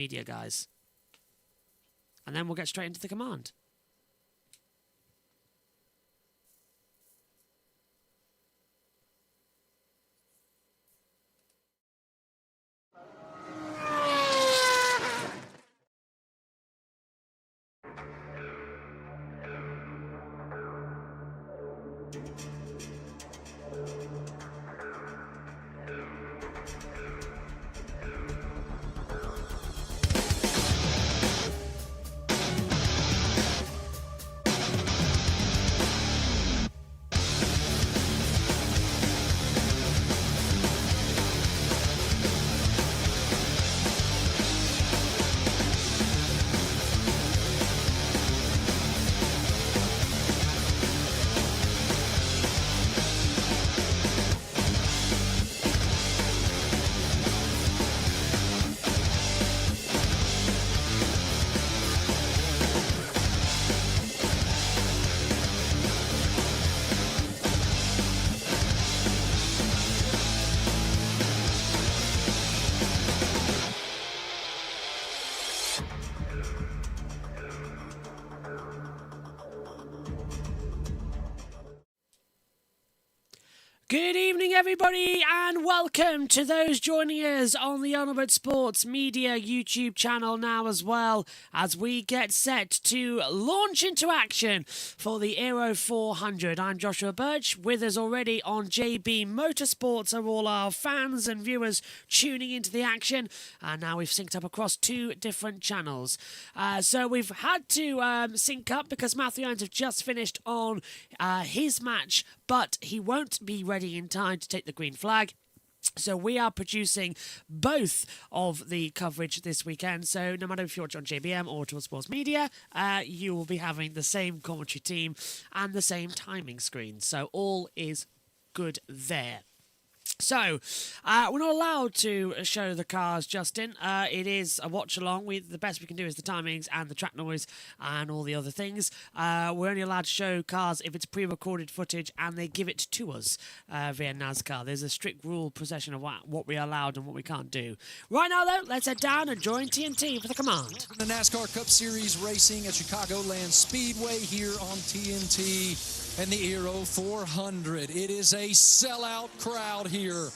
media guys. And then we'll get straight into the command. Good evening, everybody, and welcome to those joining us on the Onward Sports Media YouTube channel now as well, as we get set to launch into action for the Eero 400. I'm Joshua Birch. With us already on JB Motorsports are all our fans and viewers tuning into the action, and now we've synced up across two different channels. So we've had to sync up because Matthew Owens have just finished on his match, but he won't be ready in time to take the green flag. So we are producing both of the coverage this weekend. So no matter if you're on JBM or Tour Sports Media, you will be having the same commentary team and the same timing screen. So all is good there. So, we're not allowed to show the cars, Justin. It is a watch-along. The best we can do is the timings and the track noise and all the other things. We're only allowed to show cars if it's pre-recorded footage and they give it to us via NASCAR. There's a strict rule possession of what we are allowed and what we can't do. Right now, though, let's head down and join TNT for the command. The NASCAR Cup Series racing at Chicagoland Speedway here on TNT. And the Eero 400. It is a sellout crowd here.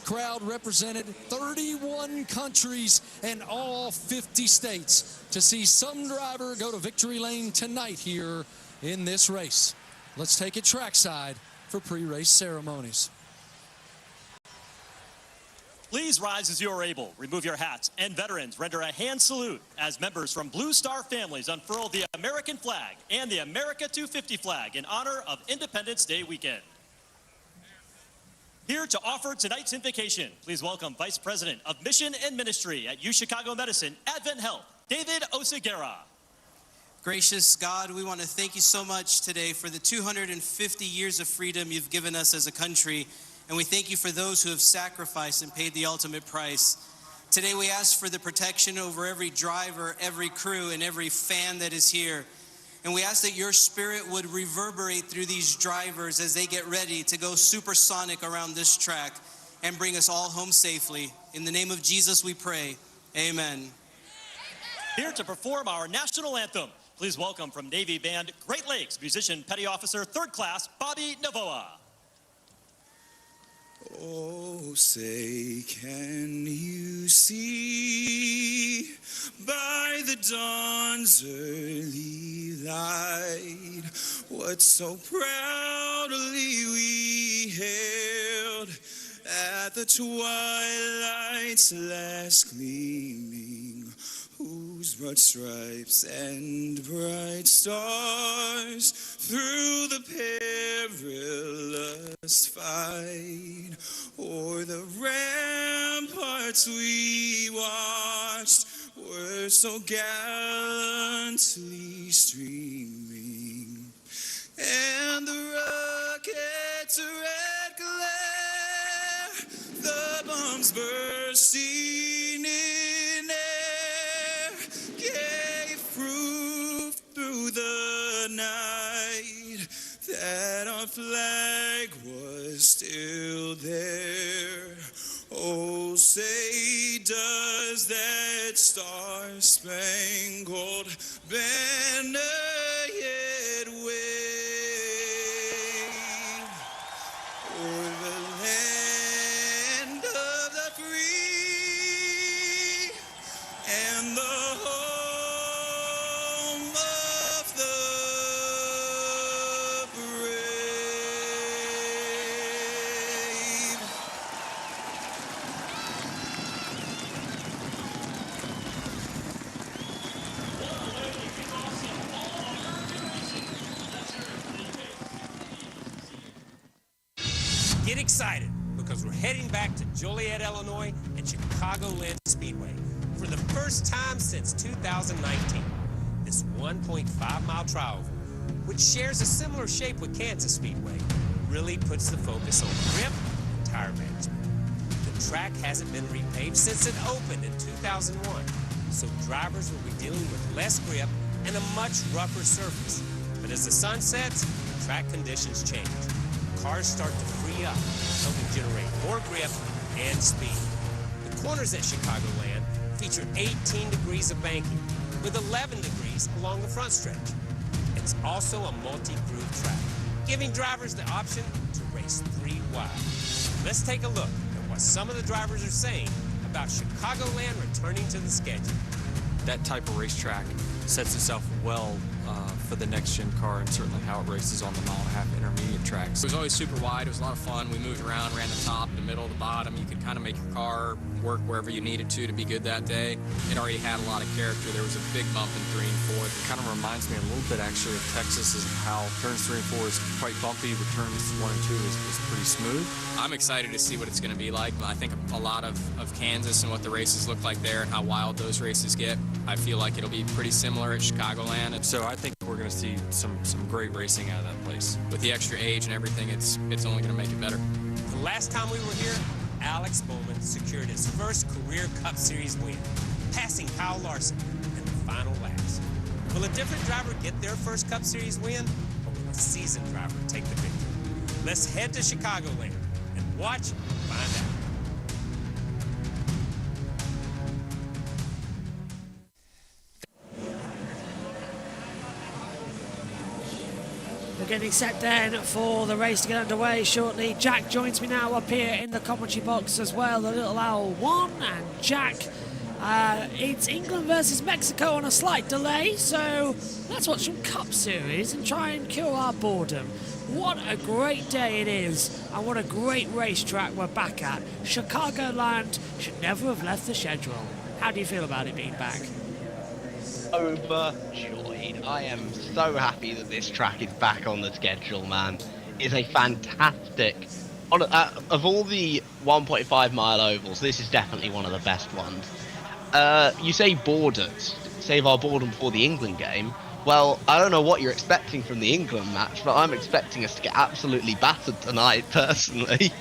Crowd represented 31 countries and all 50 states to see some driver go to victory lane tonight here in this race. Let's take it trackside for pre-race ceremonies. Please rise as you are able. Remove your hats, and veterans render a hand salute as members from Blue Star families unfurl the American flag and the America 250 flag in honor of Independence Day weekend. Here to offer tonight's invocation, please welcome Vice President of Mission and Ministry at UChicago Medicine Advent Health, David Oseguera. Gracious God, we want to thank you so much today for the 250 years of freedom you've given us as a country. And we thank you for those who have sacrificed and paid the ultimate price. Today we ask for the protection over every driver, every crew, and every fan that is here. And we ask that your spirit would reverberate through these drivers as they get ready to go supersonic around this track and bring us all home safely. In the name of Jesus we pray, amen. Here to perform our national anthem, please welcome from Navy Band Great Lakes musician Petty Officer 3rd Class Bobby Navoa. Oh, say, can you see by the dawn's early light what so proudly we hailed at the twilight's last gleaming, whose broad stripes and bright stars through the perilous fight o'er the ramparts we watched were so gallantly streaming, and the rocket's red glare, the bombs bursting in air, gave proof through the night that our flag was still there. Oh, say does that star star-spangled banner yet wave o'er the land of the free and the home of the brave. Get excited because we're heading back to Joliet, Illinois and Chicagoland Speedway for the first time since 2019. This 1.5-mile trioval, which shares a similar shape with Kansas Speedway, really puts the focus on grip and tire management. The track hasn't been repaved since it opened in 2001, so drivers will be dealing with less grip and a much rougher surface. But as the sun sets, track conditions change. Cars start to free up, helping generate more grip and speed. The corners at Chicagoland feature 18 degrees of banking, with 11 degrees along the front stretch. It's also a multi-groove track, giving drivers the option to race 3 wide. Let's take a look at what some of the drivers are saying about Chicagoland returning to the schedule. That type of racetrack sets itself well for the next-gen car, and certainly how it races on the mile-and-a-half intermediate tracks. It was always super wide. It was a lot of fun. We moved around, ran the top, the middle, the bottom. You could kind of make your car work wherever you needed to be good that day. It already had a lot of character. There was a big bump in 3 and 4. It kind of reminds me a little bit, actually, of Texas, is how turns 3 and 4 is quite bumpy, but turns 1 and 2 is pretty smooth. I'm excited to see what it's going to be like. I think a lot of Kansas and what the races look like there and how wild those races get. I feel like it'll be pretty similar at Chicagoland. And so I think we're going to see some great racing out of that place. With the extra age and everything, it's only going to make it better. The last time we were here, Alex Bowman secured his first career Cup Series win, passing Kyle Larson in the final laps. Will a different driver get their first Cup Series win, or will a seasoned driver take the victory? Let's head to Chicagoland and watch and find out. We're getting set then for the race to get underway shortly. Jack joins me now up here in the commentary box as well. The little owl one, and Jack, it's England versus Mexico on a slight delay, so let's watch some Cup Series and try and cure our boredom. What a great day it is, and what a great racetrack we're back at. Chicagoland should never have left the schedule. How do you feel about it being back? Overjoyed. I am so happy that this track is back on the schedule, man. It's a fantastic... of all the 1.5 mile ovals, this is definitely one of the best ones. You say boredom, save our boredom for the England game. Well, I don't know what you're expecting from the England match, but I'm expecting us to get absolutely battered tonight, personally.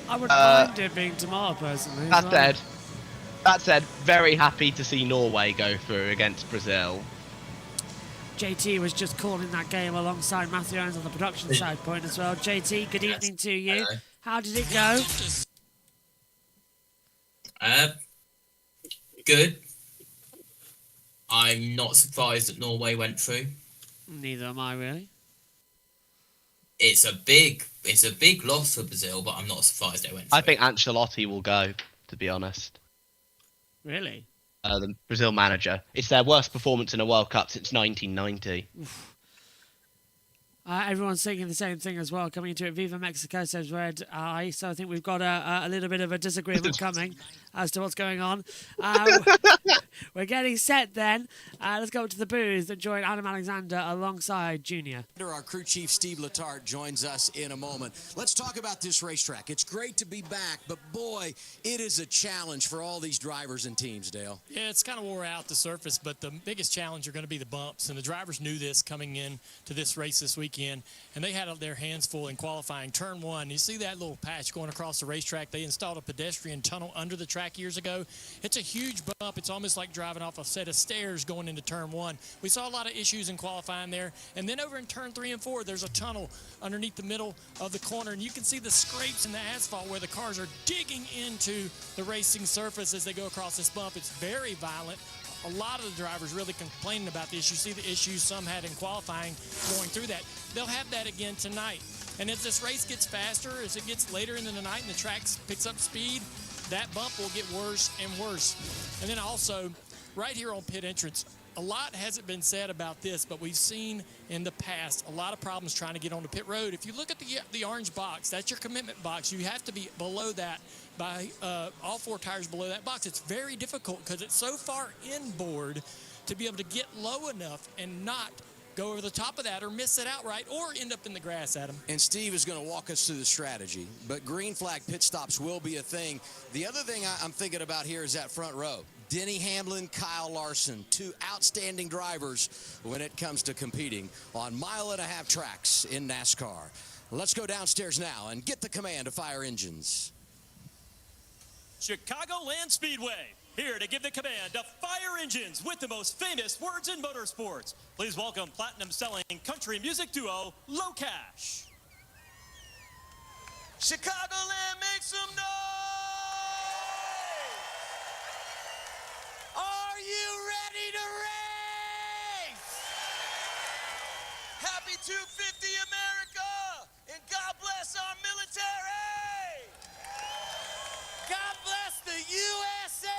I wouldn't mind it being tomorrow, personally. That said, very happy to see Norway go through against Brazil. JT was just calling that game alongside Matthew Owens on the production side point as well. JT, good evening to you. Hello. How did it go? Good. I'm not surprised that Norway went through. Neither am I, really. It's a big loss for Brazil, but I'm not surprised they went through. I think Ancelotti will go, to be honest. Really? The Brazil manager. It's their worst performance in a World Cup since 1990. Everyone's thinking the same thing as well. Coming into it, Viva Mexico, says Red Eye. So I think we've got a little bit of a disagreement coming as to what's going on. We're getting set then. Let's go to the booth that join Adam Alexander alongside Junior. Our crew chief, Steve Letarte, joins us in a moment. Let's talk about this racetrack. It's great to be back, but boy, it is a challenge for all these drivers and teams, Dale. Yeah, it's kind of wore out the surface, but the biggest challenge are going to be the bumps, and the drivers knew this coming in to this race this weekend, and they had their hands full in qualifying. Turn 1, you see that little patch going across the racetrack? They installed a pedestrian tunnel under the track years ago. It's a huge bump. It's almost like driving off a set of stairs going into Turn 1. We saw a lot of issues in qualifying there, and then over in Turn 3 and 4, there's a tunnel underneath the middle of the corner, and you can see the scrapes in the asphalt where the cars are digging into the racing surface as they go across this bump. It's very violent. a lot of the drivers really complaining about this. You see the issues some had in qualifying going through that. They'll have that again tonight. And as this race gets faster, as it gets later into the night and the track picks up speed, that bump will get worse and worse. And then also, right here on pit entrance, a lot hasn't been said about this, but we've seen in the past a lot of problems trying to get onto pit road. If you look at the orange box, that's your commitment box. You have to be below that by all 4 tires below that box. It's very difficult because it's so far inboard to be able to get low enough and not go over the top of that or miss it outright or end up in the grass, Adam. And Steve is going to walk us through the strategy, but green flag pit stops will be a thing. The other thing I'm thinking about here is that front row. Denny Hamlin, Kyle Larson, 2 outstanding drivers when it comes to competing on 1.5-mile tracks in NASCAR. Let's go downstairs now and get the command to fire engines. Chicagoland Speedway, here to give the command to fire engines with the most famous words in motorsports. Please welcome platinum-selling country music duo, Low Cash. Chicagoland, make some noise! Are you ready to race? Happy 250 America, and God bless our military! God bless the USA!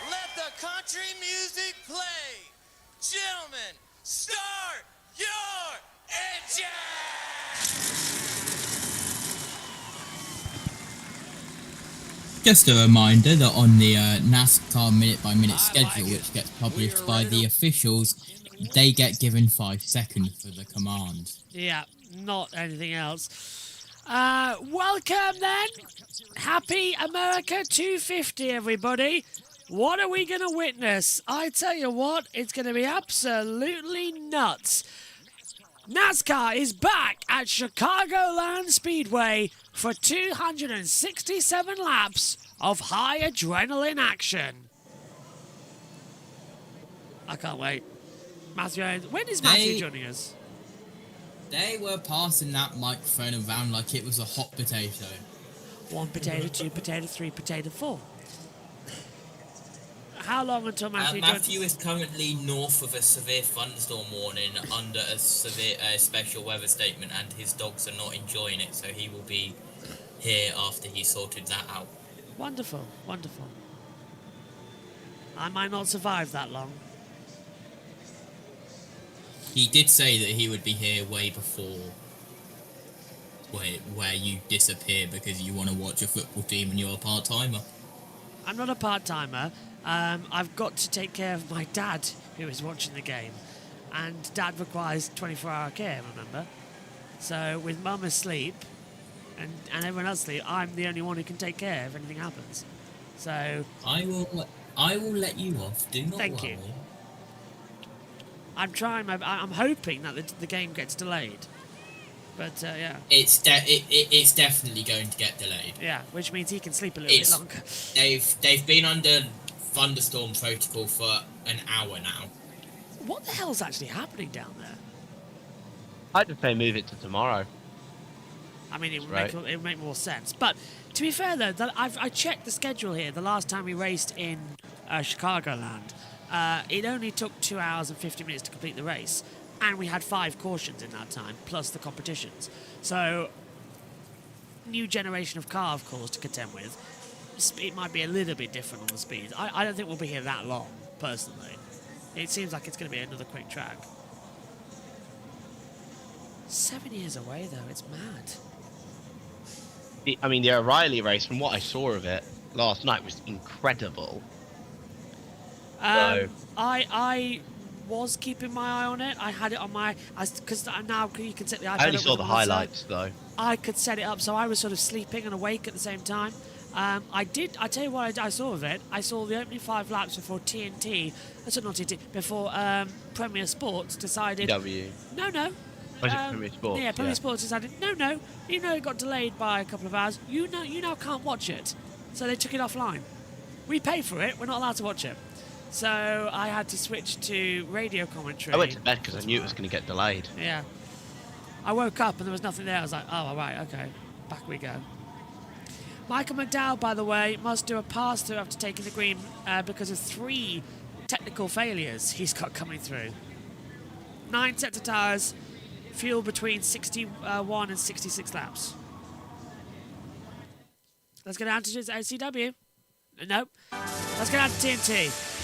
Let the country music play. Gentlemen, start your engine! Just a reminder that on the NASCAR minute-by-minute schedule, which gets published by the officials, they get given 5 seconds for the command. Yeah, not anything else. Welcome then. Happy America 250, everybody. What are we going to witness? I tell you what, it's going to be absolutely nuts. NASCAR is back at Chicagoland Speedway for 267 laps of high adrenaline action. I can't wait. Matthew Owens. When is Matthew joining us? They were passing that microphone around like it was a hot potato. 1 potato, 2 potato, 3 potato, 4. How long until Matthew joins? Matthew is currently north of a severe thunderstorm warning under a severe special weather statement, and his dogs are not enjoying it, so he will be here after he sorted that out. Wonderful, wonderful. I might not survive that long. He did say that he would be here way before where you disappear because you want to watch a football team and you're a part-timer. I'm not a part-timer. I've got to take care of my dad, who is watching the game. And Dad requires 24-hour care, remember? So with Mum asleep and everyone else asleep, I'm the only one who can take care if anything happens. So I will let you off. Do not Thank worry. you. I'm trying. I'm hoping that the game gets delayed. But yeah. It's definitely going to get delayed. Yeah, which means he can sleep a little bit longer. They've been under thunderstorm protocol for an hour now. What the hell's actually happening down there? I'd just say move it to tomorrow. I mean, it would make more sense. But to be fair, though, I checked the schedule here. The last time we raced in Chicagoland, it only took 2 hours and 50 minutes to complete the race. And we had 5 cautions in that time, plus the competitions. So, new generation of car, of course, to contend with. It might be a little bit different on the speed. I don't think we'll be here that long, personally. It seems like it's going to be another quick track. 7 years away, though. It's mad. I mean, the O'Reilly race, from what I saw of it last night, was incredible. I was keeping my eye on it. I had it on my... Because now you can set the iPad up. I only saw the highlights, though. I could set it up, so I was sort of sleeping and awake at the same time. I tell you what I saw of it. I saw the opening 5 laps before TNT... Sorry, not TNT. Before Premier Sports decided... W. No. Was it Premier Sports? Yeah, Premier Sports decided, no. You know it got delayed by a couple of hours. You now can't watch it. So they took it offline. We pay for it. We're not allowed to watch it. So I had to switch to radio commentary. I went to bed because I knew it was going to get delayed. Yeah. I woke up and there was nothing there. I was like, oh, all right, okay. Back we go. Michael McDowell, by the way, must do a pass-through after taking the green because of 3 technical failures he's got coming through. 9 sets of tyres, fuel between 61 and 66 laps. Let's go down to OCW. Nope. Let's go down to TNT.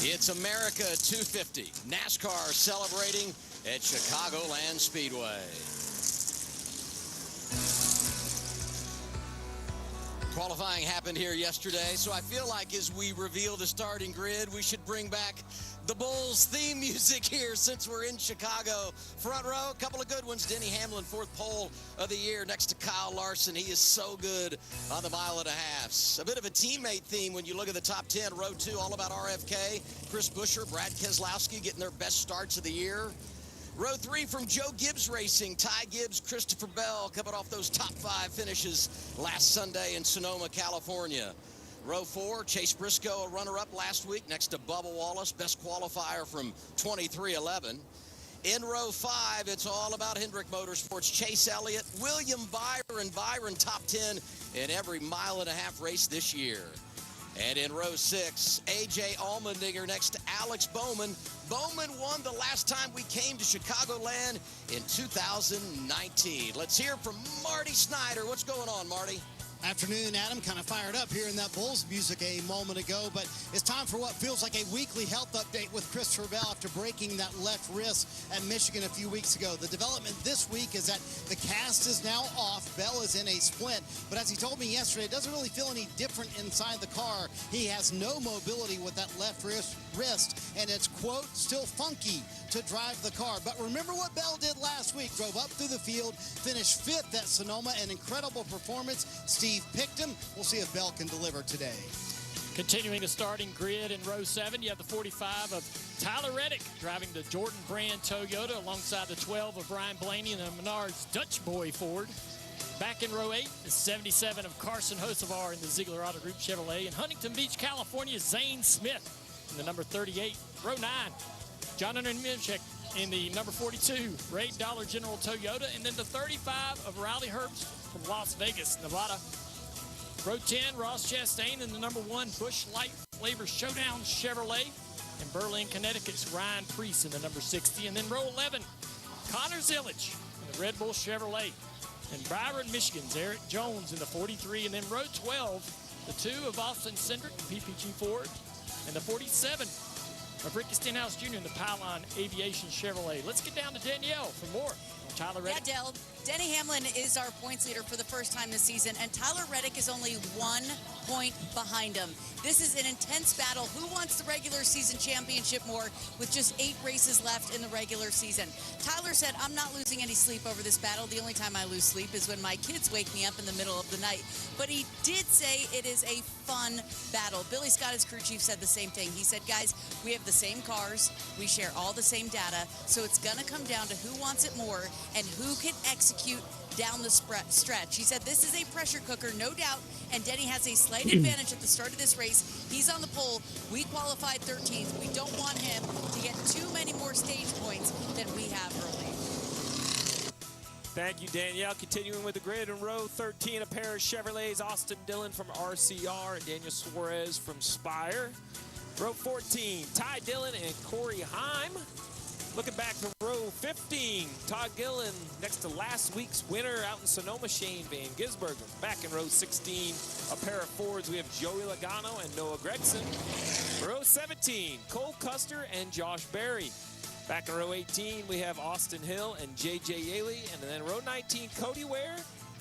It's America 250. NASCAR celebrating at Chicagoland Speedway. Qualifying happened here yesterday, so I feel like as we reveal the starting grid, we should bring back the Bulls theme music here since we're in Chicago. Front row, a couple of good ones. Denny Hamlin, 4th pole of the year next to Kyle Larson. He is so good on the mile and a half. A bit of a teammate theme when you look at the top 10. Row 2, all about RFK. Chris Buescher, Brad Keselowski getting their best starts of the year. Row 3 from Joe Gibbs Racing, Ty Gibbs, Christopher Bell coming off those top 5 finishes last Sunday in Sonoma, California. Row 4, Chase Briscoe, a runner-up last week next to Bubba Wallace, best qualifier from 2311. In row 5, it's all about Hendrick Motorsports, Chase Elliott, William Byron, top 10 in every mile and a half race this year. And in row 6, A.J. Allmendinger next to Alex Bowman. Bowman won the last time we came to Chicagoland in 2019. Let's hear from Marty Snyder. What's going on, Marty? Afternoon, Adam. Kind of fired up hearing that Bulls music a moment ago, but it's time for what feels like a weekly health update with Christopher Bell after breaking that left wrist at Michigan a few weeks ago. The development this week is that the cast is now off. Bell is in a splint, but as he told me yesterday, it doesn't really feel any different inside the car. He has no mobility with that left wrist, and it's, quote, still funky to drive the car. But remember what Bell did last week. Drove up through the field, finished 5th at Sonoma, an incredible performance. Steve picked him. We'll see if Bell can deliver today. Continuing the starting grid in row 7, you have the 45 of Tyler Reddick driving the Jordan brand Toyota alongside the 12 of Brian Blaney and the Menards Dutch Boy Ford. Back in row 8, the 77 of Carson Hocevar in the Ziegler Auto Group Chevrolet. In Huntington Beach, California, Zane Smith in the number 38. Row 9, John Hunter Nemechek in the number 42, Ray Dollar General Toyota. And then the 35 of Riley Herbst from Las Vegas, Nevada. Row 10, Ross Chastain in the number 1, Busch Light Flavor Showdown Chevrolet. In Berlin, Connecticut's Ryan Preece in the number 60. And then row 11, Connor Zillage in the Red Bull Chevrolet. And Byron, Michigan's Eric Jones in the 43. And then row 12, the 2 of Austin Cindric, PPG Ford. And the 47 of Ricky Stenhouse Jr. in the Pylon Aviation Chevrolet. Let's get down to Danielle for more on Tyler Reddick. Yeah, Dell. Denny Hamlin is our points leader for the first time this season, and Tyler Reddick is only 1 point behind him. This is an intense battle. Who wants the regular season championship more with just 8 races left in the regular season? Tyler said, I'm not losing any sleep over this battle. The only time I lose sleep is when my kids wake me up in the middle of the night. But he did say it is a fun battle. Billy Scott, his crew chief, said the same thing. He said, guys, we have the same cars. We share all the same data. So it's going to come down to who wants it more and who can execute down the stretch. He said this is a pressure cooker, no doubt, and Denny has a slight advantage at the start of this race. He's on the pole. We qualified 13th. We don't want him to get too many more stage points than we have early. Thank you, Danielle. Continuing with the grid in row 13, a pair of Chevrolets, Austin Dillon from RCR and Daniel Suarez from Spire. Row 14, Ty Dillon and Corey Heim. Looking back to row 15, Todd Gillen next to last week's winner out in Sonoma, Shane Van Gisbergen. Back in row 16, a pair of Fords, we have Joey Logano and Noah Gregson. Row 17, Cole Custer and Josh Berry. Back in row 18, we have Austin Hill and J.J. Yaley. And then row 19, Cody Ware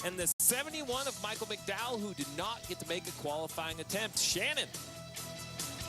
and the 71 of Michael McDowell, who did not get to make a qualifying attempt. Shannon.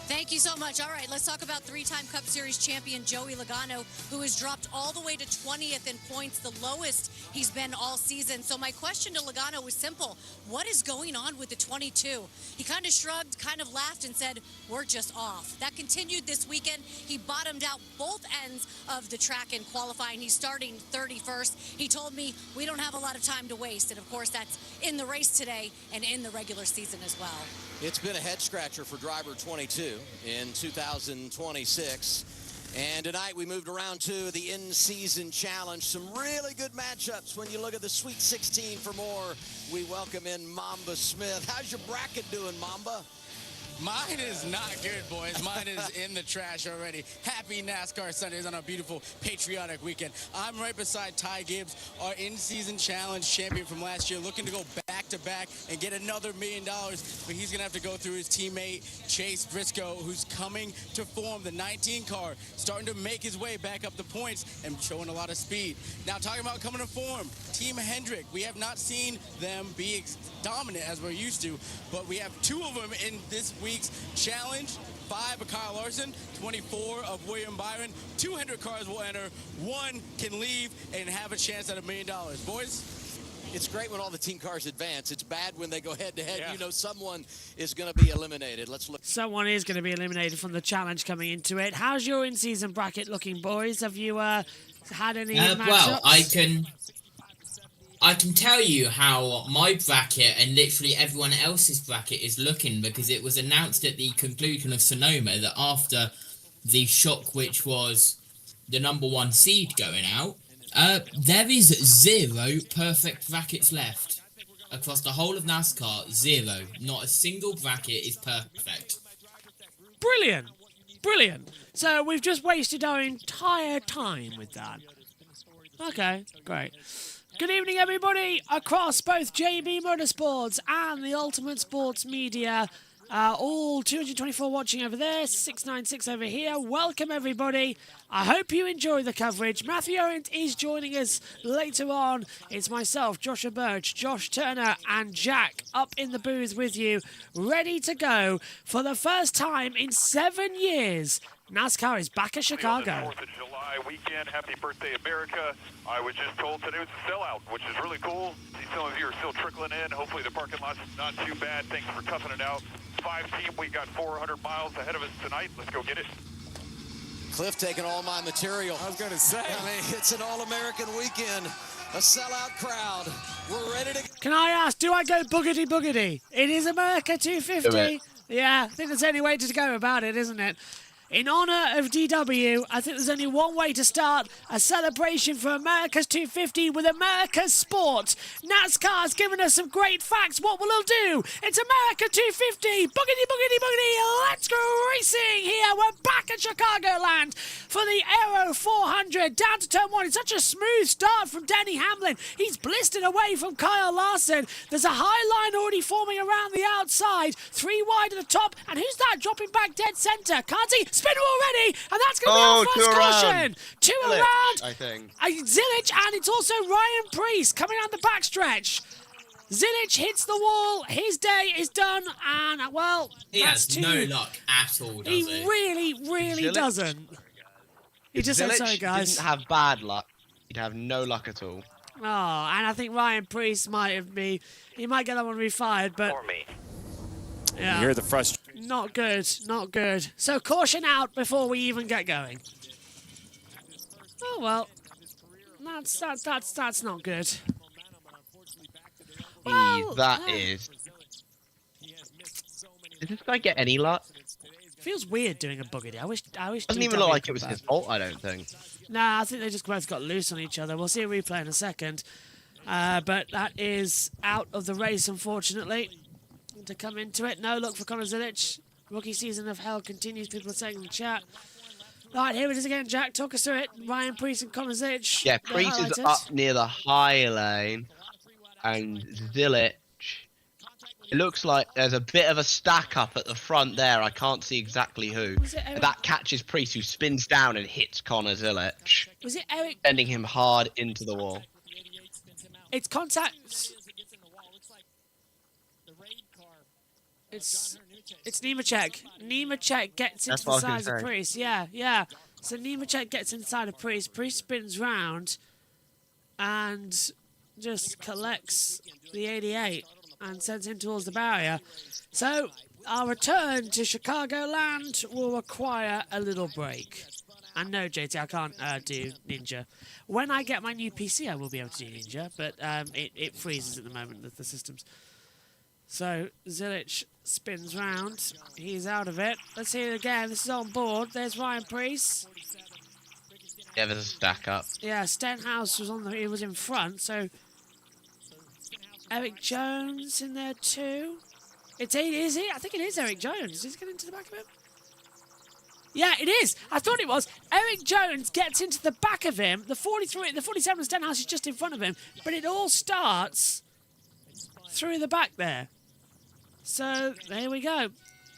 Thank you so much. All right, let's talk about three-time Cup Series champion Joey Logano, who has dropped all the way to 20th in points, the lowest he's been all season. So my question to Logano was simple. What is going on with the 22? He kind of shrugged, kind of laughed, and said, we're just off. That continued this weekend. He bottomed out both ends of the track in qualifying. He's starting 31st. He told me we don't have a lot of time to waste. And, of course, that's in the race today and in the regular season as well. It's been a head-scratcher for driver 22 in 2026. And tonight we moved around to the in-season challenge. Some really good matchups when you look at the Sweet 16 for more. We welcome in Mamba Smith. How's your bracket doing, Mamba? Mine is not good, boys. Mine is in the trash already. Happy NASCAR Sundays on a beautiful patriotic weekend. I'm right beside Ty Gibbs, our in-season challenge champion from last year, looking to go back-to-back and get another $1 million. But he's going to have to go through his teammate, Chase Briscoe, who's coming to form the 19 car, starting to make his way back up the points and showing a lot of speed. Now, talking about coming to form, Team Hendrick. We have not seen them be dominant as we're used to, but we have two of them in this week's challenge. 5 of Kyle Larson, 24 of William Byron. 200 cars will enter. 1 can leave and have a chance at $1 million. Boys? It's great when all the team cars advance. It's bad when they go head-to-head. Yeah. You know someone is going to be eliminated. Let's look. Someone is going to be eliminated from the challenge coming into it. How's your in-season bracket looking, boys? Have you had any matchups? Well, I can tell you how my bracket and literally everyone else's bracket is looking, because it was announced at the conclusion of Sonoma that after the shock, which was the #1 seed going out, there is 0 perfect brackets left. Across the whole of NASCAR, 0. Not a single bracket is perfect. Brilliant. Brilliant. So we've just wasted our entire time with that. Okay, great. Good evening, everybody, across both JB Motorsports and the Ultimate Sports Media. All 224 watching over there, 696 over here. Welcome, everybody. I hope you enjoy the coverage. Matthew Owens is joining us later on. It's myself, Joshua Birch, Josh Turner, and Jack up in the booth with you, ready to go for the first time in 7 years. NASCAR is back at Chicago. 4th of July weekend. Happy birthday, America. I was just told today was a sellout, which is really cool. See, some of you are still trickling in. Hopefully the parking lot's not too bad. Thanks for toughing it out. 5 team, we got 400 miles ahead of us tonight. Let's go get it. Cliff taking all my material. I was going to say. I mean, it's an all-American weekend. A sellout crowd. We're ready to... Can I ask, do I go boogity? It is America 250. Yeah, I think that's the only way to go about it, isn't it? In honour of DW, I think there's only one way to start a celebration for America's 250 with America's sport. NASCAR's given us some great facts. What will it do? It's America 250. Boogity. Let's go racing here. We're back at Chicagoland for the Eero 400. Down to turn 1. It's such a smooth start from Denny Hamlin. He's blistered away from Kyle Larson. There's a high line already forming around the outside. 3 wide at the top. And who's that dropping back dead centre? Can't he? Spin already, and that's going to be our first caution. 2 around, I think. Zilich, and it's also Ryan Preece coming on the backstretch. Zilich hits the wall. His day is done, and, well, he has no luck at all, does he? He really doesn't. He just said sorry, guys. Didn't have bad luck. He'd have no luck at all. Oh, and I think Ryan Preece he might get that one refired, but... For me. Yeah. You hear the frustration. Not good. So caution out before we even get going. Oh well, that's not good. Well, Does this guy get any luck? Feels weird doing a boogity. I wish. Doesn't even look like it was his fault. I don't think. Nah, I think they just both got loose on each other. We'll see a replay in a second. But that is out of the race, unfortunately. To come into it. No look for Connor Zilich. Rookie season of hell continues. People are saying in the chat. Right, here it is again, Jack. Talk us through it. Ryan Preece and Connor Zilich. Yeah, Preece is up near the high lane. And Zilich. It looks like there's a bit of a stack up at the front there. I can't see exactly who. That catches Preece, who spins down and hits Connor Zilich. Was it Eric? Sending him hard into the wall. It's contact. It's It's Nemechek. Nemechek gets into the side of Priest. Yeah. So Nemechek gets inside of Priest. Priest spins round and just collects the 88 and sends him towards the barrier. So our return to Chicagoland will require a little break. And no, JT, I can't do Ninja. When I get my new PC, I will be able to do Ninja, but it freezes at the moment with the systems. So Zilic spins round. He's out of it. Let's see it again. This is on board. There's Ryan Priest. Yeah, there's a stack up. Yeah, Stenhouse was he was in front, so Eric Jones in there too. Is he? I think it is Eric Jones. Is he getting into the back of him? Yeah, it is. I thought it was. Eric Jones gets into the back of him. The 47 Stenhouse is just in front of him, but it all starts through the back there. So there we go.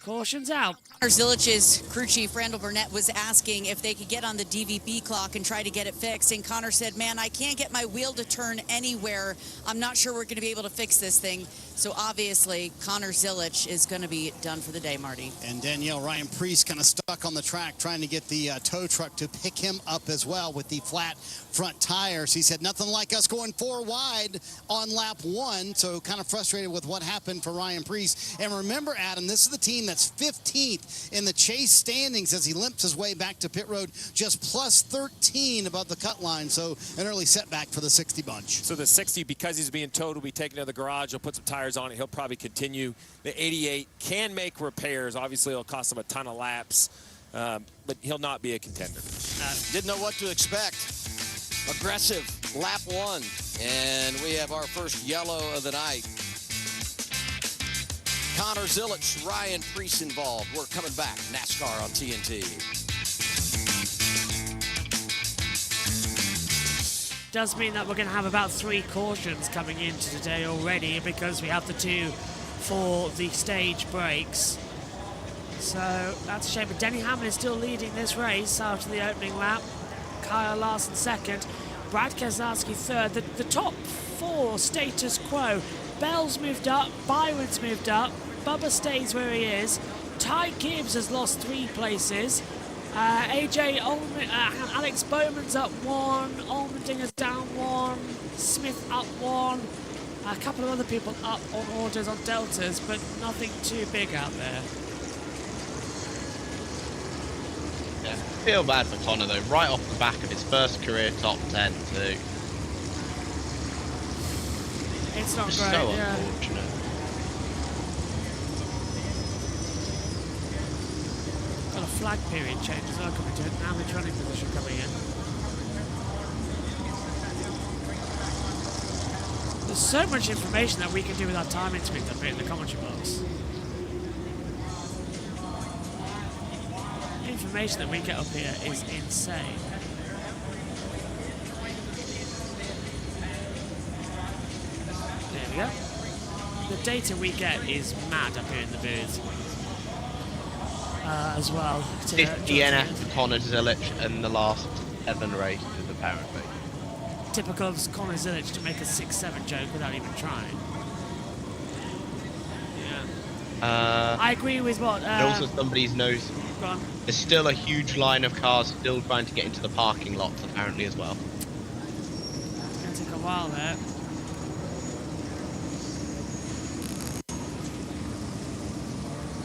Caution's out. Zilic's crew chief, Randall Burnett, was asking if they could get on the DVB clock and try to get it fixed. And Connor said, man, I can't get my wheel to turn anywhere. I'm not sure we're going to be able to fix this thing. So obviously, Connor Zilic is going to be done for the day, Marty. And Danielle, Ryan Priest kind of stuck on the track trying to get the tow truck to pick him up as well with the flat front tires. He said, nothing like us going 4 wide on lap 1. So kind of frustrated with what happened for Ryan Priest. And remember, Adam, this is the team that's 15th in the chase standings as he limps his way back to pit road, just plus 13 above the cut line. So an early setback for the 60 bunch. So the 60, because he's being towed, will be taken to the garage. He'll put some tires on it. He'll probably continue. The 88 can make repairs. Obviously, it'll cost him a ton of laps, but he'll not be a contender. Didn't know what to expect. Aggressive lap 1, and we have our first yellow of the night. Connor Zilic, Ryan Priest involved. We're coming back. NASCAR on TNT. Does mean that we're going to have about 3 cautions coming into today already because we have the 2 for the stage breaks. So that's a shame. But Denny Hamlin is still leading this race after the opening lap. Kyle Larson second. Brad Keselowski third. The top 4 status quo. Bell's moved up. Byron's moved up. Bubba stays where he is. Ty Gibbs has lost 3 places. Alex Bowman's up 1. Allmendinger's down 1. Smith up 1. A couple of other people up on orders on deltas, but nothing too big out there. Yeah, feel bad for Connor though. Right off the back of his first career top 10 too. It's not Just great. so Yeah. unfortunate. Got a flag period change as well coming to it. Now the running position coming in. There's so much information that we can do with our timing screens up here in the commentary box. The information that we get up here is insane. There we go. The data we get is mad up here in the booth. As well. 50 NF for Connor Zilic in the last 7 races, apparently. Typical of Connor Zilic to make a 6-7 joke without even trying. Yeah. I agree with what... and also somebody's knows there's still a huge line of cars still trying to get into the parking lots, apparently, as well. It's going to take a while there.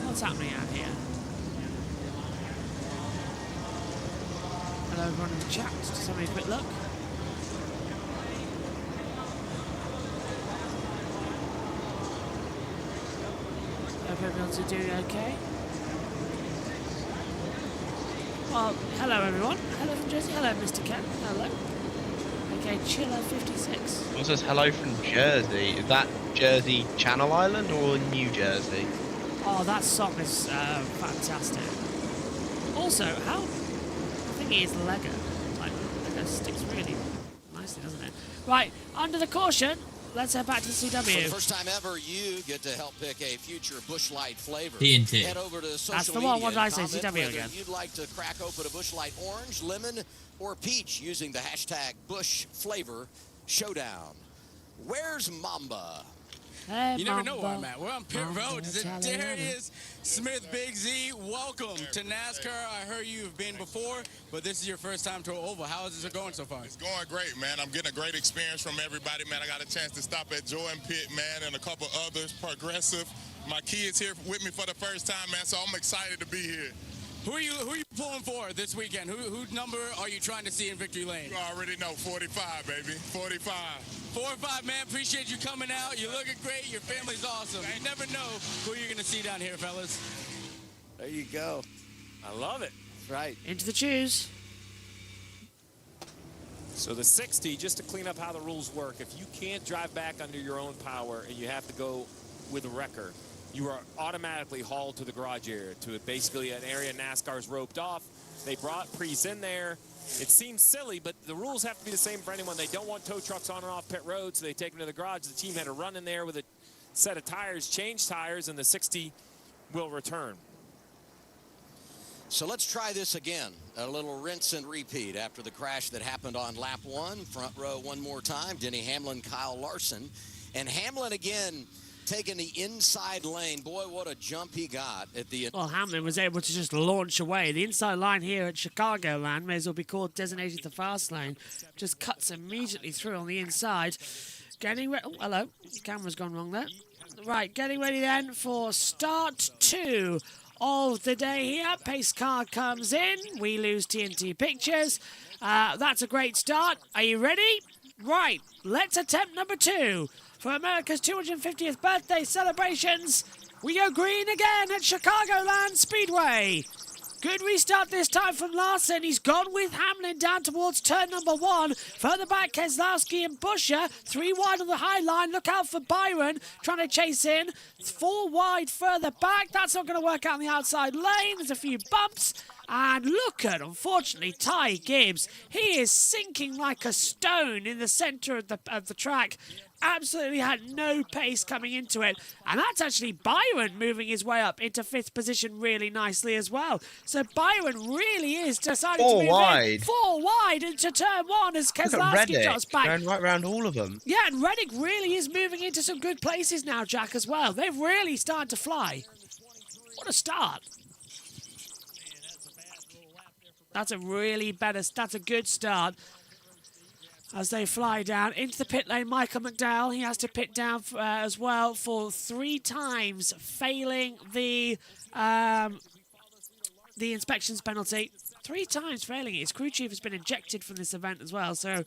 What's happening out here? Hello everyone in the chat. Just having a quick look. Hope everyone's doing okay. Well, hello everyone. Hello from Jersey. Hello Mr. Ken. Hello. Okay, Chiller 56. Someone says hello from Jersey. Is that Jersey Channel Island or New Jersey? Oh, that song is fantastic. Also, how thingy is Lego? Like, Lego sticks really nicely, doesn't it? Right, under the caution, let's head back to the CW. For the first time ever, you get to help pick a future Busch Light flavor. TNT. Head over to social That's the one. media What did I say? and comment CW whether again. You'd like to crack open a Busch Light orange, lemon, or peach using the hashtag Busch Flavor Showdown. Where's Mamba? Hey, You never know where Mamba. I'm at. We're on pit road. Darius Smith, Big Z, welcome to NASCAR. I heard you've been before, but this is your first time to an oval. How is this going so far? It's going great, man. I'm getting a great experience from everybody, man. I got a chance to stop at Jordan Pit, man, and a couple others, Progressive. My kids here with me for the first time, man, so I'm excited to be here. Who are you pulling for this weekend? Whose number are you trying to see in victory lane? You already know, 45, baby, 45. 4 or 5, man. Appreciate you coming out. You're looking great. Your family's awesome. You never know who you're going to see down here, fellas. There you go. I love it. Right. Into the choose. So the 60, just to clean up how the rules work, if you can't drive back under your own power and you have to go with a wrecker, you are automatically hauled to the garage area, to basically an area NASCAR's roped off. They brought Priest in there. It seems silly, but the rules have to be the same for anyone. They don't want tow trucks on and off pit road, so they take them to the garage. The team had to run in there with a set of tires, change tires, and the 60 will return. So let's try this again. A little rinse and repeat after the crash that happened on lap 1. Front row one more time. Denny Hamlin, Kyle Larson. And Hamlin again taking the inside lane. Boy, what a jump he got at the end. Well, Hamlin was able to just launch away. The inside line here at Chicagoland may as well be called designated the fast lane. Just cuts immediately through on the inside. Getting ready. Oh, hello. The camera's gone wrong there. Right, getting ready then for start 2 of the day here. Pace car comes in. We lose TNT pictures. That's a great start. Are you ready? Right, let's attempt number 2 for America's 250th birthday celebrations. We go green again at Chicagoland Speedway. Good restart this time from Larson. He's gone with Hamlin down towards turn number 1. Further back, Keselowski and Buescher. 3 wide on the high line. Look out for Byron trying to chase in. 4 wide further back. That's not going to work out on the outside lane. There's a few bumps. And look at, unfortunately, Ty Gibbs. He is sinking like a stone in the centre of the track. Absolutely had no pace coming into it. And that's actually Byron moving his way up into 5th position really nicely as well. So Byron really is deciding to move in. 4 wide into turn 1 as Keselowski drops back. Going right round all of them. Yeah, and Reddick really is moving into some good places now, Jack, as well. They've really started to fly. What a start. That's a good start. As they fly down into the pit lane, Michael McDowell, he has to pit down as well for 3 times, failing the inspections penalty. 3 times failing it. His crew chief has been ejected from this event as well, so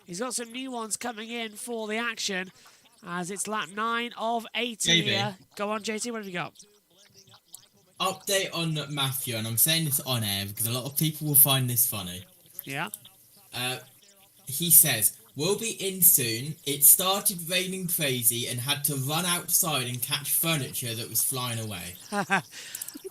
he's got some new ones coming in for the action as it's lap 9 of 80 here. Go on, JT, what have you got? Update on Matthew, and I'm saying this on air because a lot of people will find this funny. Yeah. He says, we'll be in soon. It started raining crazy and had to run outside and catch furniture that was flying away.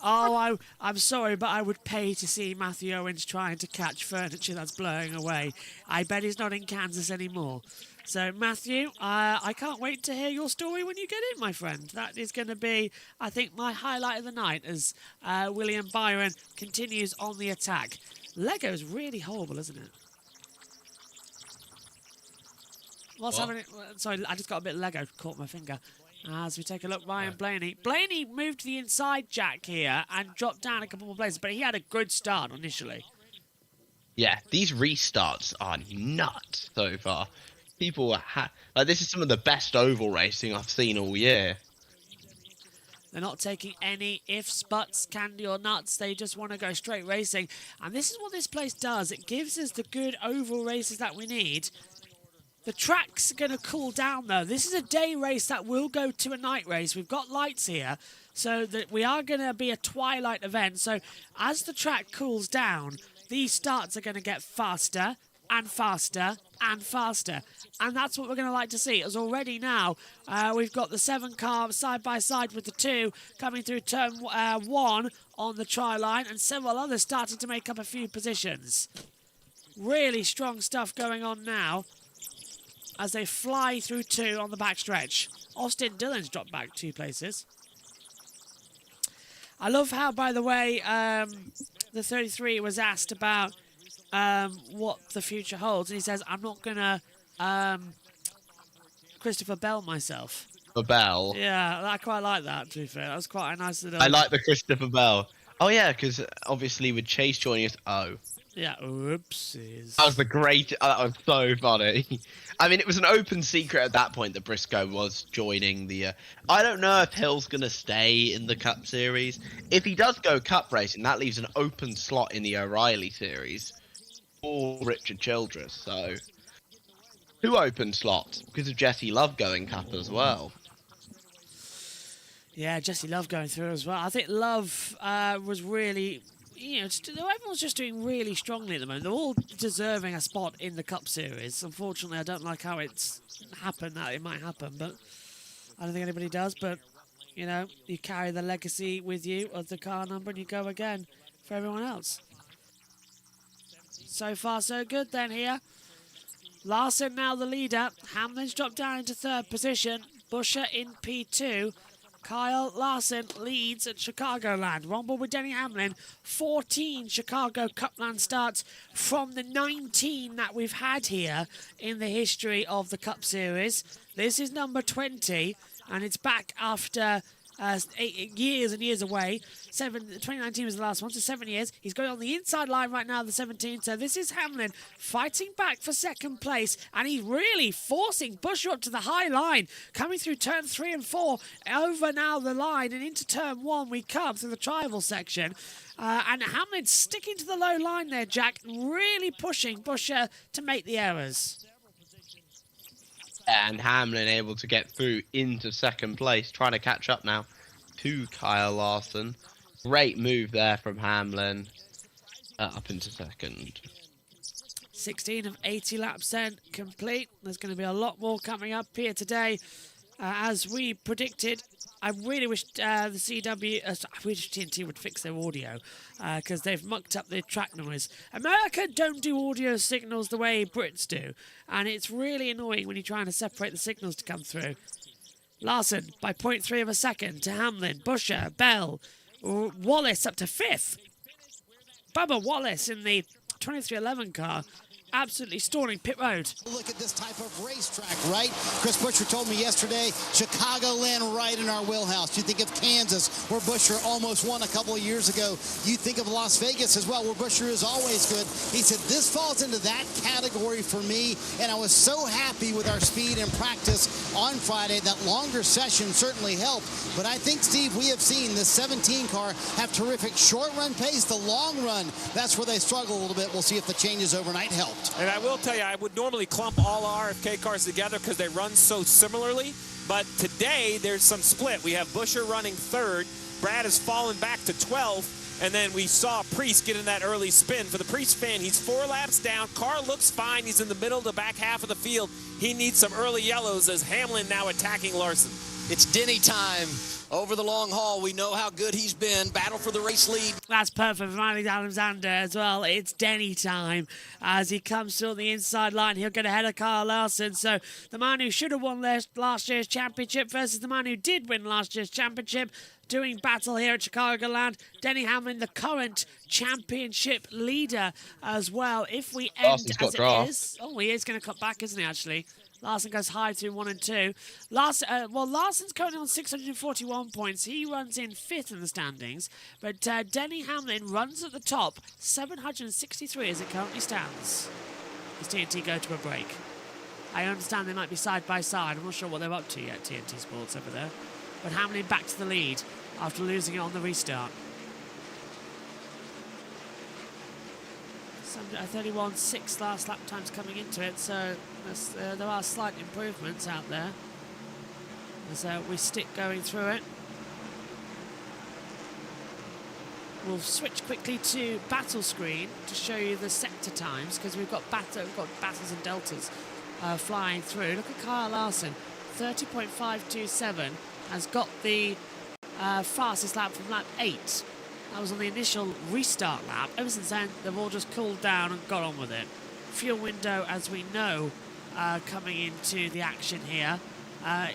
Oh, I'm sorry, but I would pay to see Matthew Owens trying to catch furniture that's blowing away. I bet he's not in Kansas anymore. So, Matthew, I can't wait to hear your story when you get in, my friend. That is going to be, I think, my highlight of the night as William Byron continues on the attack. Lego's really horrible, isn't it? What's happening? Sorry, I just got a bit of Lego caught my finger. As we take a look, Ryan Blaney. Blaney moved to the inside, Jack, here and dropped down a couple more places, but he had a good start initially. Yeah, these restarts are nuts so far. People like this is some of the best oval racing I've seen all year. They're not taking any ifs, buts, candy or nuts. They just want to go straight racing. And this is what this place does. It gives us the good oval races that we need. The track's going to cool down, though. This is a day race that will go to a night race. We've got lights here, so that we are going to be a twilight event. So as the track cools down, these starts are going to get faster and faster and faster. And that's what we're going to like to see. As already now, we've got the 7 car side by side with the 2 coming through turn 1 on the tri-line, and several others starting to make up a few positions. Really strong stuff going on now as they fly through 2 on the backstretch. Austin Dillon's dropped back 2 places. I love how, by the way, the 33 was asked about what the future holds, and he says, I'm not going to Christopher Bell myself. Christopher Bell. Yeah, I quite like that, to be fair. That was quite a nice little... I like the Christopher Bell. Oh, yeah, because obviously with Chase joining us... Oh. Yeah, oopsies. That was the great... that was so funny. I mean, it was an open secret at that point that Briscoe was joining the... I don't know if Hill's going to stay in the Cup Series. If he does go Cup racing, that leaves an open slot in the O'Reilly Series for Richard Childress, so... 2 open slots, because of Jesse Love going Cup as well. Yeah, Jesse Love going through as well. I think Love was really... everyone's just doing really strongly at the moment. They're all deserving a spot in the Cup Series. Unfortunately, I don't like how it's happened, that it might happen, but I don't think anybody does. But, you carry the legacy with you of the car number and you go again for everyone else. So far, so good then here. Larson now the leader. Hamlin's dropped down into 3rd position. Buescher in P2. Kyle Larson leads at Chicagoland. Rumble with Denny Hamlin. 14 Chicago Cupland starts from the 19 that we've had here in the history of the Cup Series. This is number 20, and it's back after 8 years and years away. 2019 was the last one, so 7 years. He's going on the inside line right now, the 17. So this is Hamlin fighting back for 2nd place, and he's really forcing Buescher up to the high line, coming through turn 3 and 4, over now the line, and into turn 1 we come through the tribal section. And Hamlin sticking to the low line there, Jack, really pushing Buescher to make the errors. And Hamlin able to get through into 2nd place, trying to catch up now to Kyle Larson. Great move there from Hamlin. Up into 2nd. 16 of 80 laps then complete. There's going to be a lot more coming up here today. As we predicted, I really wish the CW... I wish TNT would fix their audio, because they've mucked up their track noise. America don't do audio signals the way Brits do, and it's really annoying when you're trying to separate the signals to come through. Larson by 0.3 of a second to Hamlin, Buescher, Bell, Wallace up to 5th. Bubba Wallace in the 2311 car. Absolutely stalling pit road. Look at this type of racetrack, right? Chris Buescher told me yesterday, Chicagoland right in our wheelhouse. You think of Kansas, where Buescher almost won a couple of years ago. You think of Las Vegas as well, where Buescher is always good. He said, this falls into that category for me, and I was so happy with our speed and practice on Friday. That longer session certainly helped, but I think, Steve, we have seen the 17 car have terrific short run pace. The long run, that's where they struggle a little bit. We'll see if the changes overnight help. And I will tell you, I would normally clump all RFK cars together because they run so similarly. But today, there's some split. We have Buescher running 3rd. Brad has fallen back to 12th. And then we saw Priest get in that early spin. For the Priest fan, he's 4 laps down. Car looks fine. He's in the middle, the back half of the field. He needs some early yellows as Hamlin now attacking Larson. It's Denny time. Over the long haul, we know how good he's been. Battle for the race lead. That's perfect for Riley Alexander as well. It's Denny time as he comes to the inside line. He'll get ahead of Kyle Larson. So the man who should have won last year's championship versus the man who did win last year's championship, doing battle here at Chicagoland. Denny Hamlin, the current championship leader as well. If we end as it is... Oh, he is going to cut back, isn't he, actually? Larson goes high to 1 and 2. Larson's currently on 641 points. He runs in 5th in the standings. But Denny Hamlin runs at the top, 763 as it currently stands. As TNT go to a break. I understand they might be side by side. I'm not sure what they're up to yet, TNT Sports over there. But Hamlin back to the lead after losing it on the restart. 31.6 last lap times coming into it, so there are slight improvements out there as we stick going through it. We'll switch quickly to battle screen to show you the sector times, because we've got battles and deltas flying through. Look at Kyle Larson, 30.527, has got the fastest lap from lap 8. That was on the initial restart lap. Ever since then, they've all just cooled down and got on with it. Fuel window, as we know, coming into the action here,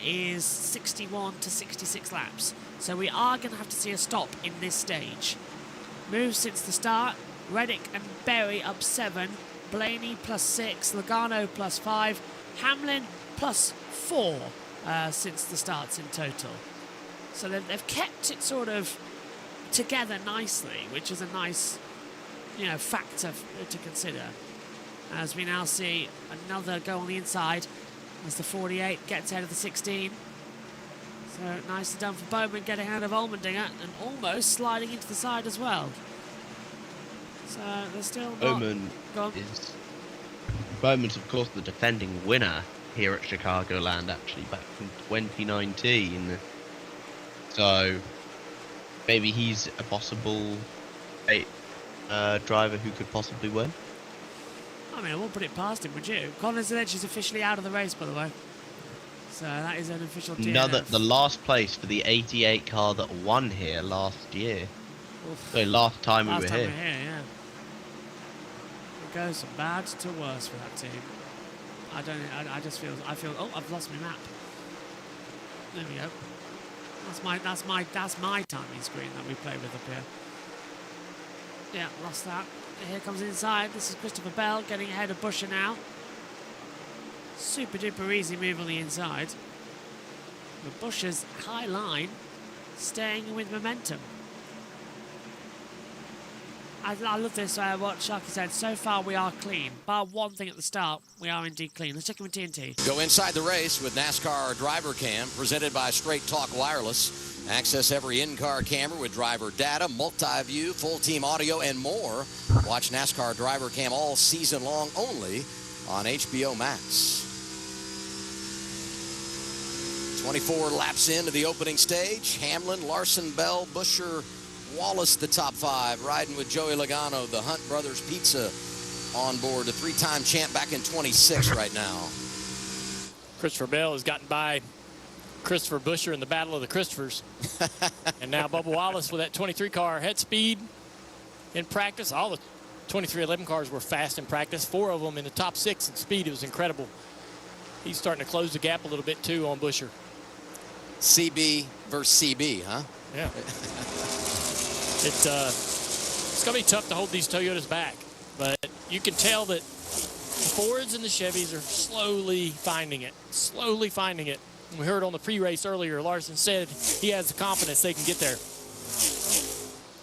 is 61 to 66 laps. So we are going to have to see a stop in this stage. Moves since the start. Reddick and Berry up 7. Blaney plus 6. Logano plus 5. Hamlin plus 4 since the starts in total. So they've kept it sort of together nicely, which is a nice, factor to consider. As we now see another go on the inside as the 48 gets ahead of the 16. So nicely done for Bowman, getting ahead of Allmendinger and almost sliding into the side as well. So they're still not... Bowman's of course the defending winner here at Chicagoland, actually, back from 2019. So maybe he's a possible driver who could possibly win. I mean, I won't put it past him, would you? Collins Edge is officially out of the race, by the way. So that is an official DNF. The last place for the 88 car that won here last year. Oof. So last time we were here. Yeah. It goes from bad to worse for that team. I feel. Oh, I've lost my map. There we go. That's my timing screen that we play with up here. Yeah, lost that. Here comes inside. This is Christopher Bell getting ahead of Buescher now. Super duper easy move on the inside. But Buescher's high line staying with momentum. I love this, what Sharky said. So far we are clean. Bar one thing at the start, we are indeed clean. Let's check in with TNT. Go inside the race with NASCAR Driver Cam, presented by Straight Talk Wireless. Access every in-car camera with driver data, multi-view, full-team audio, and more. Watch NASCAR Driver Cam all season long only on HBO Max. 24 laps into the opening stage. Hamlin, Larson, Bell, Buescher, Wallace, the top five, riding with Joey Logano, the Hunt Brothers Pizza on board, the three-time champ back in 26 right now. Christopher Bell has gotten by Christopher Buescher in the Battle of the Christophers. And now Bubba Wallace with that 23 car head speed in practice. All the 2311 cars were fast in practice. 4 of them in the top 6 in speed. It was incredible. He's starting to close the gap a little bit too on Buescher. CB versus CB, huh? Yeah. It's going to be tough to hold these Toyotas back, but you can tell that the Fords and the Chevys are slowly finding it. We heard on the pre-race earlier, Larson said he has the confidence they can get there.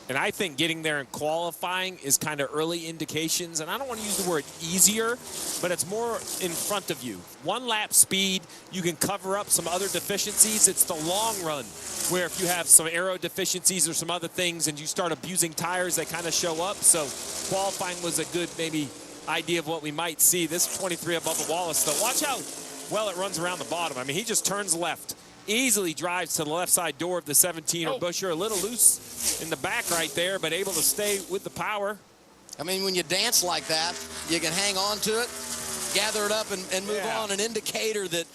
And I think getting there and qualifying is kind of early indications, and I don't want to use the word easier, but it's more in front of you. 1 lap speed, you can cover up some other deficiencies. It's the long run where if you have some aero deficiencies or some other things and you start abusing tires, they kind of show up. So qualifying was a good maybe idea of what we might see. This 23 above the Wallace, though. Watch how well it runs around the bottom. I mean, he just turns left. Easily drives to the left side door of the 17 or Buescher, a little loose in the back right there, but able to stay with the power. I mean, when you dance like that, you can hang on to it, gather it up, and move on. An indicator that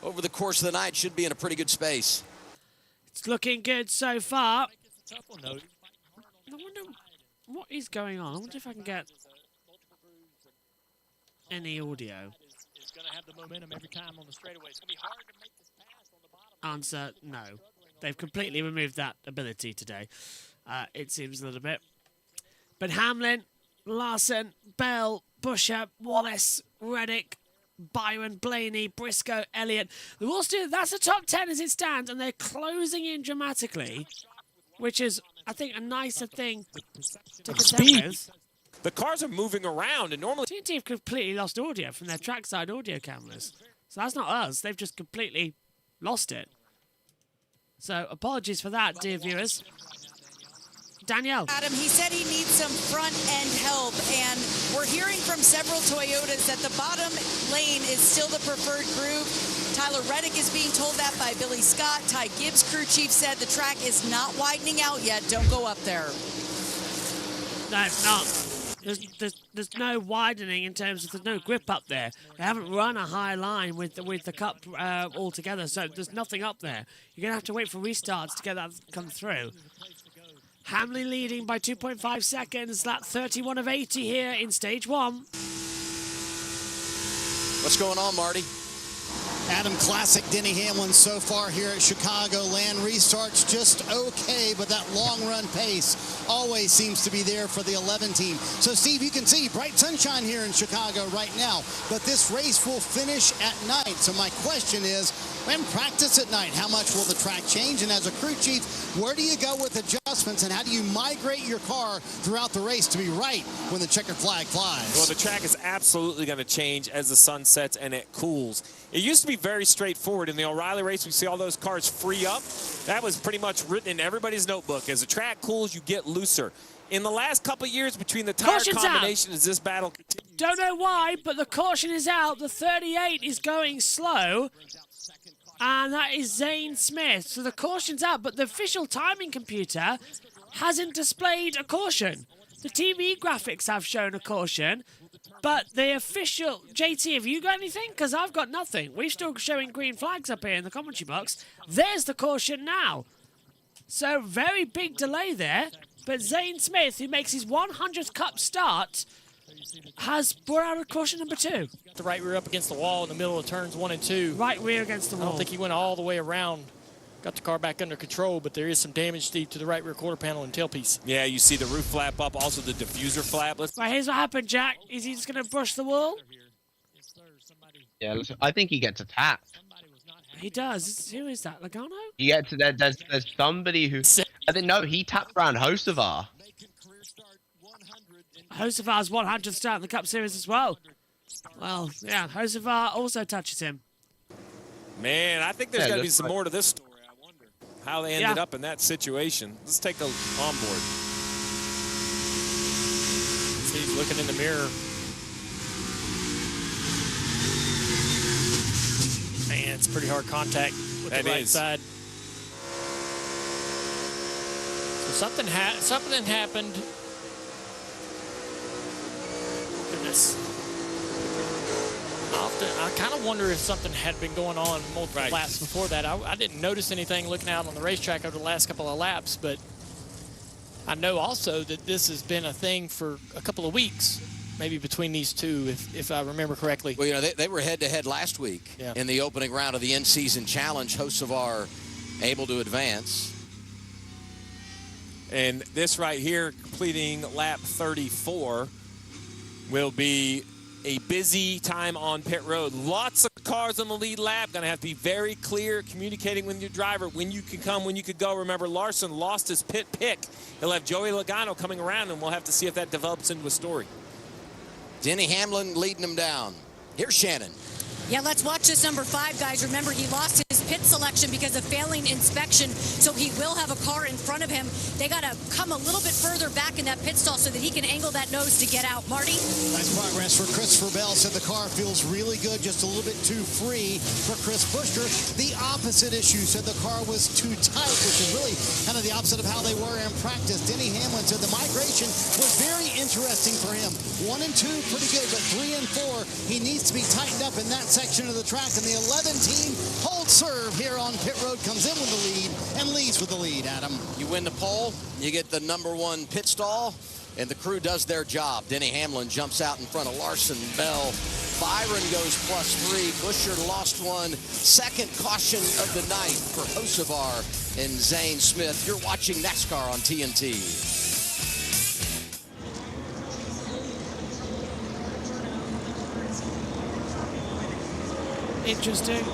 over the course of the night should be in a pretty good space. It's looking good so far. I wonder what is going on. I wonder if I can get any audio. It's going to have the momentum every time on the straightaway. It's going to be hard to make this pass on the bottom. Answer, no. They've completely removed that ability today, it seems a little bit. But Hamlin, Larson, Bell, Buescher, Wallace, Reddick, Byron, Blaney, Briscoe, Elliott. That's the top 10 as it stands, and they're closing in dramatically, which is, I think, a nicer thing to contend with. The cars are moving around, and normally TNT have completely lost audio from their trackside audio cameras. So that's not us. They've just completely lost it. So apologies for that, dear viewers. Danielle. Adam, he said he needs some front-end help, and we're hearing from several Toyotas that the bottom lane is still the preferred groove. Tyler Reddick is being told that by Billy Scott. Ty Gibbs, crew chief, said the track is not widening out yet. Don't go up there. No, it's not. There's no widening in terms of there's no grip up there. They haven't run a high line with the cup altogether, so there's nothing up there. You're going to have to wait for restarts to get that come through. Hamlin leading by 2.5 seconds. Lap 31 of 80 here in stage 1. What's going on, Marty? Adam, classic Denny Hamlin so far here at Chicagoland. Restarts just okay, but that long run pace always seems to be there for the 11 team. So, Steve, you can see bright sunshine here in Chicago right now, but this race will finish at night. So my question is, And practice at night. How much will the track change? And as a crew chief, where do you go with adjustments, and how do you migrate your car throughout the race to be right when the checkered flag flies? Well, the track is absolutely going to change as the sun sets and it cools. It used to be very straightforward. In the O'Reilly race, we see all those cars free up. That was pretty much written in everybody's notebook. As the track cools, you get looser. In the last couple of years between the tire combination as this battle continues. Don't know why, but the caution is out. The 38 is going slow. And that is Zane Smith. So the caution's out, but the official timing computer hasn't displayed a caution. The TV graphics have shown a caution, but the official... JT, have you got anything? Because I've got nothing. We're still showing green flags up here in the commentary box. There's the caution now. So very big delay there. But Zane Smith, who makes his 100th Cup start, has brought out a caution number 2. The right rear up against the wall in the middle of turns 1 and 2. Right rear against the wall. I don't think he went all the way around. Got the car back under control, but there is some damage, Steve, to the right rear quarter panel and tailpiece. Yeah, you see the roof flap up, also the diffuser flap. Right, here's what happened, Jack. Is he just going to brush the wall? Yeah, listen, I think he gets attacked. He does. Who is that? Logano? He gets there's somebody who I didn't know he tapped around Hocevar. Hocevar's 100th start in the Cup Series as well. Well, yeah, Hocevar also touches him. Man, I think there's got to be some more to this story. I wonder how they ended up in that situation. Let's take a onboard. Steve's looking in the mirror. Man, it's pretty hard contact with the right side. So something happened. Goodness. I kind of wonder if something had been going on multiple laps before that. I didn't notice anything looking out on the racetrack over the last couple of laps, but I know also that this has been a thing for a couple of weeks, maybe between these two, if I remember correctly. Well, you know, they were head-to-head last week in the opening round of the in-season challenge. Hocevar able to advance. And this right here, completing lap 34, will be a busy time on pit road. Lots of cars on the lead lap. Going to have to be very clear, communicating with your driver when you can come, when you could go. Remember, Larson lost his pit pick. He'll have Joey Logano coming around, and we'll have to see if that develops into a story. Denny Hamlin leading them down. Here's Shannon. Yeah, let's watch this number 5, guys. Remember, he lost his pit selection because of failing inspection, so he will have a car in front of him. They got to come a little bit further back in that pit stall so that he can angle that nose to get out. Marty? Nice progress for Christopher Bell. Said the car feels really good, just a little bit too free for Chris Buescher. The opposite issue, said the car was too tight, which is really kind of the opposite of how they were in practice. Denny Hamlin said the migration was very interesting for him. 1 and 2, pretty good, but 3 and 4, he needs to be tightened up in that section of the track, and the 11 team holds serve here on pit road, comes in with the lead and leads with the lead. Adam, you win the pole, you get the number 1 pit stall, and the crew does their job. Denny Hamlin jumps out in front of Larson, Bell. Byron goes +3. Buescher lost 1. Second caution of the night for Hocevar and Zane Smith. You're watching NASCAR on TNT. Interesting.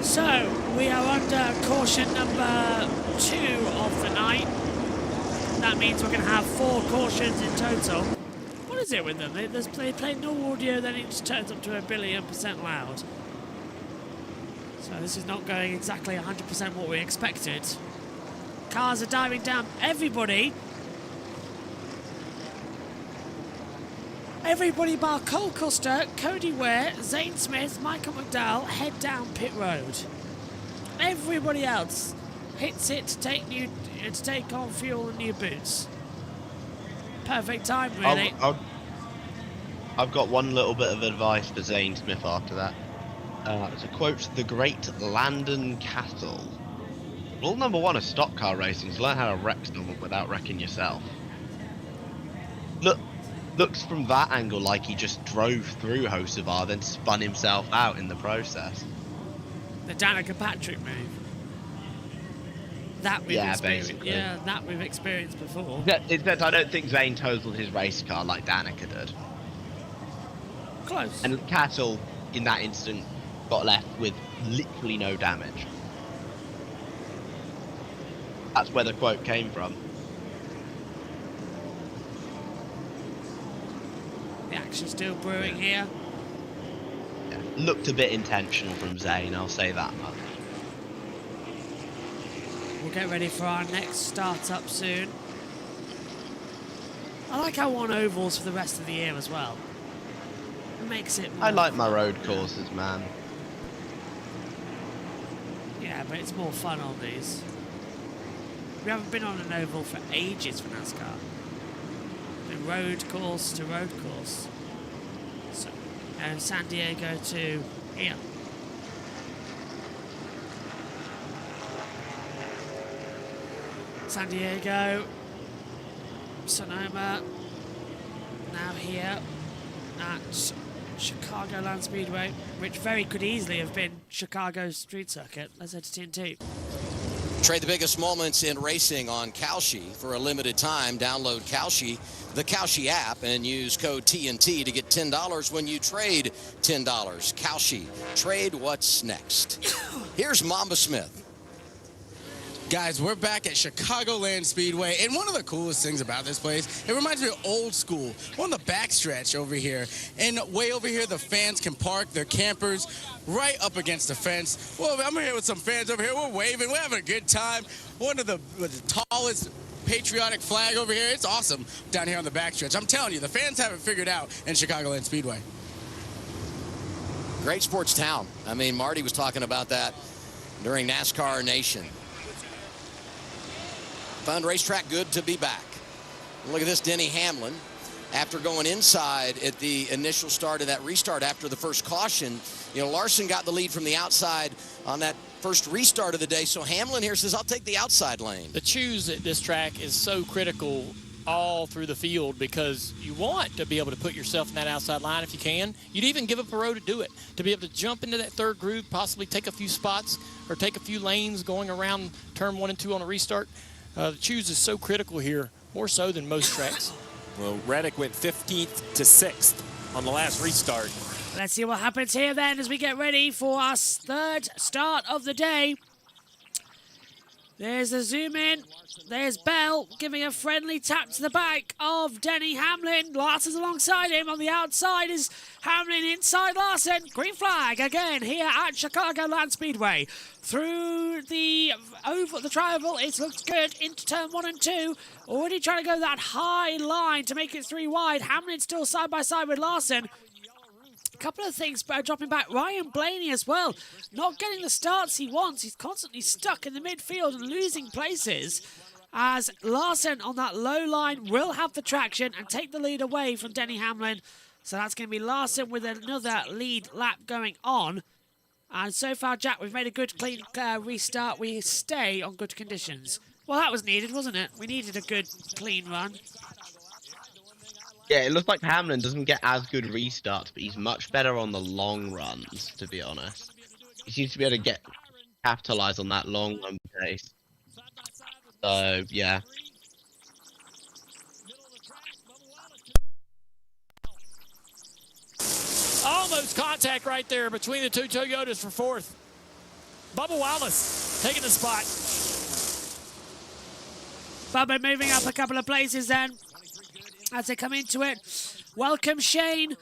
So, we are under caution number 2 of the night. That means we're going to have 4 cautions in total. What is it with them? They play no audio, then it just turns up to 1,000,000,000% loud. So this is not going exactly 100% what we expected. Cars are diving down. Everybody bar Cole Custer, Cody Ware, Zane Smith, Michael McDowell head down pit road. Everybody else hits it to take on fuel and new boots. Perfect time, really. I've got one little bit of advice for Zane Smith after that. To quote the great Landon Castle, rule number 1 of stock car racing is learn how to wreck someone without wrecking yourself. Looks from that angle like he just drove through Hocevar, then spun himself out in the process. The Danica Patrick move. That we've experienced. Basically. Yeah, that we've experienced before. Except I don't think Zane totaled his race car like Danica did. Close. And Castle, in that instant, got left with literally no damage. That's where the quote came from. The action's still brewing here. Yeah. Looked a bit intentional from Zane, I'll say that much. We'll get ready for our next start-up soon. I like how one ovals for the rest of the year as well. It makes it more... I like my road courses, man. Yeah, but it's more fun on these. We haven't been on an oval for ages for NASCAR. Been road course to road course. So, San Diego to here. San Diego, Sonoma, now here at Chicagoland Speedway, which very could easily have been Chicago's street circuit. Let's head to TNT. Trade the biggest moments in racing on Kalshi for a limited time. Download Kalshi, the Kalshi app, and use code TNT to get $10 when you trade $10. Kalshi, trade what's next. Here's Mamba Smith. Guys, we're back at Chicagoland Speedway, and one of the coolest things about this place, it reminds me of old school. We're on the backstretch over here, and way over here, the fans can park their campers right up against the fence. Well, I'm here with some fans over here. We're waving. We're having a good time. One of the tallest patriotic flag over here. It's awesome down here on the backstretch. I'm telling you, the fans have it figured out in Chicagoland Speedway. Great sports town. I mean, Marty was talking about that during NASCAR Nation. Fun racetrack, good to be back. Look at this, Denny Hamlin. After going inside at the initial start of that restart after the first caution, you know, Larson got the lead from the outside on that first restart of the day. So Hamlin here says, I'll take the outside lane. The choose at this track is so critical all through the field because you want to be able to put yourself in that outside line if you can. You'd even give up a row to do it, to be able to jump into that third groove, possibly take a few spots or take a few lanes going around turn 1 and 2 on a restart. The choose is so critical here, more so than most tracks. Well, Reddick went 15th to 6th on the last restart. Let's see what happens here then as we get ready for our third start of the day. There's a zoom in. There's Bell giving a friendly tap to the back of Denny Hamlin. Larson's alongside him. On the outside is Hamlin inside Larson. Green flag again here at Chicagoland Speedway. Through the tri-oval, it looks good into turn 1 and 2. Already trying to go that high line to make it 3 wide. Hamlin still side by side with Larson. Couple of things dropping back. Ryan Blaney as well, not getting the starts he wants. He's constantly stuck in the midfield and losing places, as Larson on that low line will have the traction and take the lead away from Denny Hamlin. So that's going to be Larson with another lead lap going on. And so far, Jack, we've made a good clean restart. We stay on good conditions. Well, that was needed, wasn't it? We needed a good clean run. Yeah, it looks like Hamlin doesn't get as good restarts, but he's much better on the long runs, to be honest. He seems to be able to capitalize on that long run pace. So, yeah. Almost contact right there between the two Toyotas for fourth. Bubba Wallace taking the spot. Bubba moving up a couple of places then as they come into it. Welcome, Shane,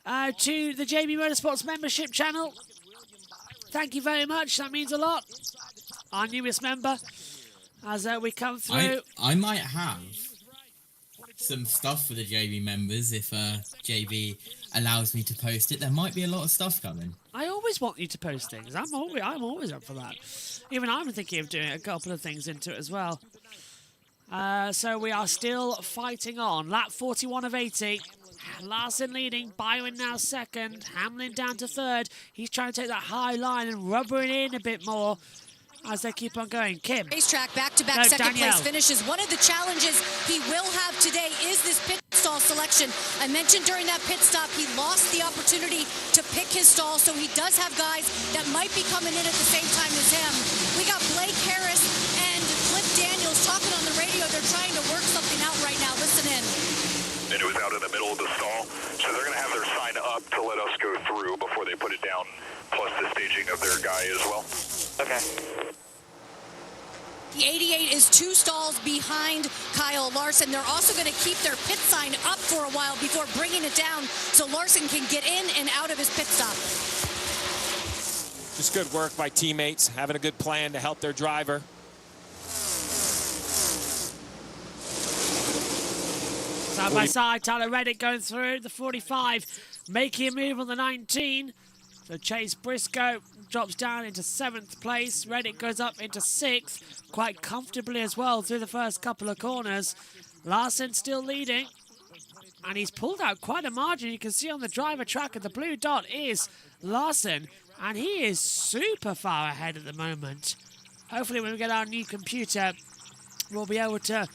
to the JB Motorsports membership channel. Thank you very much. That means a lot. Our newest member as we come through. I might have some stuff for the JB members if JB allows me to post it. There might be a lot of stuff coming. I always want you to post things. I'm always up for that. Even I'm thinking of doing a couple of things into it as well. So we are still fighting on. Lap 41 of 80. Larson leading. Byron now second. Hamlin down to third. He's trying to take that high line and rubber it in a bit more as they keep on going. Kim. Racetrack back-to-back second place finishes. One of the challenges he will have today is this pit stall selection. I mentioned during that pit stop he lost the opportunity to pick his stall, so he does have guys that might be coming in at the same time as him. We got Blake Harris and out in the middle of the stall. So they're going to have their sign up to let us go through before they put it down, plus the staging of their guy as well. Okay. The 88 is 2 stalls behind Kyle Larson. They're also going to keep their pit sign up for a while before bringing it down so Larson can get in and out of his pit stop. Just good work by teammates, having a good plan to help their driver. Side by side, Tyler Reddick going through the 45, making a move on the 19. So Chase Briscoe drops down into 7th place. Reddick goes up into 6th, quite comfortably as well through the first couple of corners. Larson still leading, and he's pulled out quite a margin. You can see on the driver tracker, the blue dot is Larson, and he is super far ahead at the moment. Hopefully when we get our new computer, we'll be able to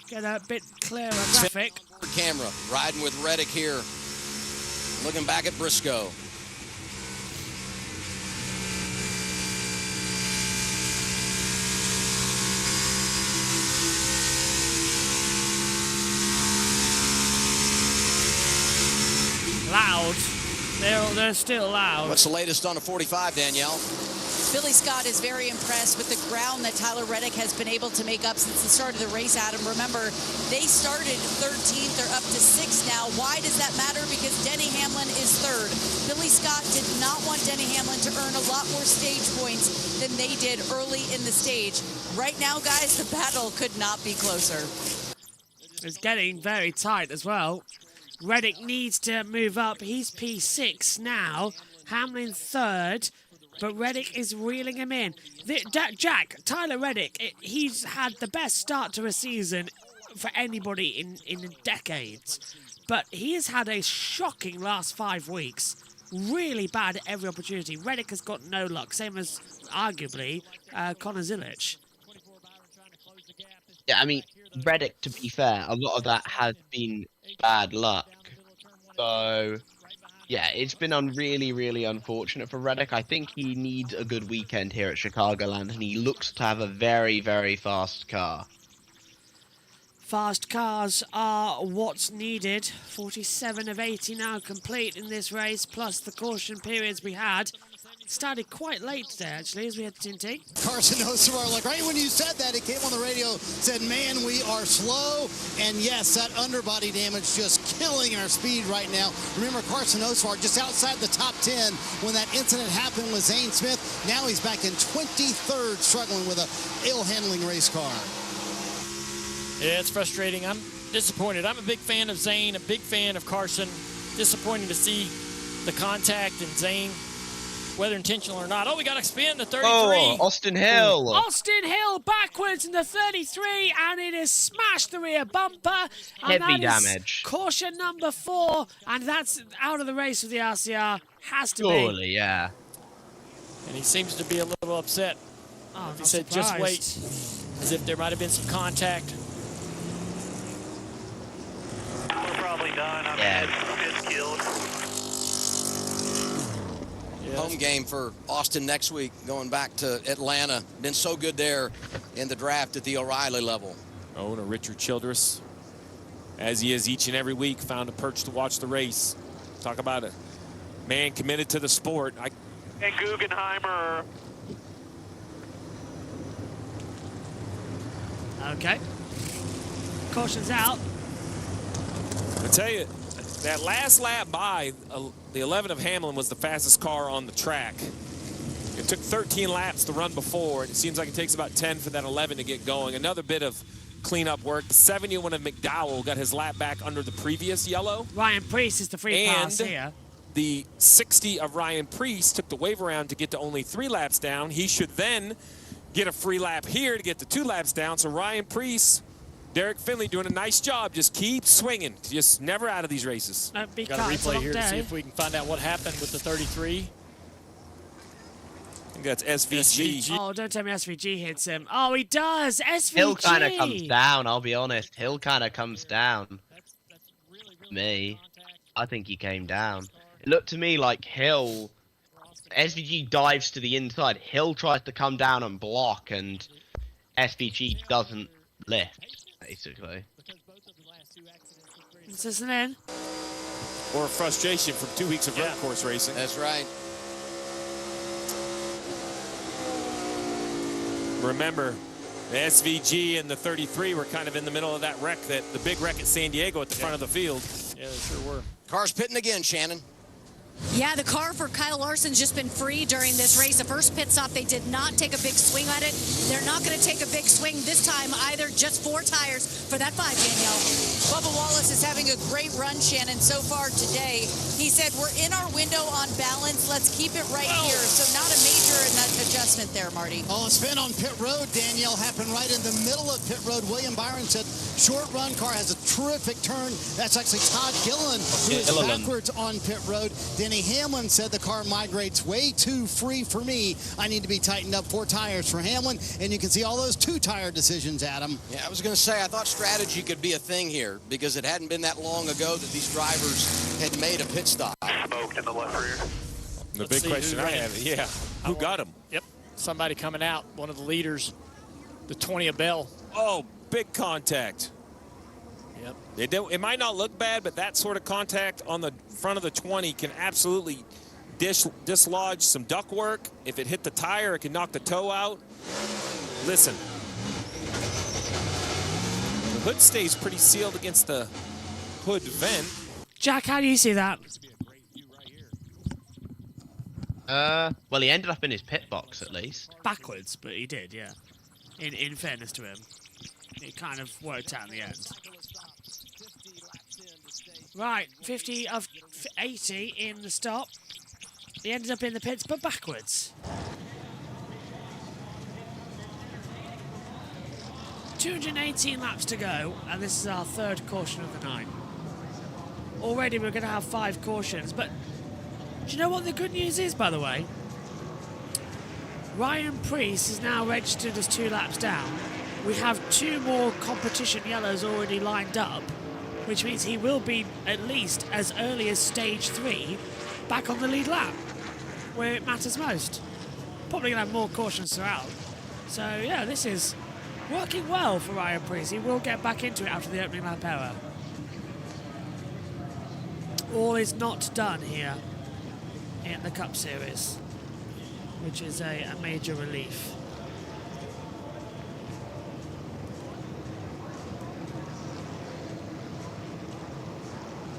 get a bit clearer graphic. Camera riding with Reddick here, looking back at Briscoe. Loud. They're still loud. What's the latest on the 45, Danielle? Billy Scott is very impressed with the ground that Tyler Reddick has been able to make up since the start of the race, Adam. Remember, they started 13th. They're up to 6th now. Why does that matter? Because Denny Hamlin is 3rd. Billy Scott did not want Denny Hamlin to earn a lot more stage points than they did early in the stage. Right now, guys, the battle could not be closer. It's getting very tight as well. Reddick needs to move up. He's P6 now. Hamlin 3rd. But Reddick is reeling him in. Jack, Tyler Reddick, he's had the best start to a season for anybody in decades. But he has had a shocking last 5 weeks. Really bad at every opportunity. Reddick has got no luck, same as, arguably, Connor Zilic. Yeah, I mean, Reddick, to be fair, a lot of that has been bad luck. So, yeah, it's been really, really unfortunate for Reddick. I think he needs a good weekend here at Chicagoland, and he looks to have a very, very fast car. Fast cars are what's needed. 47 of 80 now complete in this race, plus the caution periods we had. Started quite late today, actually, as we had Tinty. Carson Osterwar, like right when you said that, it came on the radio, said, man, we are slow. And yes, that underbody damage just killing our speed right now. Remember, Carson Osterwar just outside the top 10 when that incident happened with Zane Smith. Now he's back in 23rd, struggling with a ill-handling race car. Yeah, it's frustrating. I'm disappointed. I'm a big fan of Zane, a big fan of Carson. Disappointing to see the contact and Zane, whether intentional or not. Oh, we got to spin the 33. Oh, Austin Hill. Austin Hill backwards in the 33, and it has smashed the rear bumper. And Heavy that is damage. Caution number 4, and that's out of the race with the RCR. Has to be. Surely, yeah. And he seems to be a little upset. Oh, he said, just wait, as if there might have been some contact. We're probably done. I'm just killed. Home game for Austin next week, going back to Atlanta. Been so good there in the draft at the O'Reilly level. Owner Richard Childress, as he is each and every week, found a perch to watch the race. Talk about a man committed to the sport. And Guggenheimer. Okay. Caution's out. I tell you, that last lap by the 11 of Hamlin was the fastest car on the track. It took 13 laps to run before, and it seems like it takes about 10 for that 11 to get going. Another bit of cleanup work. The 71 of McDowell got his lap back under the previous yellow. Ryan Preece is the free pass here. The 60 of Ryan Preece took the wave around to get to only 3 laps down. He should then get a free lap here to get to 2 laps down. So Ryan Preece, Derek Finley doing a nice job. Just keep swinging. Just never out of these races. Got a replay here to see if we can find out what happened with the 33. I think that's SVG. Oh, don't tell me SVG hits him. Oh, he does. SVG. Hill kind of comes down, I'll be honest. Hill kind of comes down. Me. I think he came down. It looked to me like Hill... SVG dives to the inside. Hill tries to come down and block, and SVG doesn't lift, basically. This isn't in. Or frustration from 2 weeks of road course racing. That's right. Remember, the SVG and the 33 were kind of in the middle of that wreck, the big wreck at San Diego at the front of the field. Yeah, they sure were. Car's pitting again, Shannon. Yeah, the car for Kyle Larson's just been free during this race. The first pit stop, they did not take a big swing at it. They're not going to take a big swing this time either. Just 4 tires for that 5, Danielle. Bubba Wallace is having a great run, Shannon, so far today. He said, we're in our window on balance. Let's keep it right here. So not a major adjustment there, Marty. Oh, a spin on pit road, Danielle, happened right in the middle of pit road. William Byron said, short run car has a terrific turn. That's actually Todd Gilliland, who is backwards on pit road. Denny Hamlin said the car migrates way too free for me. I need to be tightened up. 4 tires for Hamlin, and you can see all those 2-tire decisions, Adam. Yeah, I was going to say, I thought strategy could be a thing here because it hadn't been that long ago that these drivers had made a pit stop. Smoked in the left rear. The big question I have, who got him? Yep, somebody coming out, one of the leaders, the 20 of Bell. Oh, big contact. Yep. It might not look bad, but that sort of contact on the front of the 20 can absolutely dislodge some ductwork. If it hit the tire, it can knock the toe out. Listen, the hood stays pretty sealed against the hood vent. Jack, how do you see that? Well, he ended up in his pit box at least. Backwards, but he did, yeah. In fairness to him, it kind of worked out in the end. Right, 50 of 80 in the stop. He ended up in the pits, but backwards. 218 laps to go, and this is our 3rd caution of the night. Already we're going to have 5 cautions, but do you know what the good news is, by the way? Ryan Preece is now registered as 2 laps down. We have 2 more competition yellows already lined up, which means he will be at least as early as stage 3 back on the lead lap, where it matters most. Probably going to have more cautions throughout. So, yeah, this is working well for Ryan Preece. He will get back into it after the opening lap error. All is not done here in the Cup Series, which is a major relief.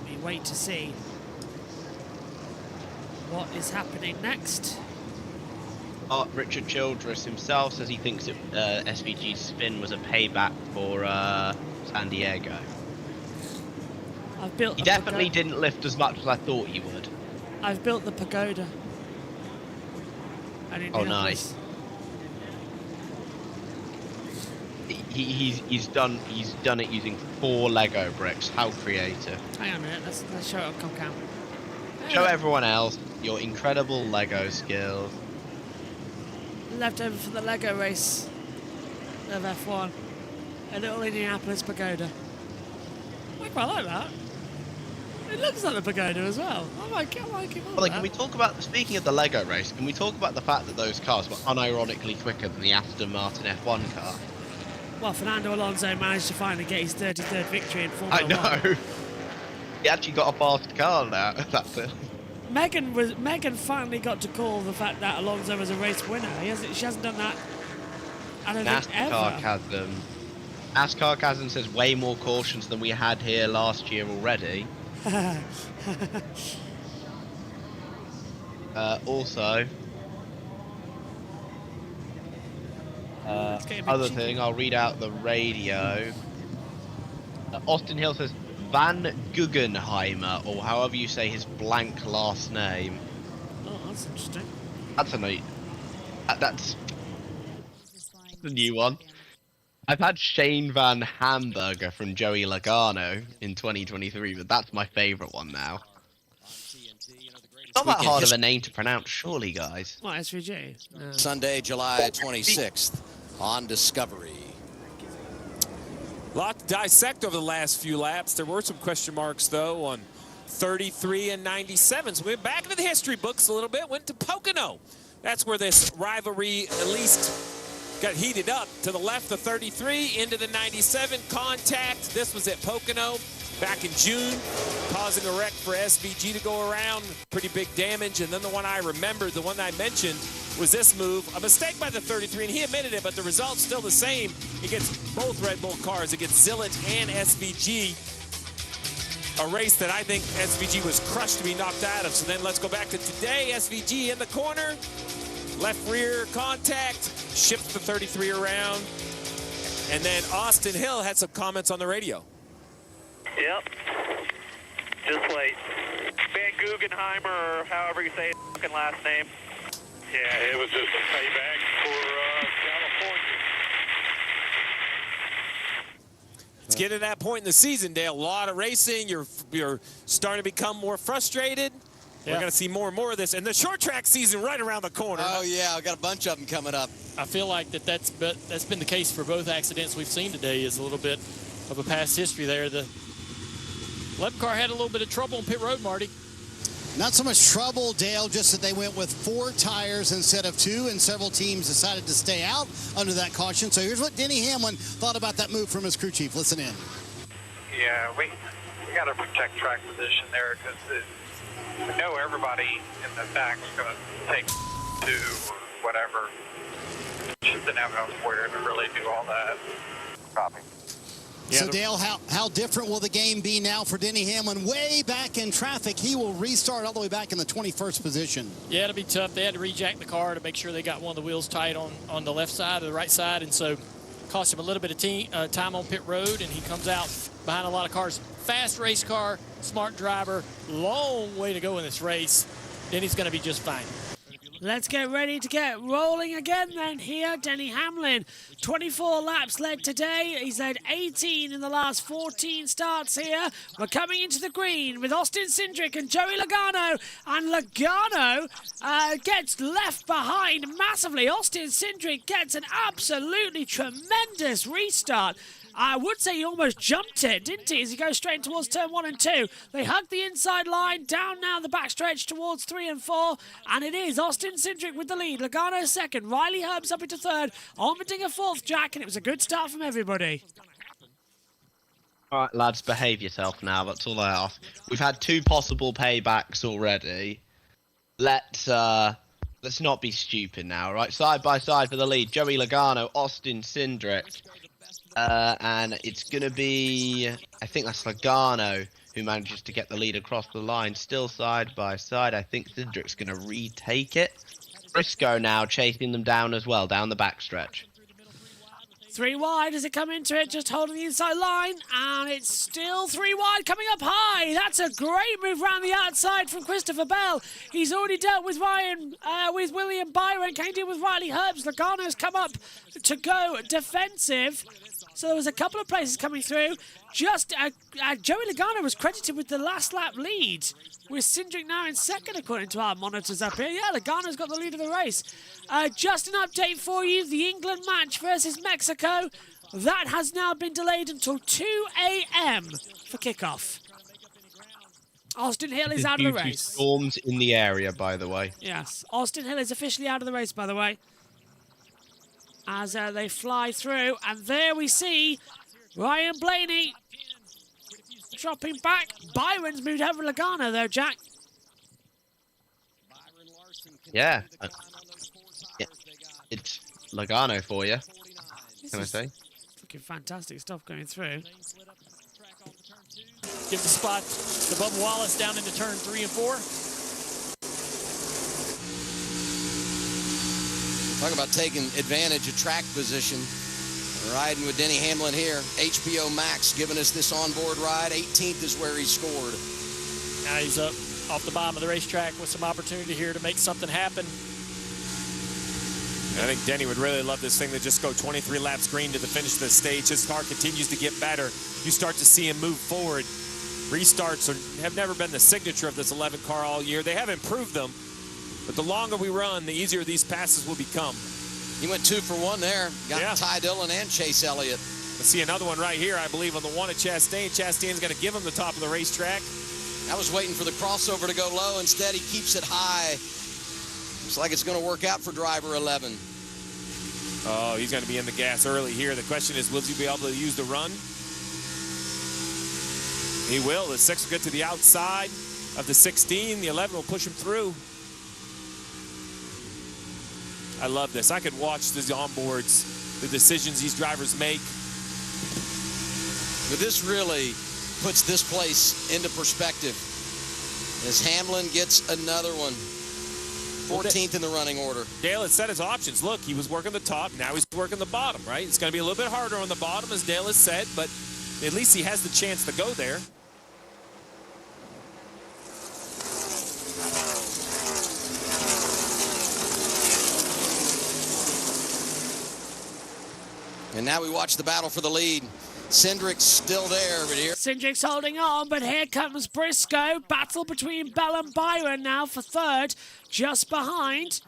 We wait to see what is happening next. Richard Childress himself says he thinks SVG's spin was a payback for San Diego. He definitely didn't lift as much as I thought he would. I've built the pagoda. Oh, nice. He's done it using 4 Lego bricks. How creative! Hang on a minute. Let's show it on Comcam. Show everyone else your incredible Lego skills. Left over for the Lego race of F1. A little Indianapolis pagoda. I quite like that. It looks like the pagoda as well. I like it. Well, can we talk about, speaking of the Lego race, can we talk about the fact that those cars were unironically quicker than the Aston Martin F1 car? Well, Fernando Alonso managed to finally get his 33rd victory in Formula 1. I know. He actually got a fast car now. That's it. Megan finally got to call the fact that Alonso was a race winner. She hasn't done that, I don't think, ever. NASCAR Chasm says way more cautions than we had here last year already. Other thing, I'll read out the radio. Austin Hill says Van Guggenheimer, or however you say his blank last name. Oh, that's interesting. That's a neat. That's the new one. I've had Shane Van Hamburger from Joey Logano in 2023, but that's my favourite one now. Not that hard of a name to pronounce, surely, guys. What, SVG? No. Sunday, July 26th on Discovery. A lot to dissect over the last few laps. There were some question marks, though, on 33 and 97. So we went back into the history books a little bit, went to Pocono. That's where this rivalry at least got heated up. To the left, the 33, into the 97, contact. This was at Pocono. back in June, causing a wreck for SVG to go around, pretty big damage. And then the one I remembered, the one I mentioned, was this move, a mistake by the 33, and he admitted it, but the result's still the same. Against both Red Bull cars, against Zillett and SVG. A race that I think SVG was crushed to be knocked out of. So then let's go back to today. SVG in the corner, left rear contact, shift the 33 around. And then Austin Hill had some comments on the radio. Yep. Just wait. Van Guggenheimer, or however you say his fucking last name. Yeah, it was just a payback for California. It's getting to that point in the season, Dale. A lot of racing. You're starting to become more frustrated. Yeah. We're going to see more and more of this. And the short track season right around the corner. Oh, yeah. I've got a bunch of them coming up. I feel like that's been the case for both accidents we've seen today, is a little bit of a past history there. The 11 car had a little bit of trouble on pit road, Marty. Not so much trouble, Dale, just that they went with 4 tires instead of 2, and several teams decided to stay out under that caution. So here's what Denny Hamlin thought about that move from his crew chief. Listen in. Yeah, we got to protect track position there because we know everybody in the back is going to take 2 or whatever. Just didn't have enough square to really do all that. Copy. Yeah, so, Dale, how different will the game be now for Denny Hamlin? Way back in traffic, he will restart all the way back in the 21st position. Yeah, it'll be tough. They had to rejack the car to make sure they got one of the wheels tight on the left side or the right side, and so cost him a little bit of time on pit road, and he comes out behind a lot of cars. Fast race car, smart driver, long way to go in this race. Denny's going to be just fine. Let's get ready to get rolling again then here. Denny Hamlin, 24 laps led today. He's led 18 in the last 14 starts here. We're coming into the green with Austin Cindric and Joey Logano. And Logano gets left behind massively. Austin Cindric gets an absolutely tremendous restart. I would say he almost jumped it, didn't he, as he goes straight towards turn 1 and 2. They hug the inside line, down now the backstretch towards 3 and 4, and it is Austin Cindric with the lead. Logano second, Riley Herbst up into third, Allmendinger fourth, Jack, and it was a good start from everybody. All right, lads, behave yourself now. That's all I ask. We've had 2 possible paybacks already. Let's not be stupid now, right? Side by side for the lead, Joey Logano, Austin Cindric. And it's going to be, I think that's Logano who manages to get the lead across the line. Still side by side. I think Cindric's going to retake it. Briscoe now chasing them down as well, down the backstretch. 3 wide as it come into it, just holding the inside line, and it's still 3 wide coming up high. That's a great move round the outside from Christopher Bell. He's already dealt with William Byron, can he deal with Riley Herbst? Logano's come up to go defensive. So there was a couple of places coming through. Just Joey Logano was credited with the last lap lead, with Cindric now in second according to our monitors up here. Yeah, Logano's got the lead of the race. Just an update for you, the England match versus Mexico, that has now been delayed until 2 a.m. for kickoff. Austin Hill is out of the race. Storms in the area, by the way. Yes, Austin Hill is officially out of the race, by the way. As they fly through, and there we see Ryan Blaney dropping back. Byron's moved over Logano though, Jack. Yeah. It's Logano for you, can I say? Looking fantastic stuff going through. Give the spot to Bubba Wallace down into turn 3 and 4. Talk about taking advantage of track position. Riding with Denny Hamlin here. HBO Max giving us this onboard ride. 18th is where he scored. Now he's up off the bottom of the racetrack with some opportunity here to make something happen. I think Denny would really love this thing to just go 23 laps green to the finish of the stage. His car continues to get better. You start to see him move forward. Restarts have never been the signature of this 11 car all year. They have improved them. But the longer we run, the easier these passes will become. He went 2 for 1 there. Got Ty Dillon and Chase Elliott. Let's see another one right here, I believe, on the one at Chastain. Chastain's going to give him the top of the racetrack. I was waiting for the crossover to go low. Instead, he keeps it high. Looks like it's going to work out for driver 11. Oh, he's going to be in the gas early here. The question is, will he be able to use the run? He will. The 6 will get to the outside of the 16. The 11 will push him through. I love this. I could watch these onboards, the decisions these drivers make. But this really puts this place into perspective as Hamlin gets another one. 14th in the running order. Dale has set his options. Look, he was working the top. Now he's working the bottom, right? It's going to be a little bit harder on the bottom, as Dale has said, but at least he has the chance to go there. And now we watch the battle for the lead. Cindric's still there, but here. Cindric's holding on, but here comes Briscoe. Battle between Bell and Byron now for third, just behind.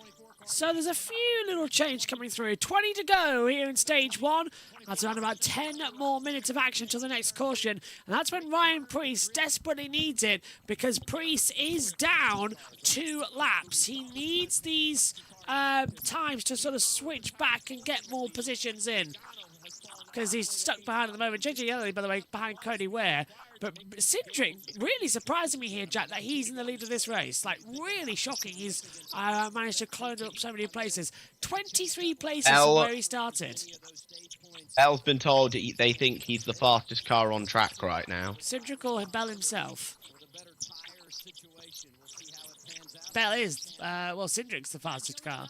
So there's a few little change coming through. 20 to go here in stage 1. That's around about 10 more minutes of action till the next caution. And that's when Ryan Preece desperately needs it, because Preece is down 2 laps. He needs these times to sort of switch back and get more positions in, because he's stuck behind at the moment. JJ Yellow, by the way, behind Cody Ware. But Cindric really surprising me here, Jack, that he's in the lead of this race. Like, really shocking. He's managed to clone up so many places. 23 places from where he started. Bell's been told they think he's the fastest car on track right now. Cindric or Bell himself? Bell is. Well, Cindric's the fastest car.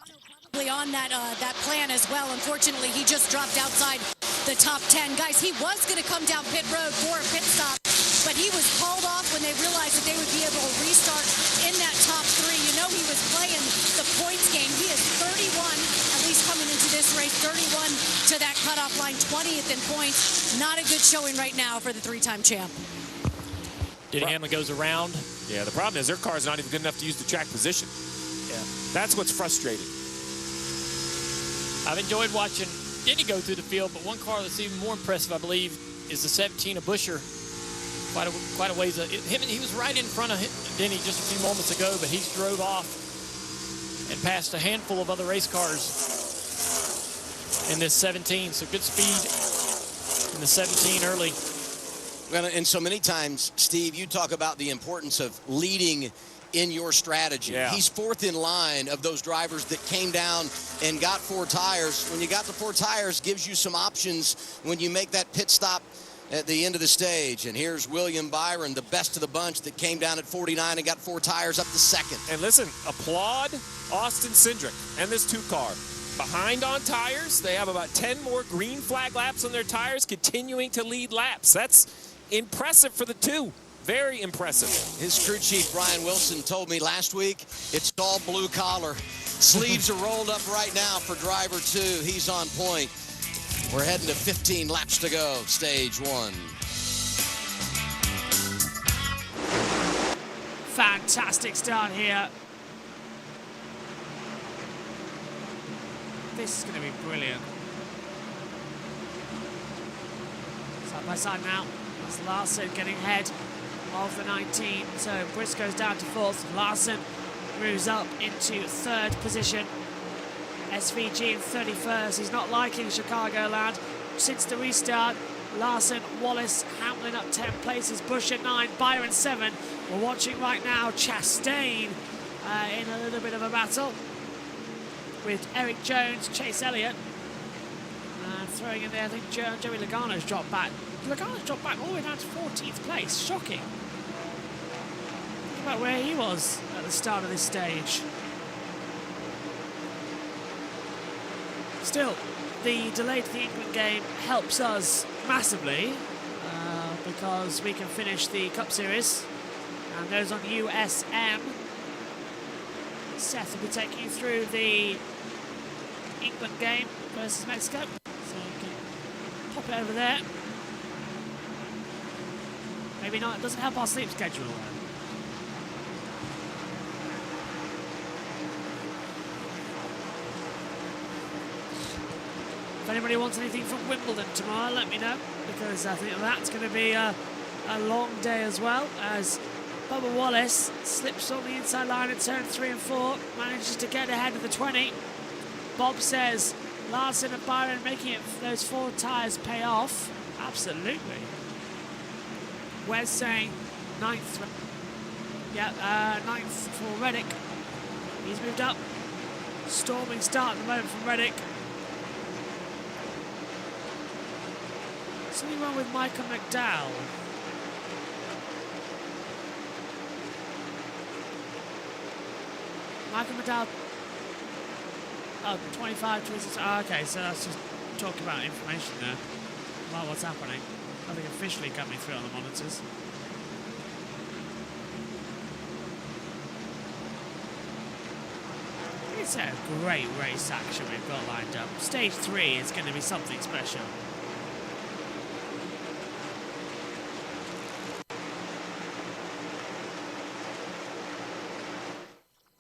On that plan as well. Unfortunately, he just dropped outside the top 10. Guys, he was going to come down pit road for a pit stop, but he was called off when they realized that they would be able to restart in that top 3. You know, he was playing the points game. He is 31, at least coming into this race, 31 to that cutoff line, 20th in points. Not a good showing right now for the 3-time champ. Denny Hamlin goes around. Yeah, the problem is their car's not even good enough to use the track position. Yeah. That's what's frustrating. I've enjoyed watching Denny go through the field, but one car that's even more impressive, I believe, is the 17 of Buscher. Quite a ways. He was right in front of Denny just a few moments ago, but he drove off and passed a handful of other race cars in this 17. So good speed in the 17 early. And so many times, Steve, you talk about the importance of leading in your strategy. Yeah. He's 4th in line of those drivers that came down and got 4 tires. When you got the 4 tires, gives you some options when you make that pit stop at the end of the stage. And here's William Byron, the best of the bunch, that came down at 49 and got 4 tires up to 2nd. And listen, applaud Austin Cindric and this 2 car. Behind on tires, they have about 10 more green flag laps on their tires, continuing to lead laps. That's impressive for the 2. Very impressive. His crew chief, Brian Wilson, told me last week it's all blue collar. Sleeves are rolled up right now for driver 2. He's on point. We're heading to 15 laps to go, stage 1. Fantastic start here. This is going to be brilliant. Side by side now. That's Larson getting ahead of the 19. So Briscoe's down to 4th. Larson moves up into 3rd position. SVG in 31st. He's not liking Chicagoland since the restart. Larson, Wallace, Hamlin up 10 places. Bush at 9, Byron 7. We're watching right now Chastain in a little bit of a battle with Eric Jones, Chase Elliott. And throwing in there, I think Joey Logano's dropped back. Logano's dropped back all the way down to 14th place. Shocking. Think about where he was at the start of this stage. Still, the delay to the England game helps us massively because we can finish the Cup Series, and those on USM. Seth will be taking you through the England game versus Mexico, so you can pop it over there. Maybe not, it doesn't help our sleep schedule. If anybody wants anything from Wimbledon tomorrow, let me know, because I think that's going to be a long day as well, as Bubba Wallace slips on the inside line at turn 3 and 4, manages to get ahead of the 20. Bob says Larson and Byron making it, those 4 tyres pay off. Absolutely. Wes saying 9th. Yeah, 9th for Reddick. He's moved up. Storming start at the moment from Reddick. Something wrong with Michael McDowell. Michael McDowell. Oh, 25, 26. Oh, okay, so that's just talking about information there about what's happening. Nothing officially coming through on the monitors. It's a great race action we've got lined up. Stage 3 is going to be something special.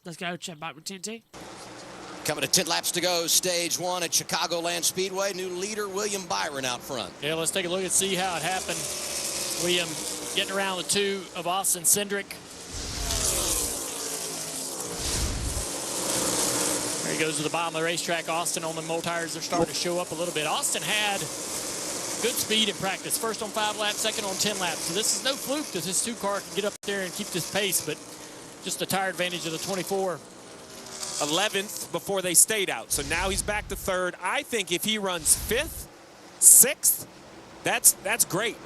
Let's go check back with TNT. Coming to 10 laps to go, stage 1 at Chicagoland Speedway. New leader, William Byron out front. Yeah, let's take a look and see how it happened. William getting around the 2 of Austin Cindric. There he goes to the bottom of the racetrack. Austin on the mold tires are starting to show up a little bit. Austin had good speed in practice. First on 5 laps, second on 10 laps. So this is no fluke that this 2 car can get up there and keep this pace, but just a tire advantage of the 24. 11th before they stayed out. So now he's back to 3rd. I think if he runs 5th, 6th, that's great.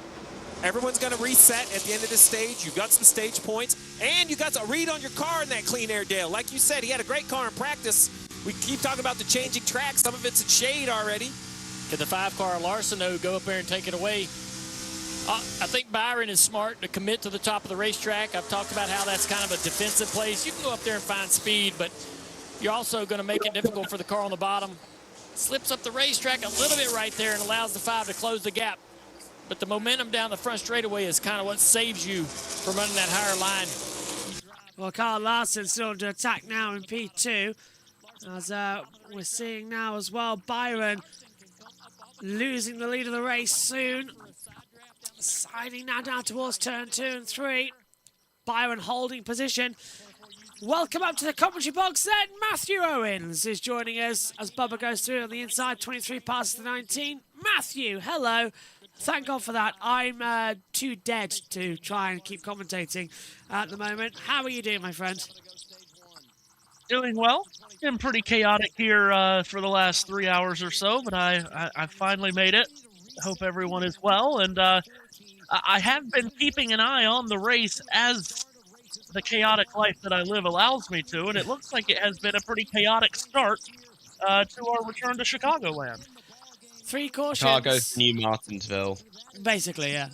Everyone's going to reset at the end of this stage. You got some stage points, and you got a read on your car in that Clean Air Dale. Like you said, he had a great car in practice. We keep talking about the changing track. Some of it's in shade already. Can the 5 car Larson, though, go up there and take it away? I think Byron is smart to commit to the top of the racetrack. I've talked about how that's kind of a defensive place. You can go up there and find speed, but you're also going to make it difficult for the car on the bottom. Slips up the racetrack a little bit right there and allows the 5 to close the gap. But the momentum down the front straightaway is kind of what saves you from running that higher line. Well, Carl Larson still under attack now in P2. As we're seeing now as well, Byron losing the lead of the race soon. Sliding now down towards turn 2 and 3. Byron holding position. Welcome up to the commentary box then. Matthew Owens is joining us as Bubba goes through on the inside. 23 passes to 19. Matthew, hello. Thank God for that. I'm too dead to try and keep commentating at the moment. How are you doing, my friend? Doing well. Been pretty chaotic here for the last 3 hours or so, but I finally made it. Hope everyone is well, and I have been keeping an eye on the race as the chaotic life that I live allows me to, and it looks like it has been a pretty chaotic start to our return to Chicagoland. 3 cautions. Chicago's New Martinsville. Basically, yeah.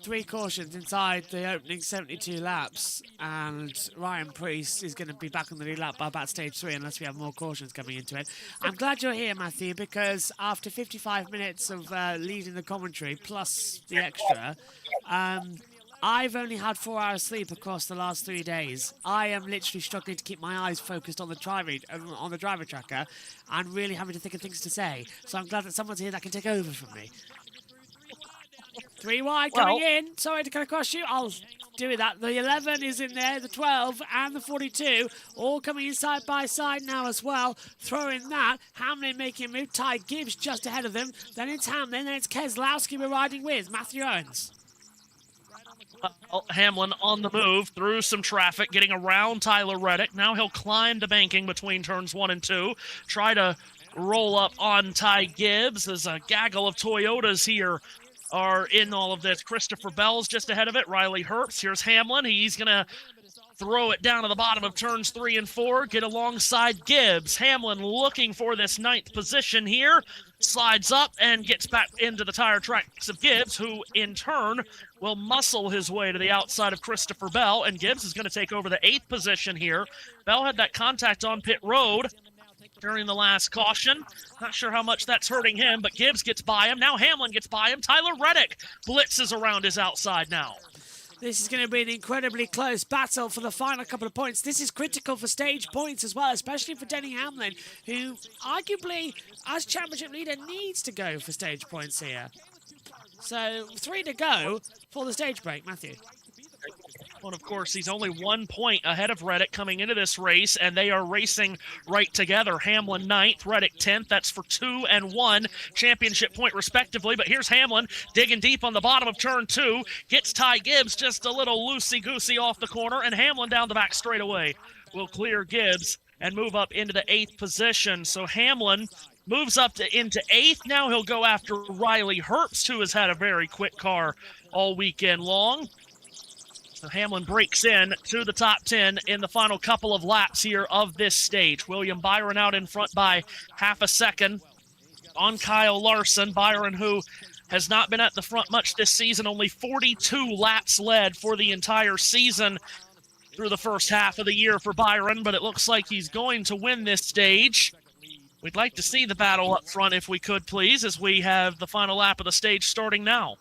3 cautions inside the opening 72 laps, and Ryan Preece is going to be back on the lead lap by about stage 3 unless we have more cautions coming into it. I'm glad you're here, Matthew, because after 55 minutes of leading the commentary plus the extra, I've only had 4 hours sleep across the last 3 days. I am literally struggling to keep my eyes focused on the driver tracker and really having to think of things to say. So I'm glad that someone's here that can take over from me. 3 wide coming in. Sorry to cut across you. I'll do with that. The 11 is in there, the 12 and the 42, all coming in side by side now as well. Throwing that. Hamlin making a move. Ty Gibbs just ahead of them. Then it's Hamlin. Then it's Keselowski we're riding with. Matthew Owens. Hamlin on the move through some traffic, getting around Tyler Reddick. Now he'll climb the banking between turns 1 and 2. Try to roll up on Ty Gibbs. There's a gaggle of Toyotas here are in all of this. Christopher Bell's just ahead of it. Riley Herbst. Here's Hamlin. He's going to throw it down to the bottom of turns 3 and 4. Get alongside Gibbs. Hamlin looking for this 9th position here. Slides up and gets back into the tire tracks of Gibbs, who in turn will muscle his way to the outside of Christopher Bell. And Gibbs is going to take over the 8th position here. Bell had that contact on pit road during the last caution. Not sure how much that's hurting him, but Gibbs gets by him. Now Hamlin gets by him. Tyler Reddick blitzes around his outside now. This is going to be an incredibly close battle for the final couple of points. This is critical for stage points as well, especially for Denny Hamlin, who arguably, as championship leader, needs to go for stage points here. So 3 to go for the stage break, Matthew. Well, of course, he's only 1 point ahead of Reddick coming into this race, and they are racing right together. Hamlin 9th, Reddick 10th. That's for 2 and 1 championship point respectively. But here's Hamlin digging deep on the bottom of turn 2. Gets Ty Gibbs just a little loosey-goosey off the corner, and Hamlin down the back straightaway will clear Gibbs and move up into the 8th position. So Hamlin moves up into 8th. Now he'll go after Riley Herbst, who has had a very quick car all weekend long. So Hamlin breaks in to the top 10 in the final couple of laps here of this stage. William Byron out in front by half a second on Kyle Larson. Byron, who has not been at the front much this season, only 42 laps led for the entire season through the first half of the year for Byron, but it looks like he's going to win this stage. We'd like to see the battle up front if we could, please, as we have the final lap of the stage starting now.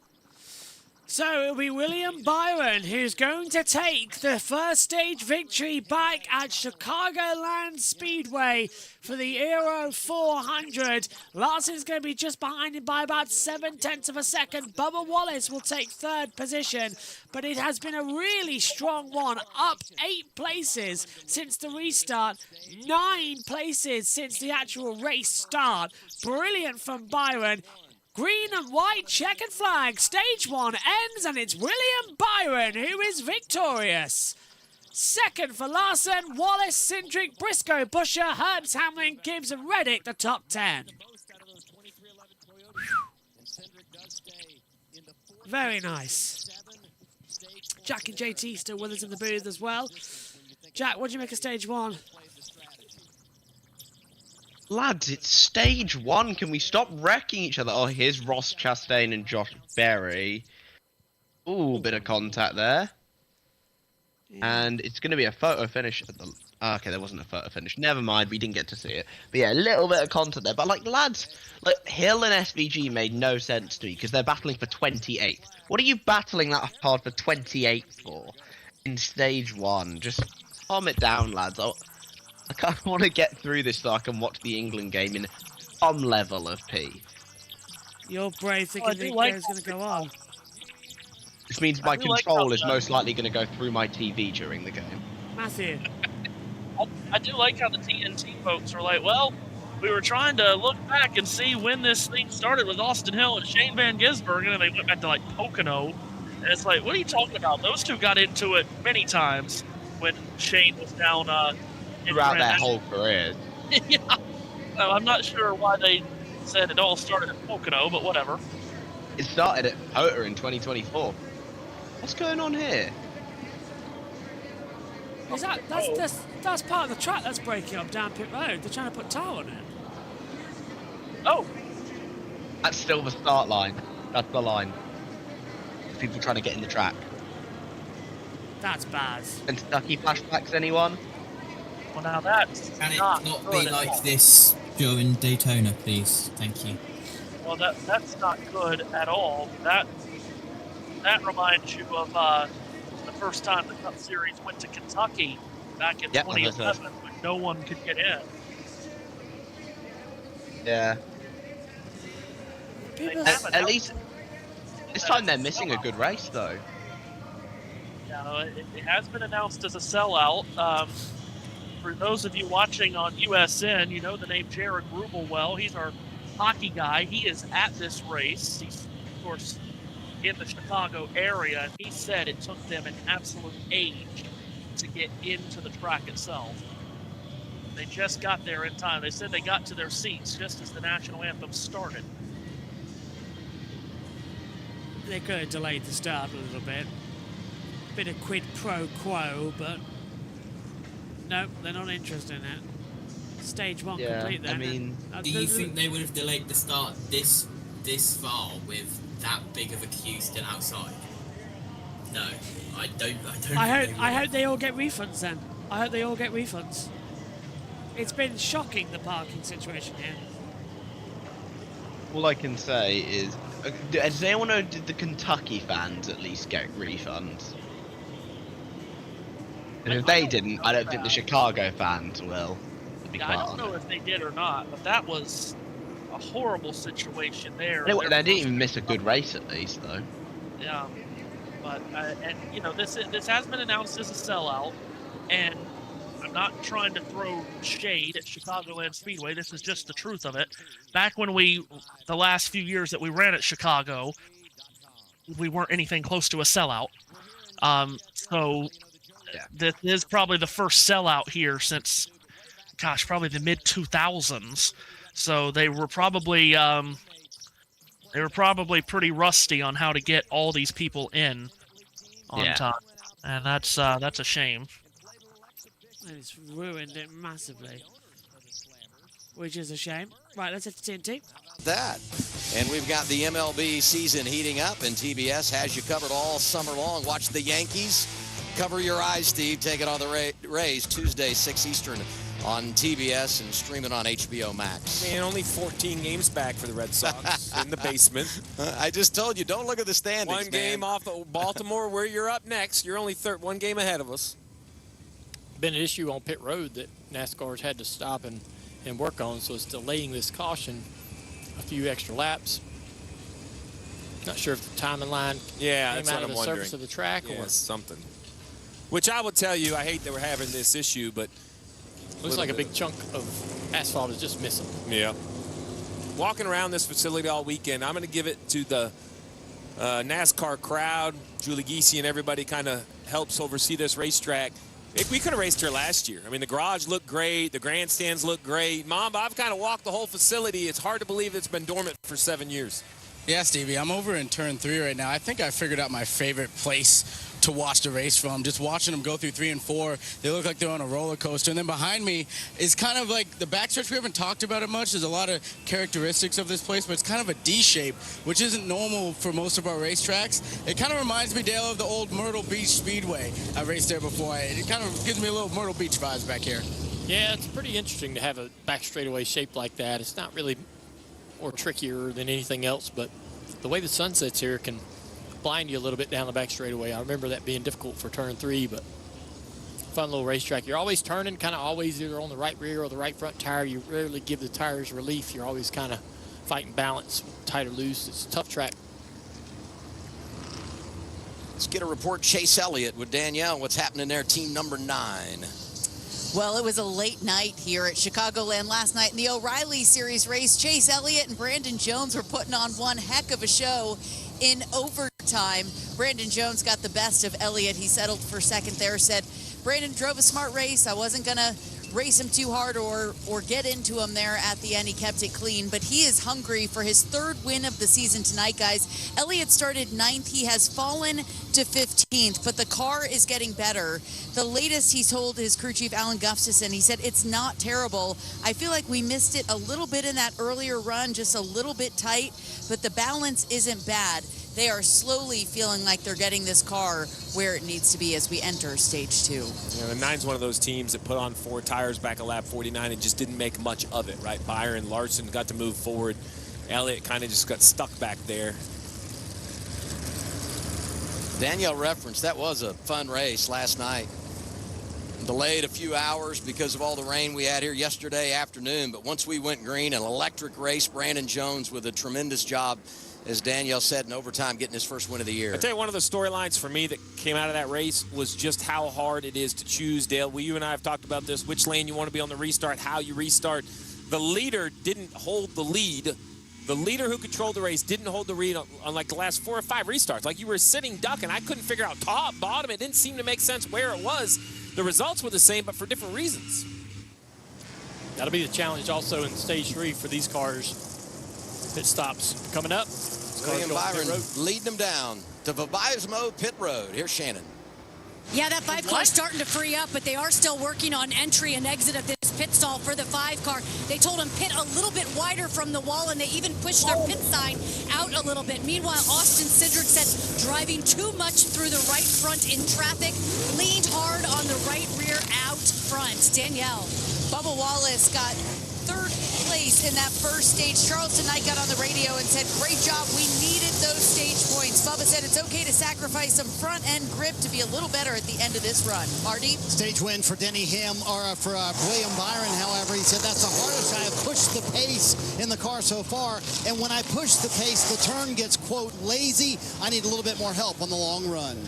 So it'll be William Byron who's going to take the first stage victory back at Chicagoland Speedway for the Eero 400. Larson's going to be just behind him by about 0.7 of a second. Bubba Wallace will take 3rd position, but it has been a really strong one. Up 8 places since the restart, 9 places since the actual race start. Brilliant from Byron. Green and white checkered flag. Stage 1 ends, and it's William Byron who is victorious. Second for Larson, Wallace, Cindric, Briscoe, Busher, Herbst, Hamlin, Gibbs, and Reddick, the top 10. Very nice. Jack and JT still with us in the booth as well. Jack, what do you make of stage 1? Lads, it's stage 1. Can we stop wrecking each other? Oh, here's Ross Chastain and Josh Berry. Ooh, bit of contact there. And it's going to be a photo finish at the... Okay, there wasn't a photo finish. Never mind, we didn't get to see it. But yeah, a little bit of contact there. But like, lads, like Hill and SVG made no sense to me because they're battling for 28th. What are you battling that hard for 28th for in stage 1? Just calm it down, lads. I kind of want to get through this so I can watch the England game in some level of P. Your brave thinking the game's going to go on. Which means my control is most likely going to go through my TV during the game. Matthew. I do like how the TNT folks are like, well, we were trying to look back and see when this thing started with Austin Hill and Shane Van Gisbergen, and they went back to, like, Pocono. And it's like, what are you talking about? Those two got into it many times when Shane was down throughout their whole career. Yeah. I'm not sure why they said it all started at Pocono, but whatever. It started at Pota in 2024. What's going on here? Is that's part of the track that's breaking up down pit road. They're trying to put tar on it. Oh. That's still the start line. That's the line. People trying to get in the track. That's bad. Kentucky flashbacks, anyone? Well, now that's Can it not be like this during Daytona, please? Thank you. Well, that's not good at all. That reminds you of the first time the Cup Series went to Kentucky back in 2011 when no one could get in. Yeah. At least this time they're missing a good race, though. Yeah, it has been announced as a sellout. For those of you watching on USN, you know the name Jared Grubel well. He's our hockey guy. He is at this race. He's, of course, in the Chicago area, and he said it took them an absolute age to get into the track itself. They just got there in time. They said they got to their seats just as the national anthem started. They could have delayed the start a little bit. Bit of quid pro quo, but no, they're not interested in it. Stage 1 complete then. I mean, do you think they would have delayed the start this far with that big of a queue still outside? No, I don't. I hope they all get refunds then. I hope they all get refunds. It's been shocking, the parking situation here. All I can say is, does anyone know, did the Kentucky fans at least get refunds? And if they didn't, I don't think the Chicago fans will. Yeah, I don't know if they did or not, but that was a horrible situation there. They didn't even miss a good race at least, though. Yeah. But and you know, this has been announced as a sellout, and I'm not trying to throw shade at Chicagoland Speedway. This is just the truth of it. Back when the last few years that we ran at Chicago, we weren't anything close to a sellout. So this is probably the first sellout here since, gosh, probably the mid 2000s. So they were probably pretty rusty on how to get all these people in on time, and that's a shame. And it's ruined it massively, which is a shame. Right, let's hit the TNT. That. And we've got the MLB season heating up, and TBS has you covered all summer long. Watch the Yankees. Cover your eyes, Steve. Take it on the Rays Tuesday, 6 Eastern on TBS and stream it on HBO Max. Man, only 14 games back for the Red Sox in the basement. I just told you, don't look at the standings, One game off of Baltimore, where you're up next. You're only one game ahead of us. Been an issue on pit road that NASCAR's had to stop and work on, so it's delaying this caution a few extra laps. Not sure if the timing line came that's out what of I'm the wondering. surface of the track or something. Which I will tell you, I hate that we're having this issue, but looks like a big chunk of asphalt is just missing. Yeah. Walking around this facility all weekend, I'm going to give it to the NASCAR crowd. Julie Giese and everybody kind of helps oversee this racetrack. We could have raced here last year. I mean, the garage looked great. The grandstands look great. Mom, I've kind of walked the whole facility. It's hard to believe it's been dormant for 7 years. Yeah, Stevie, I'm over in turn 3 right now. I think I figured out my favorite place to watch the race from. Just watching them go through 3 and 4, they look like they're on a roller coaster. And then behind me is kind of like the backstretch. We haven't talked about it much. There's a lot of characteristics of this place, but it's kind of a D shape, which isn't normal for most of our racetracks. It kind of reminds me, Dale, of the old Myrtle Beach Speedway. I raced there before. It kind of gives me a little Myrtle Beach vibes back here. Yeah, it's pretty interesting to have a back straightaway shape like that. It's not really more trickier than anything else, but the way the sun sets here can blind you a little bit down the back straightaway. I remember that being difficult for turn 3, but fun little racetrack. You're always turning, kind of always either on the right rear or the right front tire. You rarely give the tires relief. You're always kind of fighting balance, tight or loose. It's a tough track. Let's get a report. Chase Elliott with Danielle. What's happening there, team number 9? Well, it was a late night here at Chicagoland last night in the O'Reilly Series race. Chase Elliott and Brandon Jones were putting on one heck of a show in overtime. Brandon Jones got the best of Elliott. He settled for second there, said Brandon drove a smart race. I wasn't going to race him too hard or get into him there at the end. He kept it clean, but he is hungry for his 3rd win of the season tonight, guys. Elliott started 9th. He has fallen to 15th, but the car is getting better. The latest he told his crew chief, Alan Gustafson, he said, it's not terrible. I feel like we missed it a little bit in that earlier run, just a little bit tight, but the balance isn't bad. They are slowly feeling like they're getting this car where it needs to be as we enter stage 2. Yeah, the 9's one of those teams that put on 4 tires back at lap 49 and just didn't make much of it, right? Byron Larson got to move forward. Elliott kind of just got stuck back there. Danielle referenced that was a fun race last night. Delayed a few hours because of all the rain we had here yesterday afternoon, but once we went green, an electric race. Brandon Jones with a tremendous job, as Danielle said, in overtime, getting his first win of the year. I'll tell you, one of the storylines for me that came out of that race was just how hard it is to choose, Dale. You and I have talked about this, which lane you want to be on the restart, how you restart. The leader didn't hold the lead. The leader who controlled the race didn't hold the lead on like the last 4 or 5 restarts. Like you were sitting duck, and I couldn't figure out top, bottom. It didn't seem to make sense where it was. The results were the same, but for different reasons. That'll be the challenge also in stage 3 for these cars. Pit stops coming up. William Byron leading them down to Vabismo Pit Road. Here's Shannon. Yeah, that 5 car is starting to free up, but they are still working on entry and exit of this pit stall for the 5 car. They told them pit a little bit wider from the wall, and they even pushed their pit sign out a little bit. Meanwhile, Austin Cindric said driving too much through the right front in traffic, leaned hard on the right rear out front. Danielle. Bubba Wallace got 3rd place in that first stage. Charleston Knight got on the radio and said, great job, we needed those stage points. Bubba said it's okay to sacrifice some front-end grip to be a little better at the end of this run. Marty? Stage win for Denny for William Byron, however. He said, that's the hardest I have pushed the pace in the car so far. And when I push the pace, the turn gets, quote, lazy. I need a little bit more help on the long run.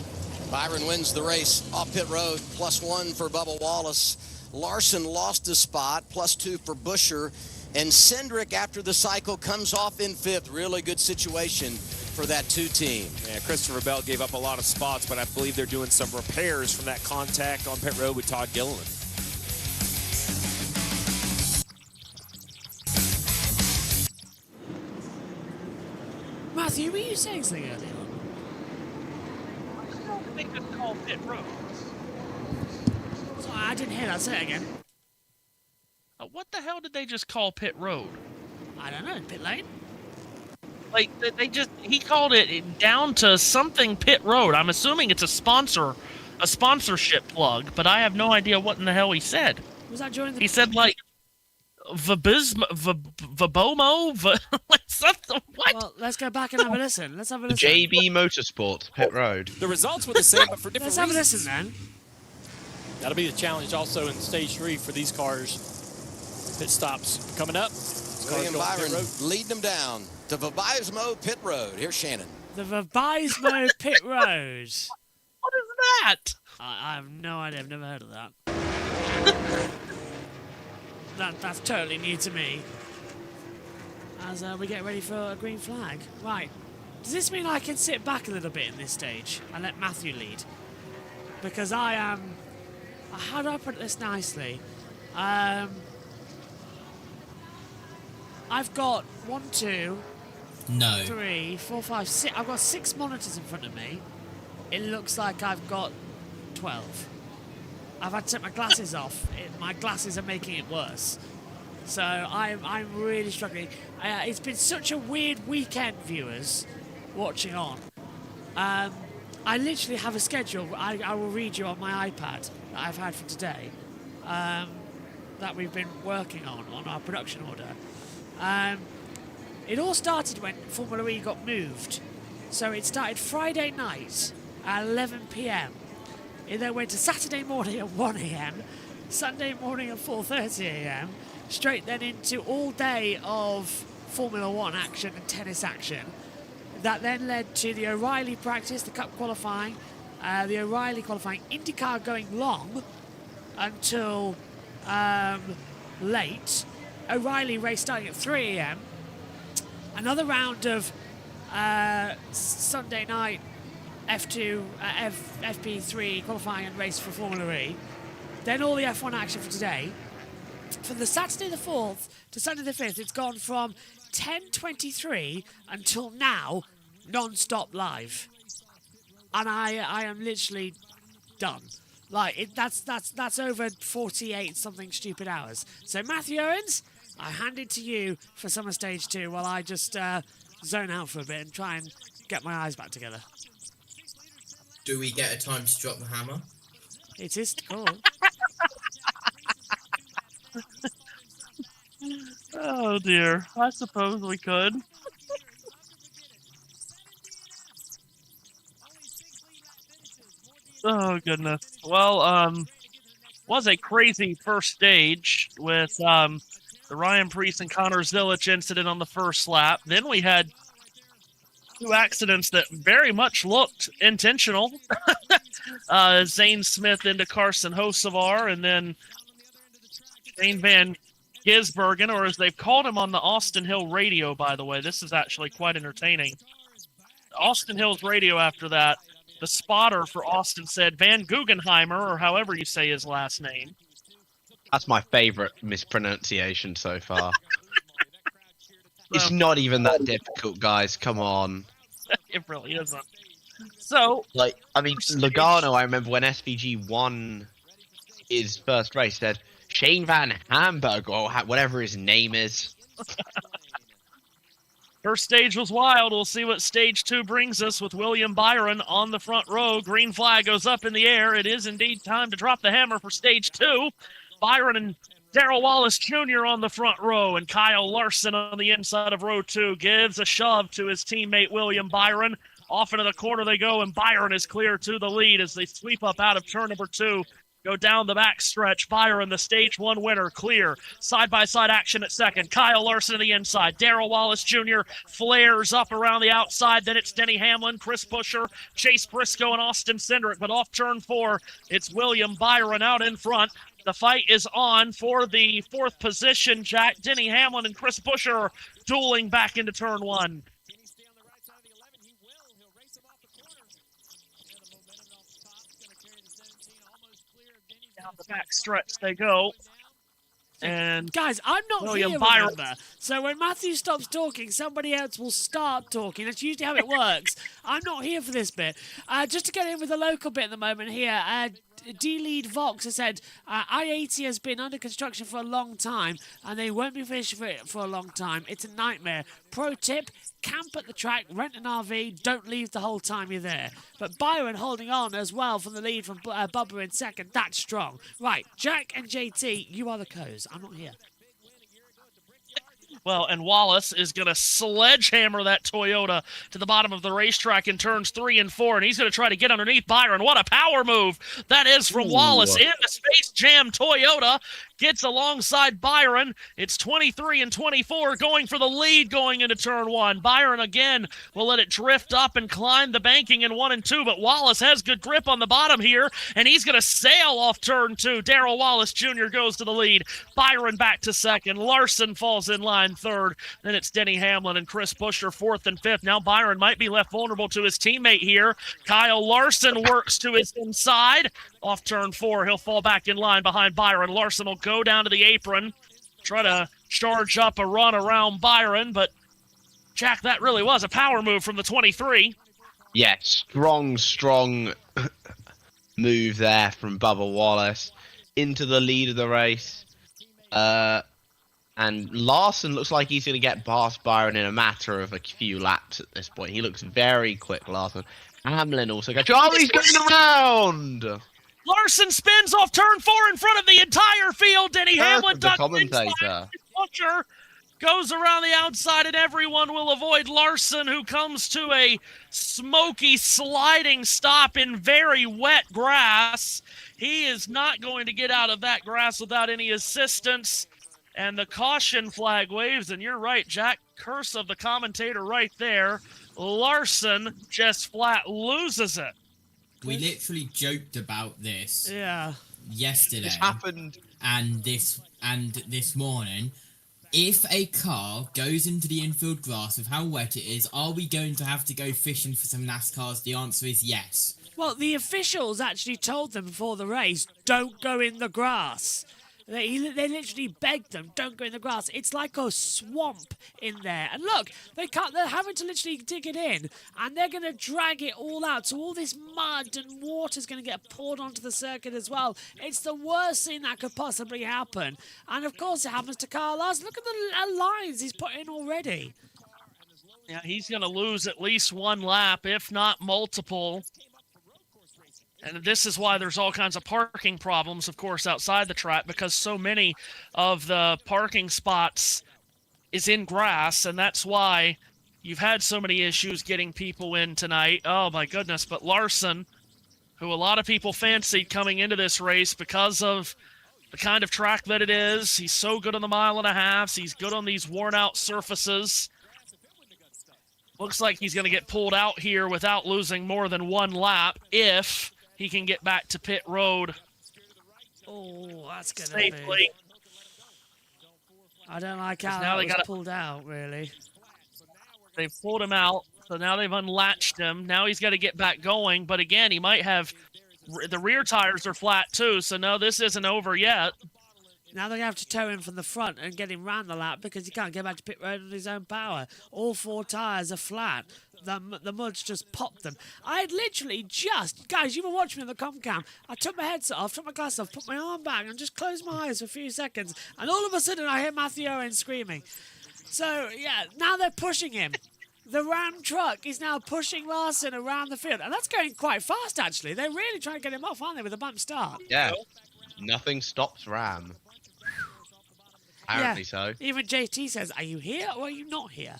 Byron wins the race off pit road, +1 for Bubba Wallace. Larson lost a spot, +2 for Buscher. And Cindric, after the cycle, comes off in 5th. Really good situation for that 2 team. Yeah, Christopher Bell gave up a lot of spots, but I believe they're doing some repairs from that contact on pit road with Todd Gilliland. Matthew, were you saying something earlier on? They just call pit road. Sorry, I didn't hear that. Say it again. What the hell did they just call pit road? I don't know. Pit lane? Like, he called it down to something pit road. I'm assuming it's a sponsorship plug, but I have no idea what in the hell he said. Was that during the... He said, like, Vabomo? Like something, what? Well, let's go back and have a listen. Let's have a listen. JB Motorsports, pit road. The results were the same, but for different reasons. Let's have a listen, then. That'll be the challenge also in stage 3 for these cars. Pit stops coming up. William Byron leading them down to Vabismo Pit Road. Here's Shannon. The Vabismo Pit Road. What is that? I have no idea. I've never heard of that. That's totally new to me. As we get ready for a green flag. Right. Does this mean I can sit back a little bit in this stage and let Matthew lead? Because I am... how do I put this nicely? I've got 1, 2, No. 3, 4, 5, 6. I've got 6 monitors in front of me. It looks like I've got 12. I've had to take my glasses off. My glasses are making it worse. So I'm really struggling. It's been such a weird weekend, viewers, watching on. I literally have a schedule. I will read you on my iPad that I've had for today. That we've been working on our production order. It all started when Formula E got moved. So it started Friday night at 11 p.m. It then went to Saturday morning at 1 a.m., Sunday morning at 4:30 a.m., straight then into all day of Formula 1 action and tennis action. That then led to the O'Reilly practice, the Cup qualifying, the O'Reilly qualifying, IndyCar going long until late. O'Reilly race starting at 3 a.m. Another round of Sunday night F2, FP3 qualifying and race for Formula E. Then all the F1 action for today. From the Saturday the 4th to Sunday the 5th, it's gone from 10:23 until now, non-stop live. And I am literally done. Like, that's over 48 something stupid hours. So Matthew Owens, I hand it to you for Summer Stage 2 while I just zone out for a bit and try and get my eyes back together. Do we get a time to drop the hammer? It is cool. Oh dear, I suppose we could. Oh goodness. Well, was a crazy first stage with the Ryan Preece and Connor Zilic incident on the first lap. Then we had 2 accidents that very much looked intentional. Zane Smith into Carson Hocevar, and then Shane Van Gisbergen, or as they've called him on the Austin Hill radio, by the way. This is actually quite entertaining. Austin Hill's radio after that, the spotter for Austin said Van Guggenheimer, or however you say his last name. That's my favorite mispronunciation so far. It's not even that difficult, guys. Come on. It really isn't. So, like, I mean, Logano, I remember when SVG won his first race, said Shane Van Hamburg, or whatever his name is. First stage was wild. We'll see what stage 2 brings us with William Byron on the front row. Green flag goes up in the air. It is indeed time to drop the hammer for stage 2. Byron and Darrell Wallace Jr. on the front row, and Kyle Larson on the inside of row 2 gives a shove to his teammate William Byron. Off into the corner they go, and Byron is clear to the lead as they sweep up out of turn number 2. Go down the back stretch. Byron, the stage 1 winner, clear. Side-by-side action at second. Kyle Larson to the inside. Darrell Wallace Jr. flares up around the outside. Then it's Denny Hamlin, Chris Buescher, Chase Briscoe, and Austin Cindric. But off turn 4, it's William Byron out in front. The fight is on for the 4th position. Jack, Denny Hamlin, and Chris Buescher dueling back into turn 1. Down the back stretch they go. And guys, I'm not William here, Byron. remember. So when Matthew stops talking, somebody else will start talking. That's usually how it works. I'm not here for this bit. Just to get in with the local bit at the moment here, D-Lead Vox has said, I-80 has been under construction for a long time, and they won't be finished for a long time. It's a nightmare. Pro tip, camp at the track, rent an RV, don't leave the whole time you're there. But Byron holding on as well from the lead from Bubba in second. That's strong. Right, Jack and JT, you are the co's. I'm not here. Well, and Wallace is going to sledgehammer that Toyota to the bottom of the racetrack in turns 3 and 4, and he's going to try to get underneath Byron. What a power move that is from Wallace in the Space Jam Toyota. Gets alongside Byron. It's 23 and 24 going for the lead going into turn 1. Byron again will let it drift up and climb the banking in 1 and 2, but Wallace has good grip on the bottom here, and he's going to sail off turn 2. Darrell Wallace Jr. goes to the lead. Byron back to second. Larson falls in line third. Then it's Denny Hamlin and Chris Buescher 4th and 5th. Now Byron might be left vulnerable to his teammate here. Kyle Larson works to his inside. Off turn 4, he'll fall back in line behind Byron. Larson will go down to the apron, try to charge up a run around Byron, but Jack, that really was a power move from the 23. Yeah, strong move there from Bubba Wallace into the lead of the race. And Larson looks like he's going to get past Byron in a matter of a few laps at this point. He looks very quick, Larson. Hamlin also goes, oh, he's going around! Larson spins off turn 4 in front of the entire field. Denny Hamlin the commentator. Buescher goes around the outside, and everyone will avoid Larson, who comes to a smoky sliding stop in very wet grass. He is not going to get out of that grass without any assistance. And the caution flag waves, and you're right, Jack, curse of the commentator right there. Larson just flat loses it. We literally joked about this. Yeah. Yesterday. This happened. And this morning. If a car goes into the infield grass with how wet it is, are we going to have to go fishing for some NASCARs? The answer is yes. Well, the officials actually told them before the race, don't go in the grass. They literally begged them, don't go in the grass. It's like a swamp in there. And look, they're having to literally dig it in, and they're going to drag it all out. So all this mud and water is going to get poured onto the circuit as well. It's the worst thing that could possibly happen. And of course it happens to Kyle Larson. Look at the lines he's put in already. Yeah, he's going to lose at least one lap, if not multiple. And this is why there's all kinds of parking problems, of course, outside the track, because so many of the parking spots is in grass, and that's why you've had so many issues getting people in tonight. Oh, my goodness. But Larson, who a lot of people fancied coming into this race because of the kind of track that it is, he's so good on the 1.5 miles. He's good on these worn-out surfaces. Looks like he's going to get pulled out here without losing more than one lap if he can get back to pit road. Oh, that's going to safely. I don't like how that was pulled out, really. They've pulled him out, so now they've unlatched him. Now he's got to get back going, but again, he might have... The rear tires are flat, too, so no, this isn't over yet. Now they're going to have to tow him from the front and get him round the lap because he can't get back to pit road on his own power. All 4 tyres are flat. The mud's just popped them. I had literally just... Guys, you were watching me on the comcam. I took my headset off, took my glasses off, put my arm back and just closed my eyes for a few seconds. And all of a sudden I hear Matthew Owens screaming. So, yeah, now they're pushing him. The Ram truck is now pushing Larson around the field. And that's going quite fast, actually. They're really trying to get him off, aren't they, with a bump start? Yeah. Nothing stops Ram. Apparently so. Even JT says, are you here or are you not here?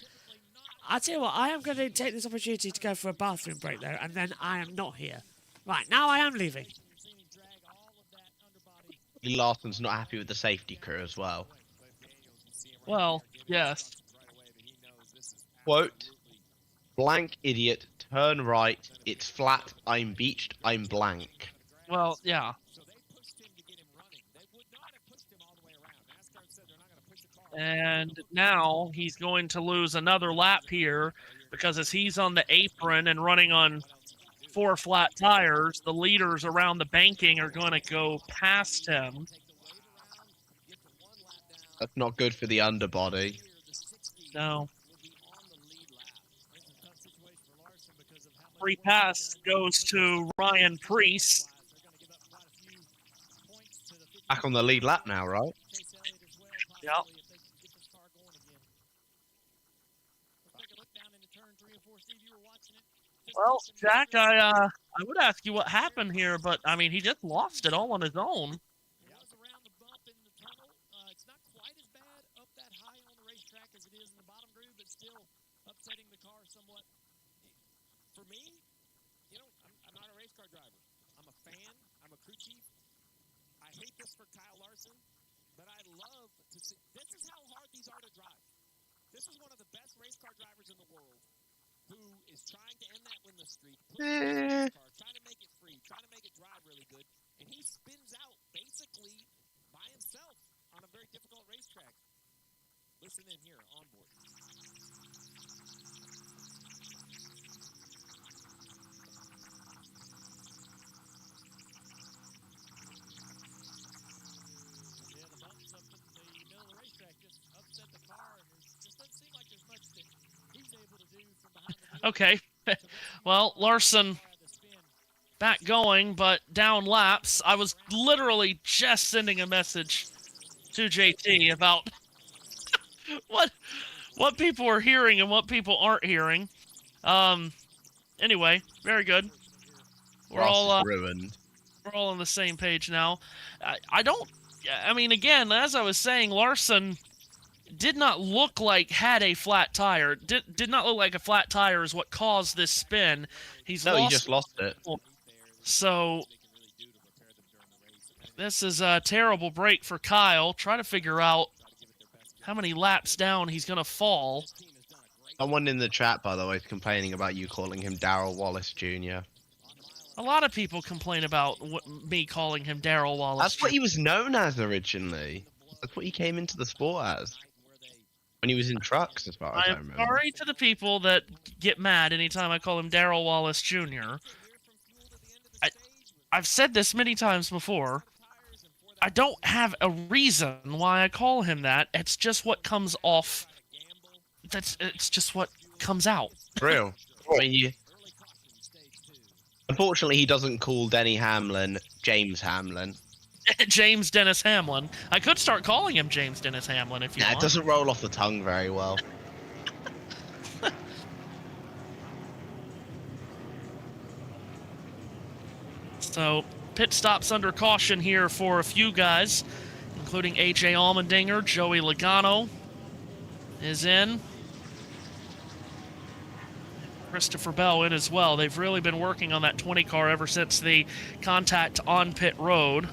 I'll tell you what, I am going to take this opportunity to go for a bathroom break, though, and then I am not here. Right, now I am leaving. Larson's not happy with the safety crew as well. Well, yes. Quote, blank idiot, turn right, it's flat, I'm beached, I'm blank. Well, yeah. And now he's going to lose another lap here because as he's on the apron and running on 4 flat tires, the leaders around the banking are going to go past him. That's not good for the underbody. No. Free pass goes to Ryan Preece. Back on the lead lap now, right? Yep. Well, Jack, I would ask you what happened here, but I mean, he just lost it all on his own. For me, you know, I'm not a race car driver. I'm a fan. I'm a crew chief. I hate this for Kyle Larson, but I love to see. This is how hard these are to drive. This is one of the best race car drivers in the world who is trying to end that winless streak, trying to make it free, trying to make it drive really good, and he spins out basically by himself on a very difficult racetrack. Listen in here, on board. Okay. Well, Larson back going, but down laps. I was literally just sending a message to JT about what people are hearing and what people aren't hearing. Anyway, very good. We're all ruined. We're all on the same page now. I mean, again, as I was saying, Larson did not look like had a flat tire. Did not look like a flat tire is what caused this spin. He just lost it. So this is a terrible break for Kyle. Try to figure out how many laps down he's going to fall. Someone in the chat, by the way, is complaining about you calling him Darrell Wallace Jr. A lot of people complain about me calling him Darrell Wallace. That's what he was known as originally. That's what he came into the sport as. When he was in trucks, as far as I remember. I'm sorry to the people that get mad anytime I call him Darrell Wallace Jr. I've said this many times before. I don't have a reason why I call him that. It's just what comes off. It's just what comes out. Real. I mean, unfortunately, he doesn't call Denny Hamlin James Hamlin. James Dennis Hamlin. I could start calling him James Dennis Hamlin if you want. It doesn't roll off the tongue very well. So, pit stops under caution here for a few guys, including AJ Allmendinger. Joey Logano is in. Christopher Bell in as well. They've really been working on that 20 car ever since the contact on pit road.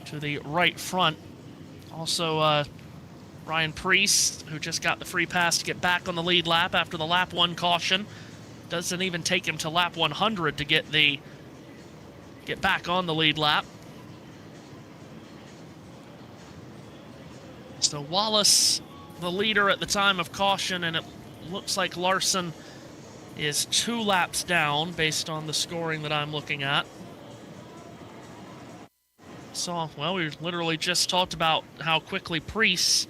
To the right front. Also, Ryan Preece, who just got the free pass to get back on the lead lap after the lap 1 caution. Doesn't even take him to lap 100 to get back on the lead lap. So Wallace, the leader at the time of caution, and it looks like Larson is 2 laps down based on the scoring that I'm looking at. So, well, we literally just talked about how quickly Preece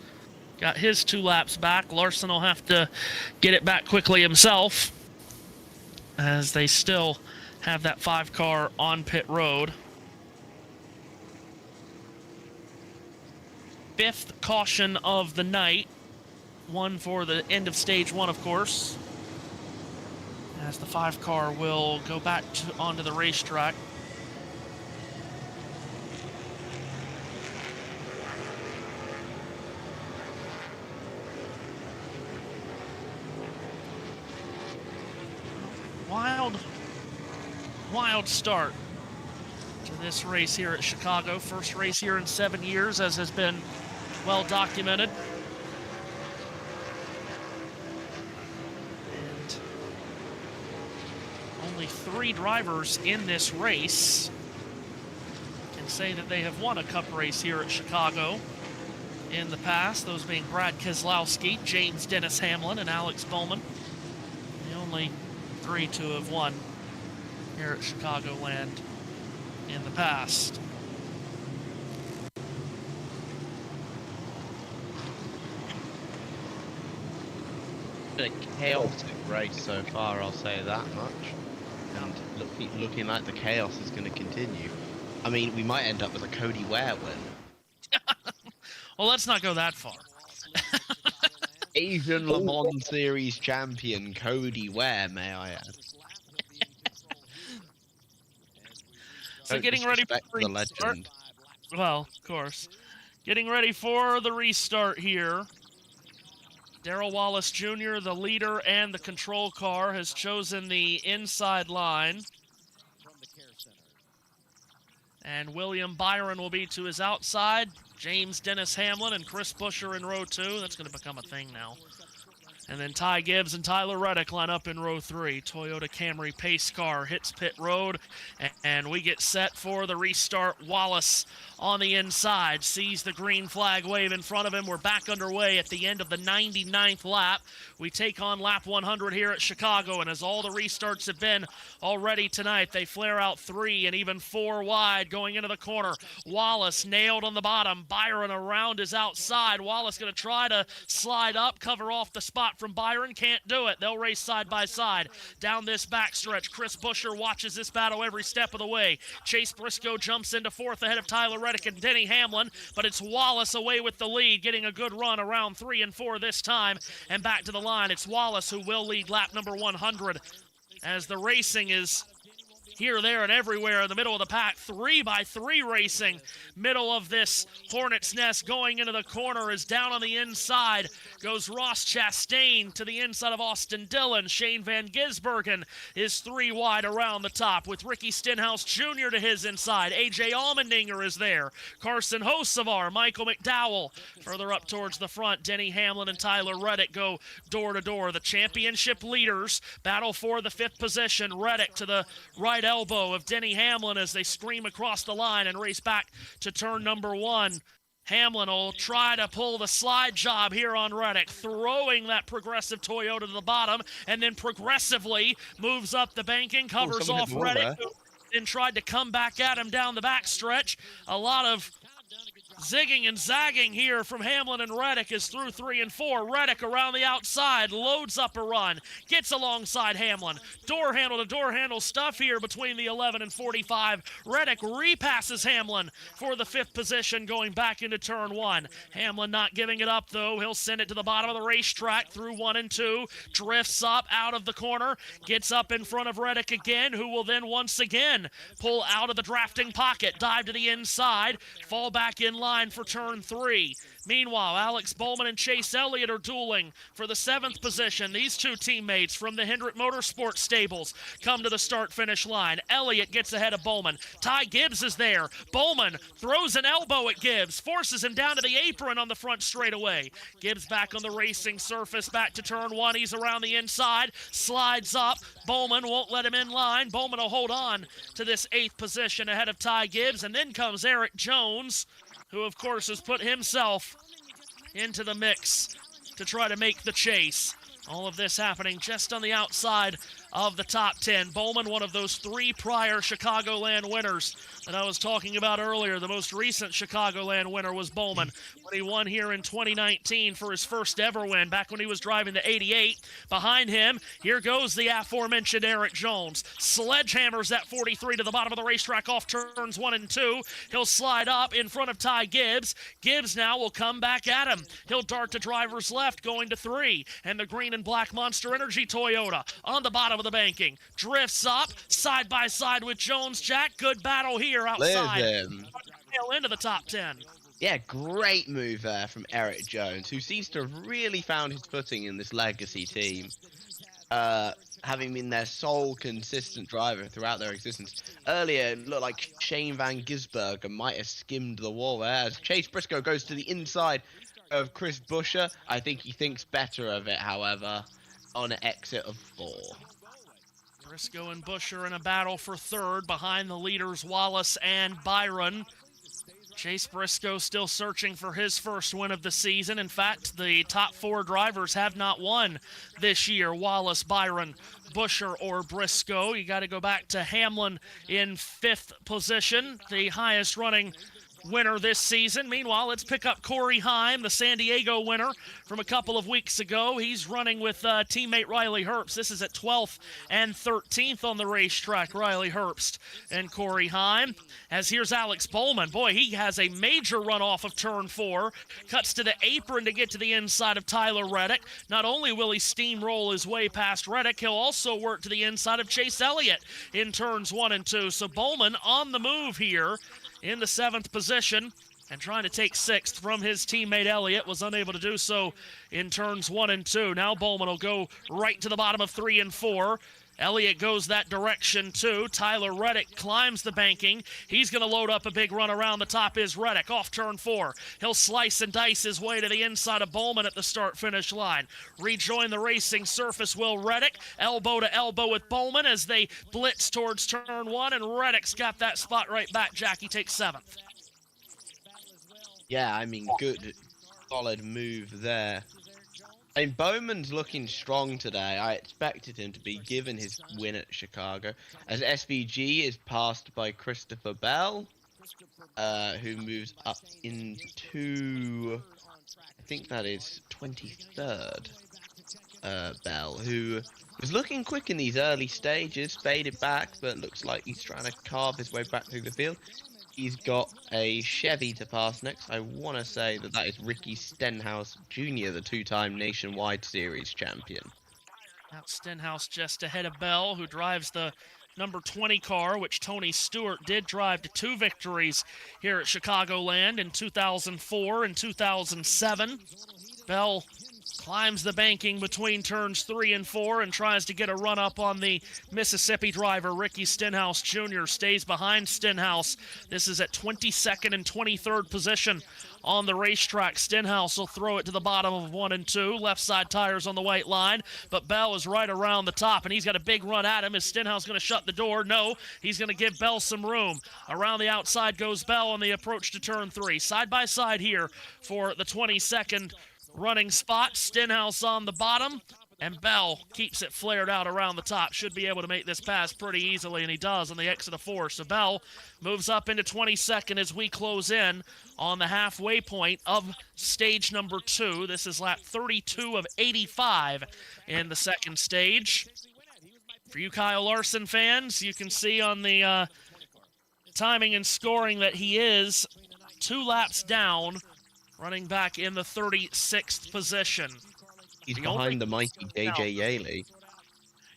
got his 2 laps back. Larson will have to get it back quickly himself, as they still have that 5 car on pit road. 5th caution of the night. One for the end of stage 1, of course, as the 5 car will go back onto the racetrack. wild start to this race here at Chicago. First race here in 7 years, as has been well documented. And only 3 drivers in this race can say that they have won a Cup race here at Chicago in the past, those being Brad Keselowski, James Dennis Hamlin, and Alex Bowman. The only 3 to have won here at Chicagoland in the past. A chaotic race so far, I'll say that much. And looking like the chaos is going to continue. I mean, we might end up with a Cody Ware win. Well, let's not go that far. Asian Le Mans Series champion Cody Ware, may I add. So getting ready for the legend. Well, of course. Getting ready for the restart here. Darrell Wallace Jr., the leader and the control car, has chosen the inside line. And William Byron will be to his outside. James Dennis Hamlin and Chris Buescher in row 2. That's going to become a thing now. And then Ty Gibbs and Tyler Reddick line up in row 3. Toyota Camry pace car hits pit road, and we get set for the restart. Wallace on the inside sees the green flag wave in front of him. We're back underway at the end of the 99th lap. We take on lap 100 here at Chicago, and as all the restarts have been already tonight, they flare out 3 and even 4 wide going into the corner. Wallace nailed on the bottom. Byron around his outside. Wallace going to try to slide up, cover off the spot from Byron. Can't do it. They'll race side by side down this backstretch. Chris Buescher watches this battle every step of the way. Chase Briscoe jumps into 4th ahead of Tyler Reddick and Denny Hamlin, but it's Wallace away with the lead, getting a good run around 3 and 4 this time. And back to the line, it's Wallace who will lead lap number 100 as the racing is here, there, and everywhere in the middle of the pack. 3x3 racing. Middle of this hornet's nest going into the corner is down on the inside. Goes Ross Chastain to the inside of Austin Dillon. Shane Van Gisbergen is 3 wide around the top with Ricky Stenhouse Jr. to his inside. AJ Allmendinger is there. Carson Hocevar, Michael McDowell. Further up towards the front, Denny Hamlin and Tyler Reddick go door to door. The championship leaders battle for the 5th position. Reddick to the right elbow of Denny Hamlin as they scream across the line and race back to turn number 1. Hamlin will try to pull the slide job here on Reddick, throwing that progressive Toyota to the bottom, and then progressively moves up the banking, covers off Reddick, who then tried to come back at him down the backstretch. A lot of zigging and zagging here from Hamlin and Reddick is through 3 and 4. Reddick around the outside, loads up a run, gets alongside Hamlin. Door handle to door handle stuff here between the 11 and 45. Reddick repasses Hamlin for the 5th position going back into turn 1. Hamlin not giving it up though. He'll send it to the bottom of the racetrack through 1 and 2. Drifts up out of the corner, gets up in front of Reddick again, who will then once again pull out of the drafting pocket, dive to the inside, fall back in line for turn 3. Meanwhile, Alex Bowman and Chase Elliott are dueling for the 7th position. These 2 teammates from the Hendrick Motorsports stables come to the start-finish line. Elliott gets ahead of Bowman. Ty Gibbs is there. Bowman throws an elbow at Gibbs, forces him down to the apron on the front straightaway. Gibbs back on the racing surface, back to turn 1. He's around the inside, slides up. Bowman won't let him in line. Bowman will hold on to this 8th position ahead of Ty Gibbs, and then comes Eric Jones, who of course has put himself into the mix to try to make the chase. All of this happening just on the outside of the top 10. Bowman, one of those 3 prior Chicagoland winners that I was talking about earlier. The most recent Chicagoland winner was Bowman when he won here in 2019 for his first ever win, back when he was driving the 88. Behind him, here goes the aforementioned Eric Jones. Sledgehammers that 43 to the bottom of the racetrack off turns 1 and 2. He'll slide up in front of Ty Gibbs. Gibbs now will come back at him. He'll dart to driver's left going to 3. And the green and black Monster Energy Toyota on the bottom of the banking. Drifts up, side by side with Jones. Jack, good battle here outside. Tail into the top 10. Yeah, great move there from Eric Jones, who seems to have really found his footing in this legacy team. having been their sole consistent driver throughout their existence. Earlier, it looked like Shane Van Gisbergen might have skimmed the wall there. As Chase Briscoe goes to the inside of Chris Buescher, I think he thinks better of it, however, on an exit of 4. Briscoe and Buescher in a battle for third behind the leaders Wallace and Byron. Chase Briscoe still searching for his first win of the season. In fact, the top 4 drivers have not won this year. Wallace, Byron, Buescher, or Briscoe. You got to go back to Hamlin in 5th position, the highest running winner this season. Meanwhile, let's pick up Corey Heim, the San Diego winner from a couple of weeks ago. He's running with teammate Riley Herbst. This is at 12th and 13th on the racetrack, Riley Herbst and Corey Heim. As here's Alex Bowman. Boy, he has a major run off of turn 4. Cuts to the apron to get to the inside of Tyler Reddick. Not only will he steamroll his way past Reddick, he'll also work to the inside of Chase Elliott in turns 1 and 2. So Bowman on the move here in the 7th position and trying to take 6th from his teammate Elliott. Was unable to do so in turns 1 and 2. Now Bowman will go right to the bottom of 3 and 4. Elliott goes that direction too. Tyler Reddick climbs the banking. He's going to load up a big run around the top is Reddick off turn 4. He'll slice and dice his way to the inside of Bowman at the start-finish line. Rejoin the racing surface will Reddick. Elbow to elbow with Bowman as they blitz towards turn 1, and Reddick's got that spot right back. Jackie takes 7th. Yeah, I mean, good, solid move there. I mean, Bowman's looking strong today. I expected him to be given his win at Chicago, as SVG is passed by Christopher Bell, who moves up into, I think that is 23rd. Bell, who was looking quick in these early stages, faded back, but looks like he's trying to carve his way back through the field. He's got a Chevy to pass next. I want to say that is Ricky Stenhouse Jr., the 2-time Nationwide Series champion. Now Stenhouse just ahead of Bell, who drives the number 20 car, which Tony Stewart did drive to 2 victories here at Chicagoland in 2004 and 2007. Bell climbs the banking between turns 3 and 4 and tries to get a run up on the Mississippi driver. Ricky Stenhouse Jr. stays behind Stenhouse. This is at 22nd and 23rd position on the racetrack. Stenhouse will throw it to the bottom of 1 and 2. Left side tires on the white line, but Bell is right around the top, and he's got a big run at him. Is Stenhouse going to shut the door? No, he's going to give Bell some room. Around the outside goes Bell on the approach to turn 3. Side by side here for the 22nd running spot. Stenhouse on the bottom, and Bell keeps it flared out around the top. Should be able to make this pass pretty easily, and he does on the exit of 4. So Bell moves up into 22nd as we close in on the halfway point of stage number 2. This is lap 32 of 85 in the second stage. For you Kyle Larson fans, you can see on the timing and scoring that he is 2 laps down, running back in the 36th position. He's behind the mighty J.J. Yaley.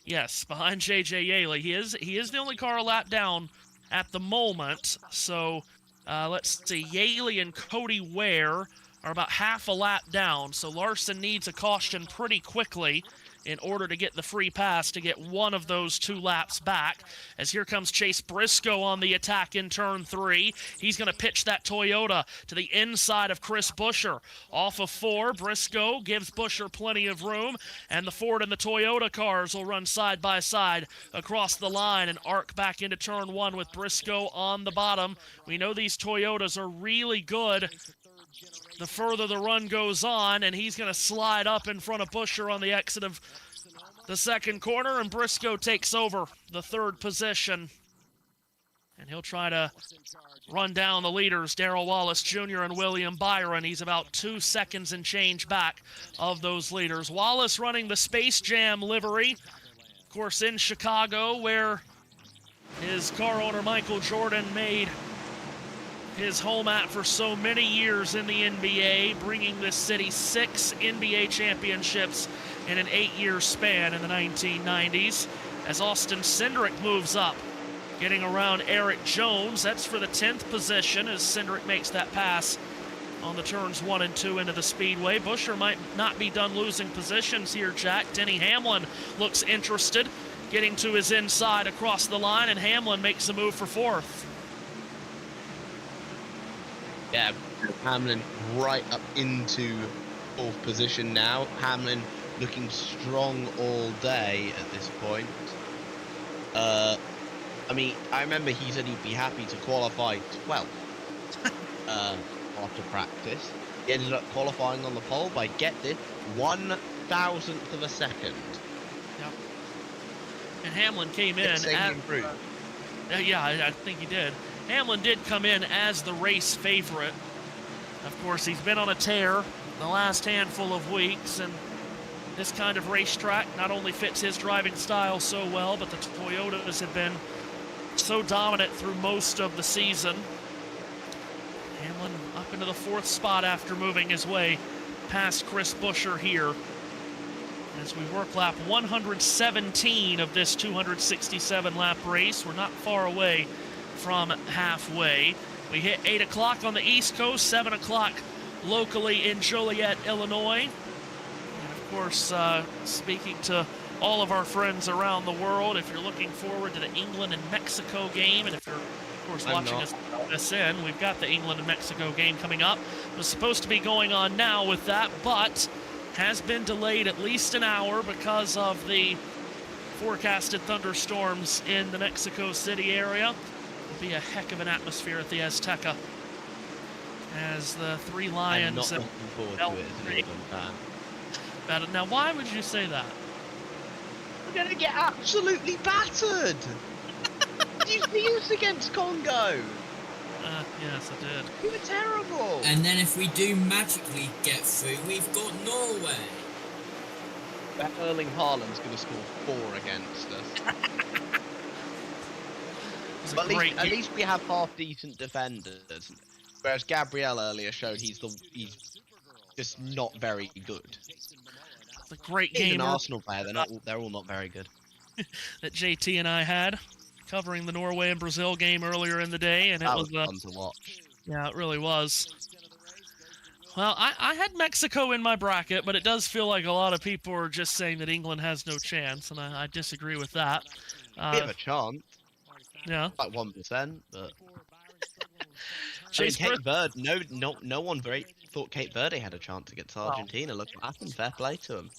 Yes, behind J.J. Yaley. He is the only car a lap down at the moment. So let's see, Yaley and Cody Ware are about half a lap down. So Larson needs a caution pretty quickly in order to get the free pass to get one of those 2 laps back. As here comes Chase Briscoe on the attack in turn 3. He's going to pitch that Toyota to the inside of Chris Buescher. Off of 4, Briscoe gives Buescher plenty of room, and the Ford and the Toyota cars will run side by side across the line and arc back into turn 1 with Briscoe on the bottom. We know these Toyotas are really good the further the run goes on, and he's going to slide up in front of Buescher on the exit of the second corner, and Briscoe takes over the 3rd position. And he'll try to run down the leaders, Darrell Wallace Jr. and William Byron. He's about 2 seconds and change back of those leaders. Wallace running the Space Jam livery, of course, in Chicago, where his car owner Michael Jordan made his home at for so many years in the NBA, bringing this city 6 NBA championships in an 8-year span in the 1990s. As Austin Cindric moves up, getting around Eric Jones. That's for the 10th position as Cindric makes that pass on the turns 1 and 2 into the speedway. Buescher might not be done losing positions here, Jack. Denny Hamlin looks interested, getting to his inside across the line, and Hamlin makes a move for 4th. Yeah, Hamlin right up into 4th position now. Hamlin looking strong all day at this point. I mean, I remember he said he'd be happy to qualify 12th after practice. He ended up qualifying on the pole by, get this, 1,000th of a second. Yep. And Hamlin came in as... yeah, I think he did. Hamlin did come in as the race favorite. Of course, he's been on a tear the last handful of weeks, and this kind of racetrack not only fits his driving style so well, but the Toyotas have been so dominant through most of the season. Hamlin up into the 4th spot after moving his way past Chris Buescher here. As we work lap 117 of this 267-lap race, we're not far away from halfway. We hit 8 o'clock on the East Coast, 7 o'clock locally in Joliet, Illinois. And of course, speaking to all of our friends around the world, if you're looking forward to the England and Mexico game, and if you're, of course, watching us on SN, we've got the England and Mexico game coming up. It was supposed to be going on now with that, but has been delayed at least an hour because of the forecasted thunderstorms in the Mexico City area. It'll be a heck of an atmosphere at the Azteca as the three Lions... I'm not looking forward to it as an England fan. Now, why would you say that? We're going to get absolutely battered! Did you lose against Congo? Yes, I did. We were terrible! And then if we do magically get through, we've got Norway. That Erling Haaland's going to score 4 against us. But at least we have half-decent defenders. Whereas Gabriel earlier showed he's just not very good. The great game. He's an Arsenal player. They're all not very good. That JT and I had covering the Norway and Brazil game earlier in the day, and it was fun to watch. Yeah, it really was. Well, I had Mexico in my bracket, but it does feel like a lot of people are just saying that England has no chance, and I disagree with that. We have a chance. Yeah. Like 1%, but... Cape Verde, no one thought Cape Verde had a chance against Argentina. Look what happened. Fair play to them.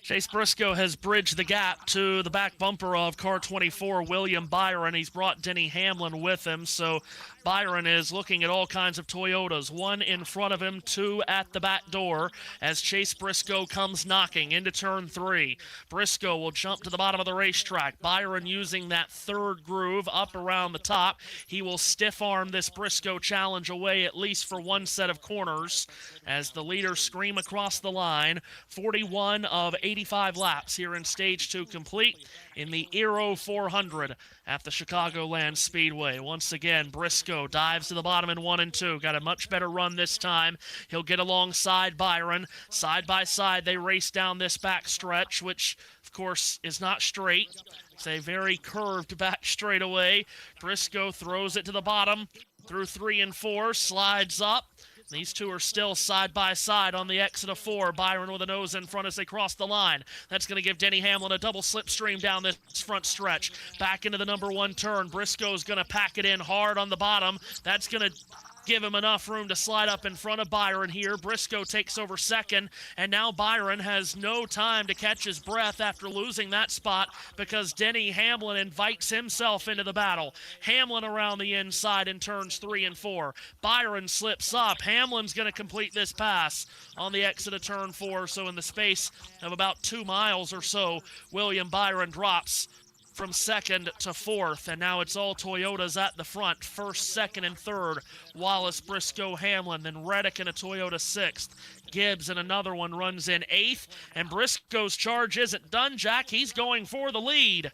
Chase Briscoe has bridged the gap to the back bumper of car 24, William Byron. He's brought Denny Hamlin with him, so Byron is looking at all kinds of Toyotas. 1 in front of him, 2 at the back door as Chase Briscoe comes knocking into turn 3. Briscoe will jump to the bottom of the racetrack. Byron using that 3rd groove up around the top. He will stiff arm this Briscoe challenge away at least for 1 set of corners as the leaders scream across the line. 41 of 85 laps here in Stage 2 complete in the Eero 400 at the Chicagoland Speedway. Once again, Briscoe dives to the bottom in 1 and 2. Got a much better run this time. He'll get alongside Byron. Side by side, they race down this back stretch, which, of course, is not straight. It's a very curved back straightaway. Briscoe throws it to the bottom through 3 and 4, slides up. These two are still side by side on the exit of 4. Byron with a nose in front as they cross the line. That's going to give Denny Hamlin a double slipstream down this front stretch. Back into the number 1 turn. Briscoe's going to pack it in hard on the bottom. That's going to give him enough room to slide up in front of Byron here. Briscoe takes over 2nd, and now Byron has no time to catch his breath after losing that spot because Denny Hamlin invites himself into the battle. Hamlin around the inside in turns 3 and 4. Byron slips up. Hamlin's going to complete this pass on the exit of turn 4, so in the space of about 2 miles or so, William Byron drops from 2nd to 4th, and now it's all Toyotas at the front. 1st, 2nd, and 3rd. Wallace, Briscoe, Hamlin, then Reddick in a Toyota 6th. Gibbs and another one runs in 8th, and Briscoe's charge isn't done, Jack. He's going for the lead.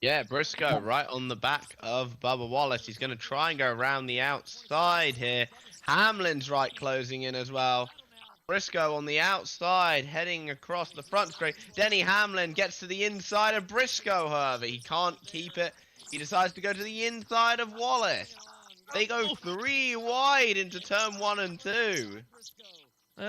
Yeah, Briscoe right on the back of Bubba Wallace. He's going to try and go around the outside here. Hamlin's right closing in as well. Briscoe on the outside, heading across the front straight. Denny Hamlin gets to the inside of Briscoe, however. He can't keep it. He decides to go to the inside of Wallace. They go 3 wide into turn 1 and 2.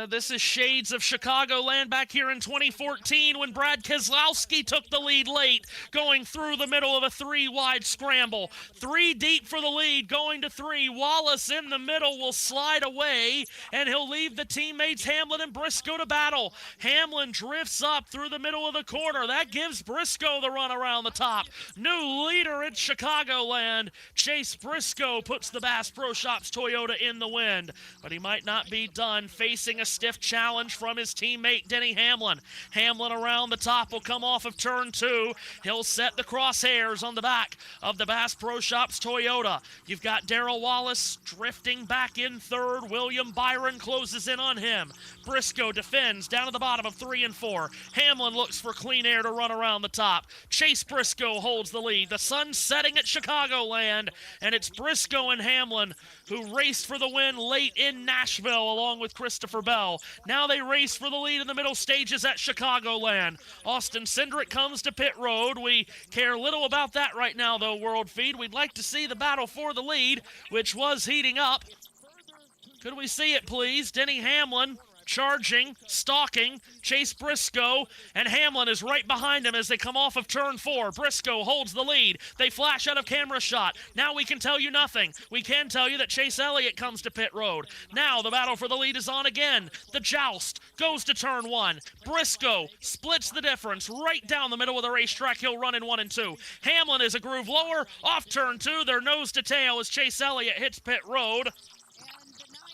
This is shades of Chicagoland back here in 2014 when Brad Keselowski took the lead late, going through the middle of a 3-wide scramble. 3 deep for the lead, going to 3. Wallace in the middle will slide away, and he'll leave the teammates Hamlin and Briscoe to battle. Hamlin drifts up through the middle of the corner. That gives Briscoe the run around the top. New leader in Chicagoland. Chase Briscoe puts the Bass Pro Shops Toyota in the wind, but he might not be done facing a stiff challenge from his teammate Denny Hamlin. Hamlin around the top will come off of turn 2. He'll set the crosshairs on the back of the Bass Pro Shops Toyota. You've got Darrell Wallace drifting back in third. William Byron closes in on him. Briscoe defends down at the bottom of 3 and 4. Hamlin looks for clean air to run around the top. Chase Briscoe holds the lead. The sun's setting at Chicagoland, and it's Briscoe and Hamlin who raced for the win late in Nashville along with Christopher Bell. Now they race for the lead in the middle stages at Chicagoland. Austin Cindric comes to pit road. We care little about that right now, though, World Feed. We'd like to see the battle for the lead, which was heating up. Could we see it, please? Denny Hamlin charging, stalking, Chase Briscoe, and Hamlin is right behind him as they come off of turn 4. Briscoe holds the lead. They flash out of camera shot. Now we can tell you nothing. We can tell you that Chase Elliott comes to pit road. Now the battle for the lead is on again. The joust goes to turn 1. Briscoe splits the difference right down the middle of the racetrack. He'll run in 1 and 2. Hamlin is a groove lower. Off turn 2, they're nose to tail as Chase Elliott hits pit road.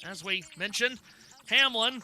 As we mentioned, Hamlin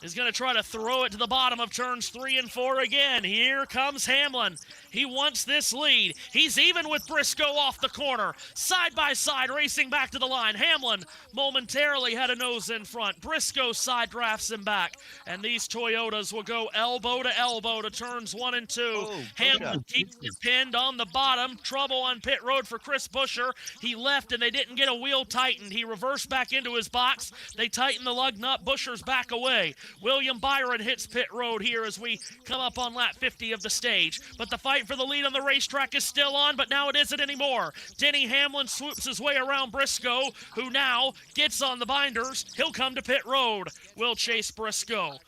is going to try to throw it to the bottom of turns 3 and 4 again. Here comes Hamlin. He wants this lead. He's even with Briscoe off the corner. Side by side, racing back to the line. Hamlin momentarily had a nose in front. Briscoe side drafts him back. And these Toyotas will go elbow to elbow to turns 1 and 2. Hamlin keeps it pinned on the bottom. Trouble on pit road for Chris Buescher. He left and they didn't get a wheel tightened. He reversed back into his box. They tighten the lug nut. Buescher's back away. William Byron hits pit road here as we come up on lap 50 of the stage. But the fight for the lead on the racetrack is still on, but now it isn't anymore. Denny Hamlin swoops his way around Briscoe, who now gets on the binders. He'll come to pit road. Will Chase Briscoe.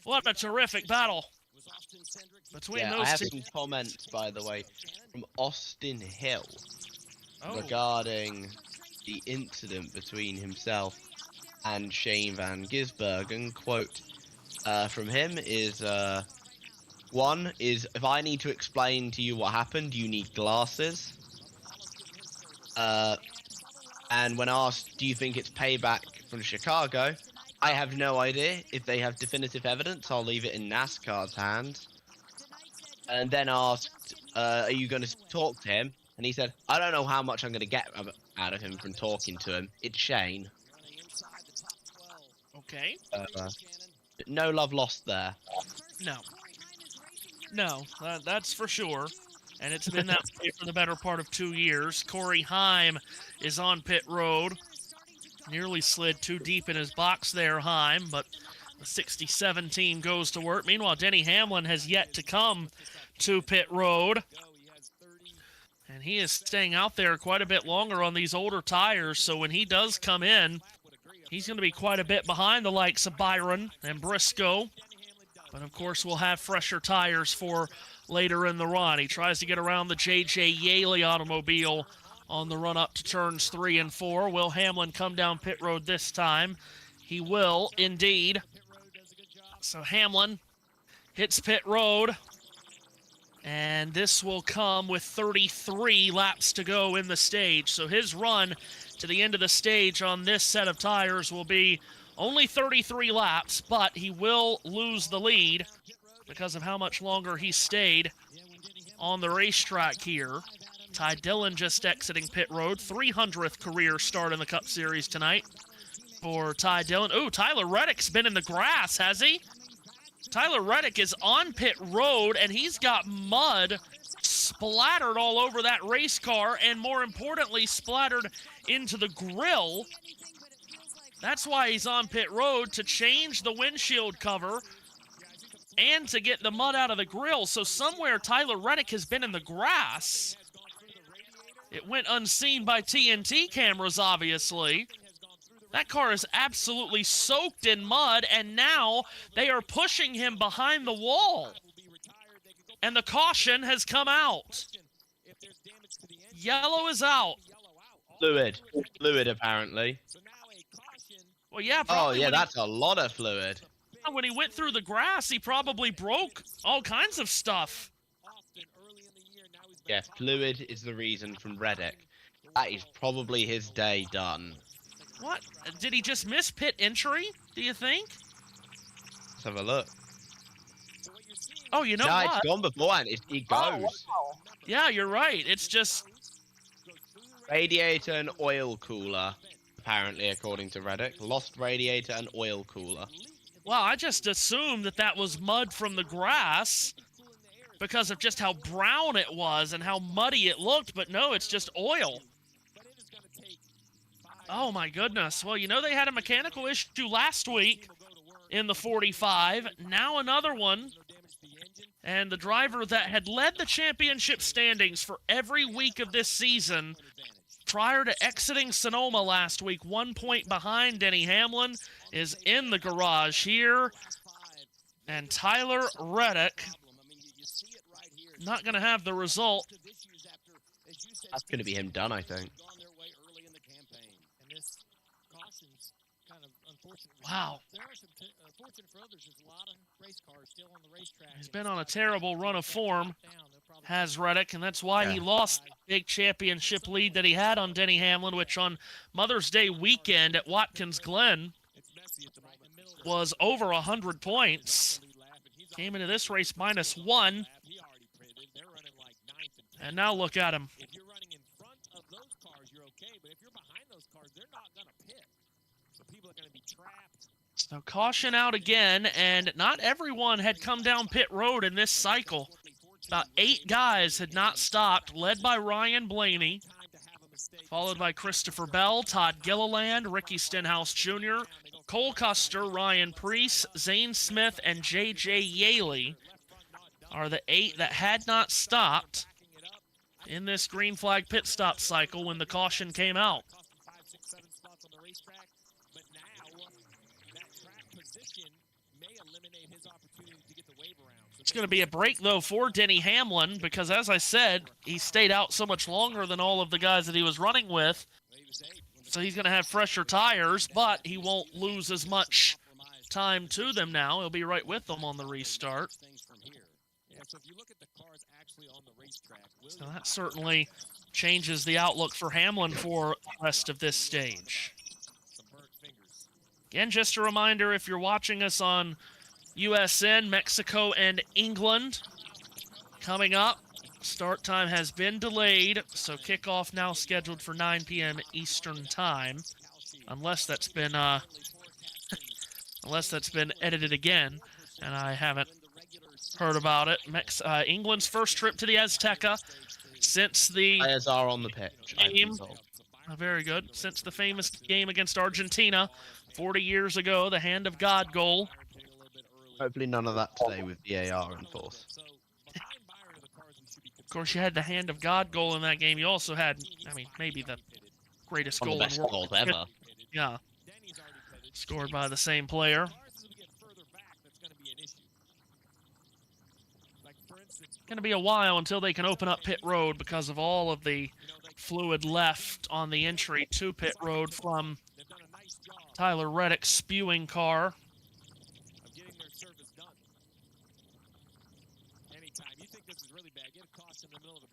What a terrific battle between those I have two. some comments, by the way, from Austin Hill regarding the incident between himself and Shane Van Gisbergen. Quote from him is, one is, if I need to explain to you what happened, you need glasses. And when asked, do you think it's payback from Chicago? I have no idea. If they have definitive evidence, I'll leave it in NASCAR's hands. And then asked, are you going to talk to him? And he said, I don't know how much I'm going to get out of him from talking to him. It's Shane. Okay. No love lost there. No, that's for sure. And it's been that way for the better part of 2 years. Corey Heim is on pit road. Nearly slid too deep in his box there, Heim, but the 67 team goes to work. Meanwhile, Denny Hamlin has yet to come to pit road. And he is staying out there quite a bit longer on these older tires, so when he does come in, he's going to be quite a bit behind the likes of Byron and Briscoe. But, of course, we'll have fresher tires for later in the run. He tries to get around the J.J. Yaley automobile on the run up to turns 3 and 4. Will Hamlin come down pit road this time? He will, indeed. So Hamlin hits pit road. And this will come with 33 laps to go in the stage. So his run to the end of the stage on this set of tires will be only 33 laps, but he will lose the lead because of how much longer he stayed on the racetrack here. Ty Dillon just exiting pit road. 300th career start in the Cup Series tonight for Ty Dillon. Ooh, Tyler Reddick's been in the grass, has he? Tyler Reddick is on pit road, and he's got mud splattered all over that race car, and more importantly, splattered into the grill. That's why he's on pit road, to change the windshield cover and to get the mud out of the grill. So somewhere Tyler Reddick has been in the grass. It went unseen by TNT cameras, obviously. That car is absolutely soaked in mud, and now they are pushing him behind the wall. And the caution has come out. Yellow is out. Fluid, apparently. Well, yeah, Oh, probably. yeah, that's a lot of fluid. When he went through the grass, he probably broke all kinds of stuff. Yeah, fluid is the reason from Reddick. That is probably his day done. What? Did he just miss pit entry, do you think? Let's have a look. Oh, you know no, what? It's gone beforehand. He goes. Oh, wow. Yeah, you're right. It's just... Radiator and oil cooler, apparently, according to Reddick. Lost radiator and oil cooler. Well, I just assumed that that was mud from the grass because of just how brown it was and how muddy it looked, but no, it's just oil. Oh, my goodness. Well, you know they had a mechanical issue last week in the 45. Now another one. And the driver that had led the championship standings for every week of this season prior to exiting Sonoma last week, 1 point behind Denny Hamlin, is in the garage here. And Tyler Reddick not going to have the result. That's going to be him done, I think. Wow. He's been on a terrible run of form, has Reddick, and that's why he lost the big championship lead that he had on Denny Hamlin, which on Mother's Day weekend at Watkins Glen was over 100 points. Came into this race -1. And now look at him. If you're running in front of those cars, you're okay. But if you're behind those cars, they're not going to pit. So people are going to be trapped. So caution out again, and not everyone had come down pit road in this cycle. About 8 guys had not stopped, led by Ryan Blaney, followed by Christopher Bell, Todd Gilliland, Ricky Stenhouse Jr., Cole Custer, Ryan Preece, Zane Smith, and J.J. Yaley are the 8 that had not stopped in this green flag pit stop cycle when the caution came out. It's going to be a break, though, for Denny Hamlin because, as I said, he stayed out so much longer than all of the guys that he was running with. So he's going to have fresher tires, but he won't lose as much time to them now. He'll be right with them on the restart. So that certainly changes the outlook for Hamlin for the rest of this stage. Again, just a reminder, if you're watching us on USN, Mexico, and England, coming up, start time has been delayed, so kickoff now scheduled for 9 p.m. Eastern Time, unless that's been edited again, and I haven't heard about it. England's first trip to the Azteca since the players are on the pitch. Game. Very good. Since the famous game against Argentina 40 years ago, the Hand of God goal. Hopefully none of that today with VAR in force. Of course, you had the Hand of God goal in that game. You also had, I mean, maybe the greatest goal in world goals ever. Yeah. Scored by the same player. Going to be a while until they can open up pit road because of all of the fluid left on the entry to pit road from Tyler Reddick's spewing car.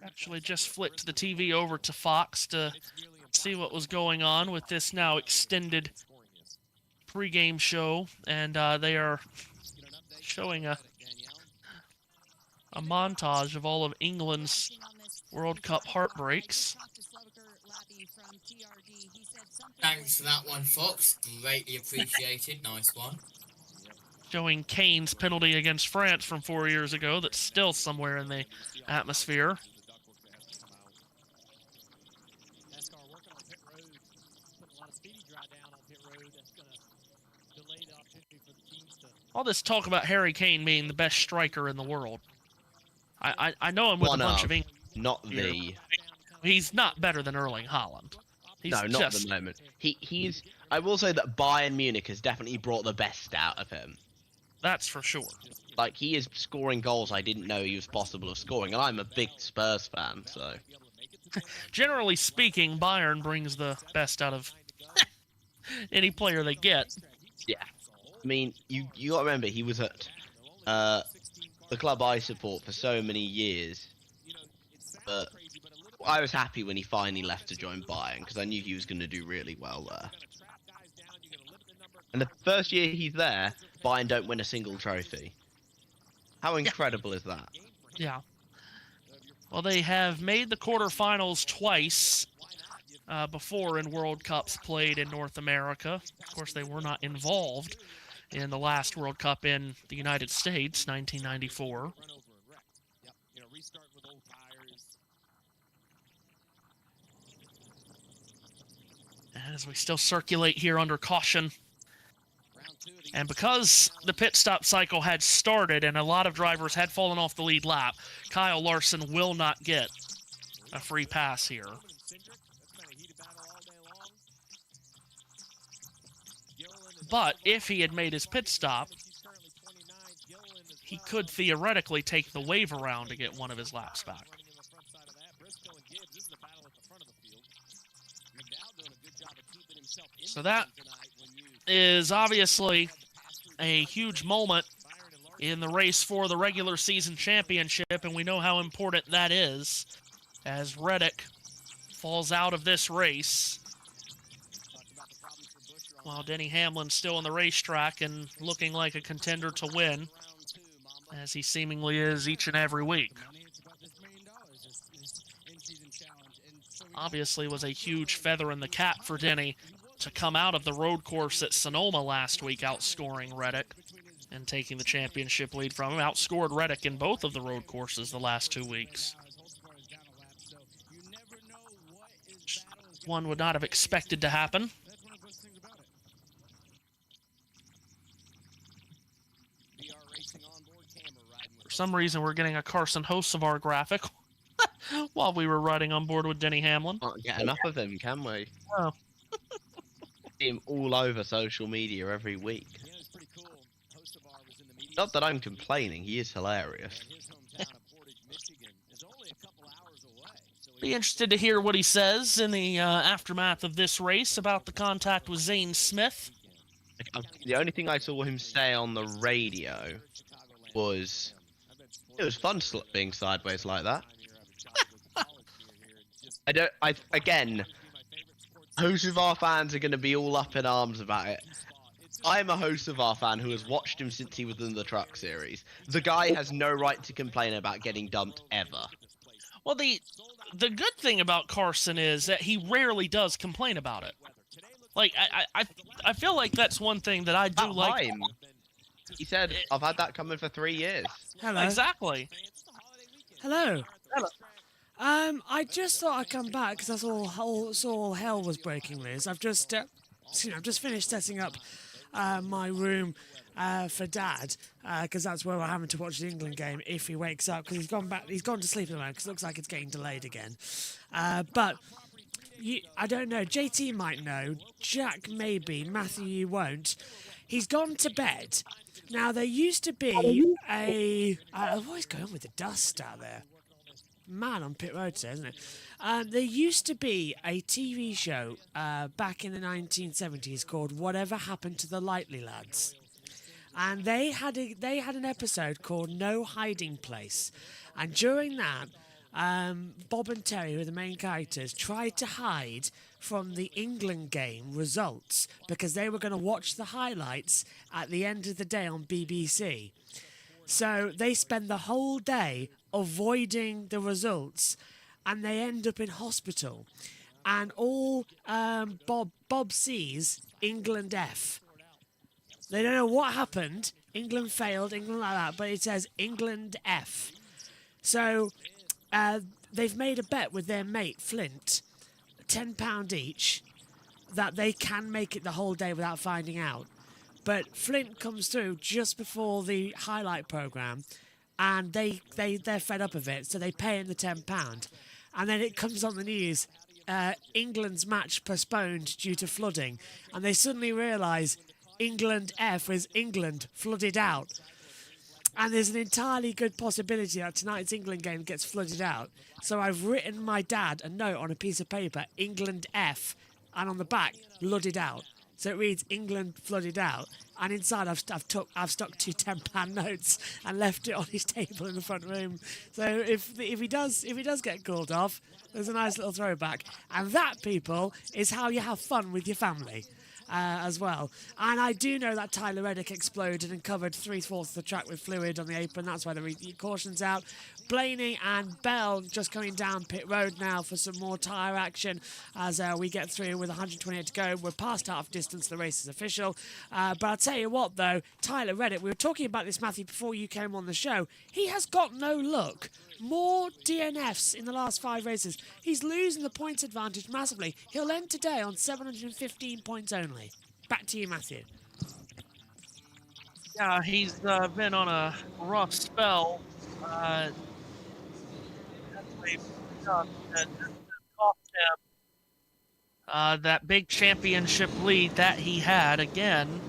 Actually just flipped the TV over to Fox to see what was going on with this now extended pregame show, and they are showing a montage of all of England's World Cup heartbreaks. Thanks for that one, Fox. Greatly appreciated. Nice one. Showing Kane's penalty against France from 4 years ago that's still somewhere in the atmosphere. All this talk about Harry Kane being the best striker in the world. I know I'm with a bunch of English. Not the. he's not better than Erling Haaland. He's no, not at the moment. He's. I will say that Bayern Munich has definitely brought the best out of him. That's for sure. Like, he is scoring goals I didn't know he was possible of scoring, and I'm a big Spurs fan, so... Generally speaking, Bayern brings the best out of any player they get. Yeah. I mean, you got to remember, he was at the club I support for so many years, but I was happy when he finally left to join Bayern, because I knew he was going to do really well there. And the first year he's there, Bayern don't win a single trophy. How incredible is that? Yeah. Well, they have made the quarterfinals twice before in World Cups played in North America. Of course, they were not involved in the last World Cup in the United States, 1994. As we still circulate here under caution. And because the pit stop cycle had started and a lot of drivers had fallen off the lead lap, Kyle Larson will not get a free pass here. But if he had made his pit stop, he could theoretically take the wave around to get one of his laps back. So that is obviously a huge moment in the race for the regular season championship, and we know how important that is as Reddick falls out of this race while Denny Hamlin still on the racetrack and looking like a contender to win, as he seemingly is each and every week. Obviously was a huge feather in the cap for Denny to come out of the road course at Sonoma last week, outscoring Reddick and taking the championship lead from him. Outscored Reddick in both of the road courses the last 2 weeks. One would not have expected to happen. For some reason, we're getting a Carson Hocevar graphic while we were riding on board with Denny Hamlin. Can't get enough of him, can we? Oh. See him all over social media every week. Not that I'm complaining, he is hilarious. Be interested to hear what he says in the aftermath of this race about the contact with Zane Smith. The only thing I saw him say on the radio was, it was fun being sideways like that. Again, Hocevar fans are going to be all up in arms about it. I'm a Hocevar fan who has watched him since he was in the Truck Series. The guy has no right to complain about getting dumped ever. Well, the good thing about Carson is that he rarely does complain about it. Like, I feel like that's one thing that I do like. He said, I've had that coming for 3 years. Hello. Exactly. Hello. I just thought I'd come back because I saw all hell was breaking loose. I've just finished setting up my room for Dad because that's where we're having to watch the England game if he wakes up, because he's gone to sleep at the moment because it looks like it's getting delayed again. But I don't know. JT might know. Jack maybe. Matthew, you won't. He's gone to bed. Now there used to be what is going on with the dust out there? Man on pit road today, isn't it? There used to be a TV show back in the 1970s called Whatever Happened to the Lightly Lads. And they had an episode called No Hiding Place. And during that, Bob and Terry, who are the main characters, tried to hide from the England game results because they were going to watch the highlights at the end of the day on BBC. So they spend the whole day avoiding the results, and they end up in hospital. And all Bob sees, England F. They don't know what happened. England failed, England like that, but it says England F. So they've made a bet with their mate, Flint, £10 each, that they can make it the whole day without finding out. But Flint comes through just before the highlight programme, and they're fed up of it, so they pay him the £10. and then it comes on the news, England's match postponed due to flooding, and they suddenly realise England F is England flooded out. And there's an entirely good possibility that tonight's England game gets flooded out. So I've written my dad a note on a piece of paper, England F, and on the back, flooded out. So it reads England flooded out, and inside I've stuck two £10 notes and left it on his table in the front room. So if he does get called off, there's a nice little throwback. And that, people, is how you have fun with your family. As well. And I do know that Tyler Reddick exploded and covered 3/4 of the track with fluid on the apron. That's why the caution's out. Blaney and Bell just coming down pit road now for some more tyre action as we get through with 128 to go. We're past half distance. The race is official. But I'll tell you what, though, Tyler Reddick, we were talking about this, Matthew, before you came on the show. He has got no luck. More DNFs in the last 5 races. He's losing the points advantage massively. He'll end today on 715 points only. Back to you, Matthew. Yeah, he's been on a rough spell. That big championship lead that he had again.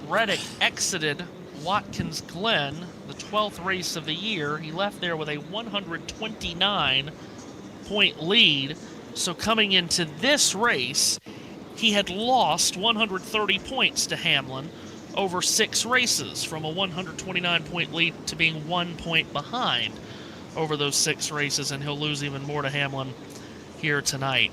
Reddick exited Watkins Glen, the 12th race of the year. He left there with a 129-point lead. So coming into this race, he had lost 130 points to Hamlin over 6 races, from a 129-point lead to being 1 point behind over those 6 races, and he'll lose even more to Hamlin here tonight.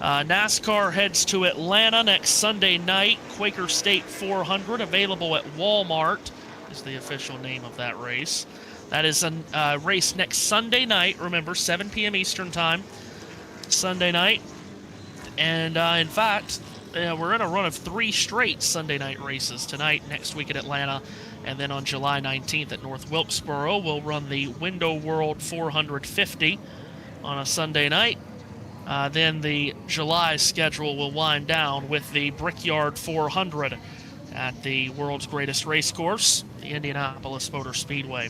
NASCAR heads to Atlanta next Sunday night. Quaker State 400, available at Walmart, is the official name of that race. That is a race next Sunday night. Remember, 7 p.m. Eastern Time, Sunday night. And in fact, we're in a run of 3 straight Sunday night races tonight, next week at Atlanta, and then on July 19th at North Wilkesboro. We'll run the Window World 450 on a Sunday night. Then the July schedule will wind down with the Brickyard 400 at the world's greatest race course, the Indianapolis Motor Speedway,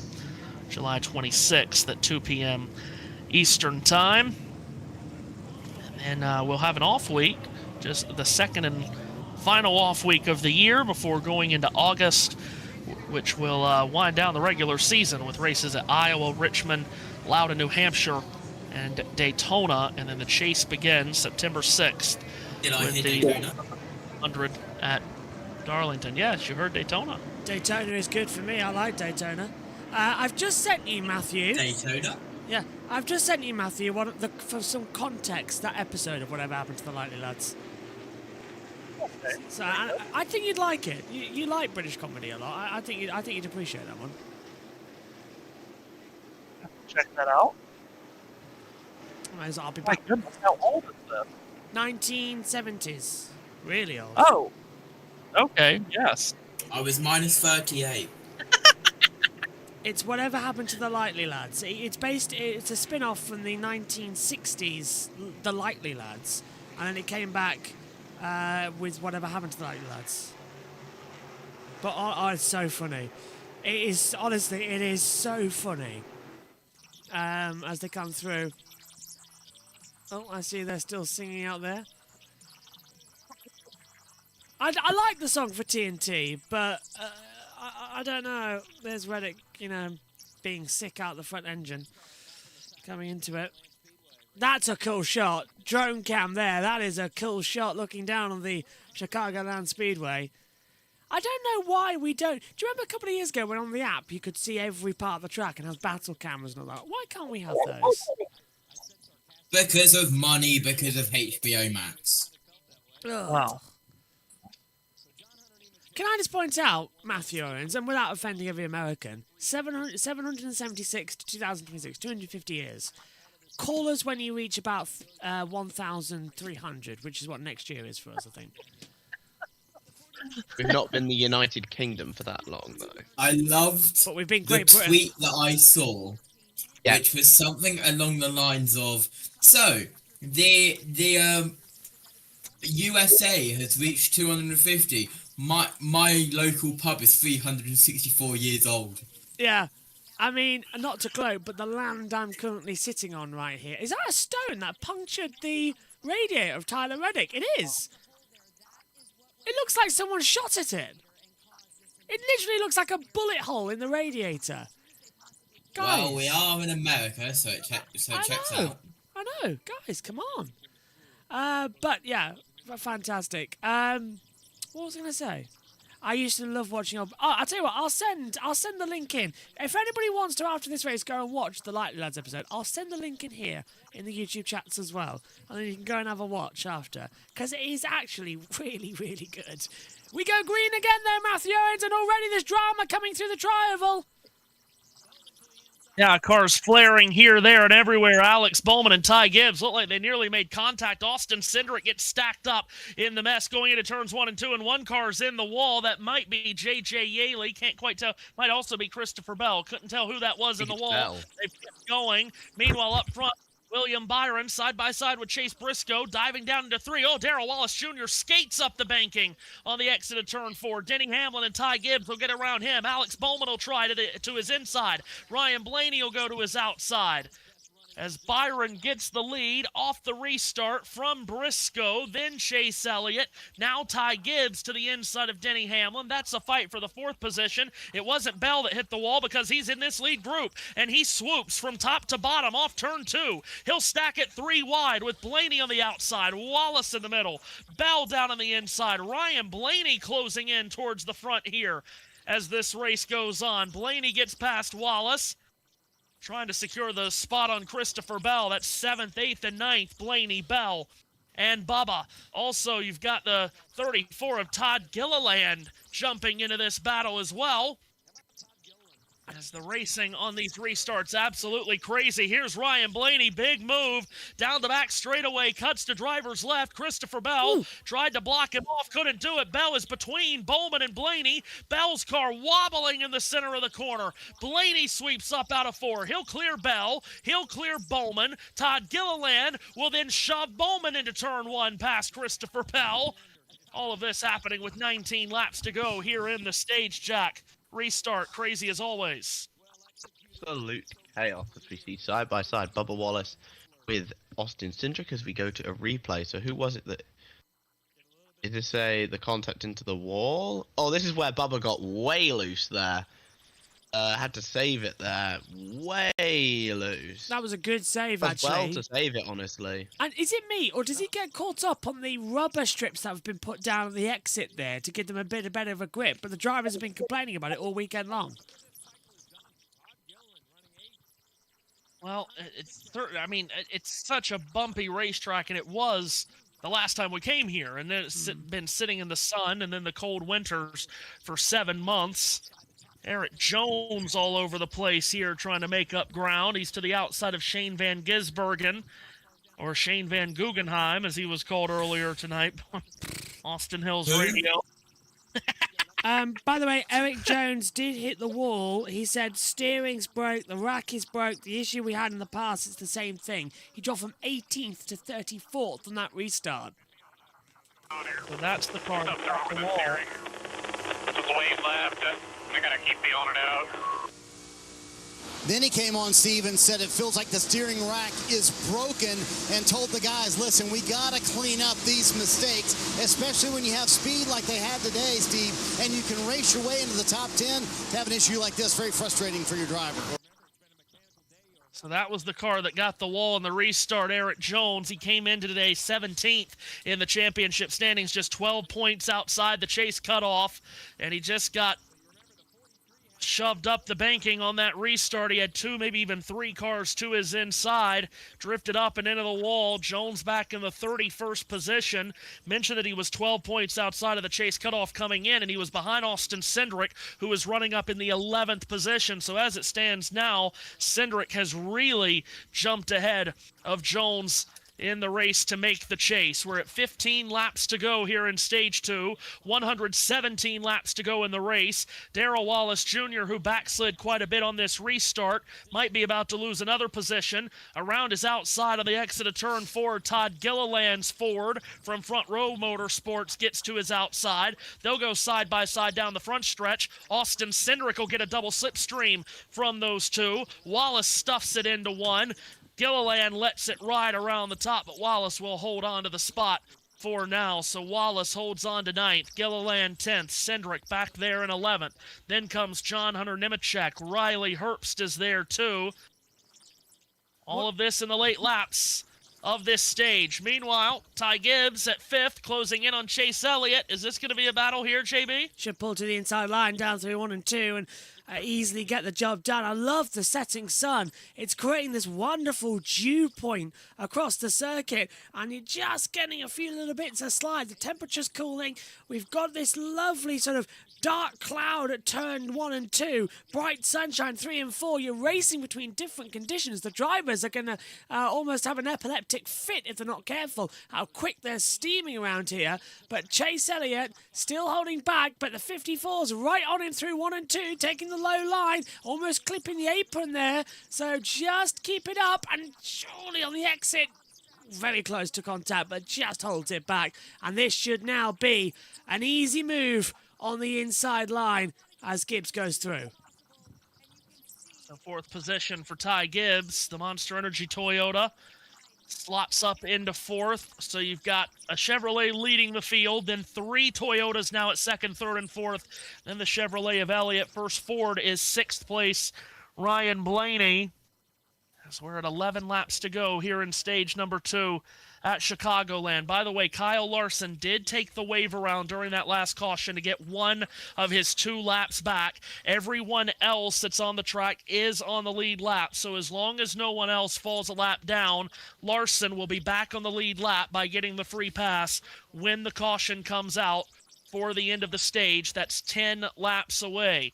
July 26th at 2 p.m. Eastern Time. And we'll have an off week, just the second and final off week of the year before going into August, which will wind down the regular season with races at Iowa, Richmond, Loudon, New Hampshire, and Daytona. And then the chase begins September 6th with the 100 at Darlington. Yes, you heard Daytona. Daytona is good for me. I like Daytona. I've just sent you, Matthew. Daytona? Yeah, I've just sent you, Matthew, for some context, that episode of Whatever Happened to the Lightly Lads. Okay. So I think you'd like it. You like British comedy a lot. I think you'd appreciate that one. Check that out. I'll be My back. goodness, how old is this? 1970s. Really old. Oh. Okay, yes. I was minus 38. It's Whatever Happened to the Lightly Lads. It's a spin-off from the 1960s, The Lightly Lads, and then it came back with Whatever Happened to the Lightly Lads. But it's so funny. It is, honestly, it is so funny as they come through. Oh, I see they're still singing out there. I like the song for TNT, but I don't know. There's Reddick, being sick out the front engine, coming into it. That's a cool shot. Drone cam there. That is a cool shot looking down on the Chicagoland Speedway. I don't know why we don't. Do you remember a couple of years ago when on the app you could see every part of the track and has battle cameras and all that? Why can't we have those? Because of money, because of HBO Max. Ugh. Wow. Can I just point out, Matthew Owens, and without offending every American, 776 to 2026, 250 years. Call us when you reach about 1,300, which is what next year is for us, I think. We've not been the United Kingdom for that long, though. I loved but we've been the Great Britain. tweet that I saw, which was something along the lines of, so, the USA has reached 250. My local pub is 364 years old. Yeah. I mean, not to gloat, but the land I'm currently sitting on right here, is that a stone that punctured the radiator of Tyler Reddick? It is. It looks like someone shot at it. It literally looks like a bullet hole in the radiator. Guys. Well, we are in America, so it checks out. I know. Guys, come on. But yeah, fantastic. What was I going to say? I used to love watching. Oh, I'll tell you what. I'll send the link in. If anybody wants to after this race go and watch the Lightly Lads episode, I'll send the link in here in the YouTube chats as well, and then you can go and have a watch after, because it is actually really, really good. We go green again there, Matthew Owens, and already there's drama coming through the tri-oval. Yeah, cars flaring here, there, and everywhere. Alex Bowman and Ty Gibbs look like they nearly made contact. Austin Cindric gets stacked up in the mess going into turns 1 and 2, and one car's in the wall. That might be J.J. Yaley. Can't quite tell. Might also be Christopher Bell. Couldn't tell who that was in the wall. They've kept going. Meanwhile, up front, William Byron side by side with Chase Briscoe, diving down into 3. Oh, Darrell Wallace Jr. skates up the banking on the exit of turn 4. Denny Hamlin and Ty Gibbs will get around him. Alex Bowman will try to his inside. Ryan Blaney will go to his outside. As Byron gets the lead off the restart from Briscoe, then Chase Elliott, now Ty Gibbs to the inside of Denny Hamlin. That's a fight for the 4th position. It wasn't Bell that hit the wall because he's in this lead group, and he swoops from top to bottom off turn 2. He'll stack it 3 wide with Blaney on the outside, Wallace in the middle, Bell down on the inside, Ryan Blaney closing in towards the front here as this race goes on. Blaney gets past Wallace, trying to secure the spot on Christopher Bell. That's 7th, 8th, and 9th. Blaney, Bell, and Bubba. Also, you've got the 34 of Todd Gilliland jumping into this battle as well. As the racing on these restarts absolutely crazy. Here's Ryan Blaney, big move down the back straightaway, cuts to driver's left. Christopher Bell tried to block him off, couldn't do it. Bell is between Bowman and Blaney. Bell's car wobbling in the center of the corner. Blaney sweeps up out of 4. He'll clear Bell. He'll clear Bowman. Todd Gilliland will then shove Bowman into turn 1 past Christopher Bell. All of this happening with 19 laps to go here in the stage, Jack. Restart, crazy as always. Absolute chaos as we see side by side Bubba Wallace with Austin Cindric as we go to a replay. So who was it that... Did it say the contact into the wall? Oh, this is where Bubba got way loose there. Had to save it there. Way loose. That was a good save, actually. Well to save it, honestly. And is it me, or does he get caught up on the rubber strips that have been put down at the exit there to give them a bit better of a grip? But the drivers have been complaining about it all weekend long. Well, it's such a bumpy racetrack, and it was the last time we came here. And then it's been sitting in the sun and then the cold winters for 7 months. Eric Jones all over the place here trying to make up ground. He's to the outside of Shane Van Gisbergen, or Shane Van Guggenheim, as he was called earlier tonight on Austin Hills Radio. By the way, Eric Jones did hit the wall. He said steering's broke, the rack is broke. The issue we had in the past, it's the same thing. He dropped from 18th to 34th on that restart. So that's the car that got the wall. Just wave left. We're going to keep the on and out. Then he came on, Steve, and said it feels like the steering rack is broken and told the guys, listen, we got to clean up these mistakes, especially when you have speed like they had today, Steve, and you can race your way into the top 10. To have an issue like this, very frustrating for your driver. So that was the car that got the wall in the restart. Eric Jones, he came into today 17th in the championship standings, just 12 points outside the chase cutoff, and he just got shoved up the banking on that restart. He had 2, maybe even 3 cars to his inside, drifted up and into the wall. Jones back in the 31st position. Mentioned that he was 12 points outside of the chase cutoff coming in, and he was behind Austin Cindric, who was running up in the 11th position. So as it stands now, Cindric has really jumped ahead of Jones in the race to make the chase. We're at 15 laps to go here in Stage 2, 117 laps to go in the race. Darrell Wallace Jr., who backslid quite a bit on this restart, might be about to lose another position. Around his outside on the exit of Turn 4, Todd Gilliland's Ford from Front Row Motorsports gets to his outside. They'll go side by side down the front stretch. Austin Cindric will get a double slipstream from those two. Wallace stuffs it into one. Gilliland lets it ride around the top, but Wallace will hold on to the spot for now. So Wallace holds on to 9th. Gilliland 10th. Cindric back there in 11th. Then comes John Hunter Nemechek. Riley Herbst is there too. All of this in the late laps of this stage. Meanwhile, Ty Gibbs at 5th, closing in on Chase Elliott. Is this going to be a battle here, JB? Should pull to the inside line down through 1 and 2 and easily get the job done. I love the setting sun. It's creating this wonderful dew point across the circuit, and you're just getting a few little bits of slide. The temperature's cooling. We've got this lovely sort of dark cloud at turn 1 and 2, bright sunshine 3 and 4. You're racing between different conditions. The drivers are going to almost have an epileptic fit if they're not careful how quick they're steaming around here. But Chase Elliott still holding back, but the 54's right on him through 1 and 2, taking the low line, almost clipping the apron there. So just keep it up, and surely on the exit, very close to contact, but just holds it back. And this should now be an easy move on the inside line as Gibbs goes through. So 4th position for Ty Gibbs. The Monster Energy Toyota slots up into 4th. So you've got a Chevrolet leading the field, then 3 Toyotas now at 2nd, 3rd, and 4th. Then the Chevrolet of Elliott. First Ford is 6th place, Ryan Blaney. As we're at 11 laps to go here in stage number 2 at Chicagoland. By the way, Kyle Larson did take the wave around during that last caution to get 1 of his 2 laps back. Everyone else that's on the track is on the lead lap, so as long as no one else falls a lap down, Larson will be back on the lead lap by getting the free pass when the caution comes out for the end of the stage. That's 10 laps away.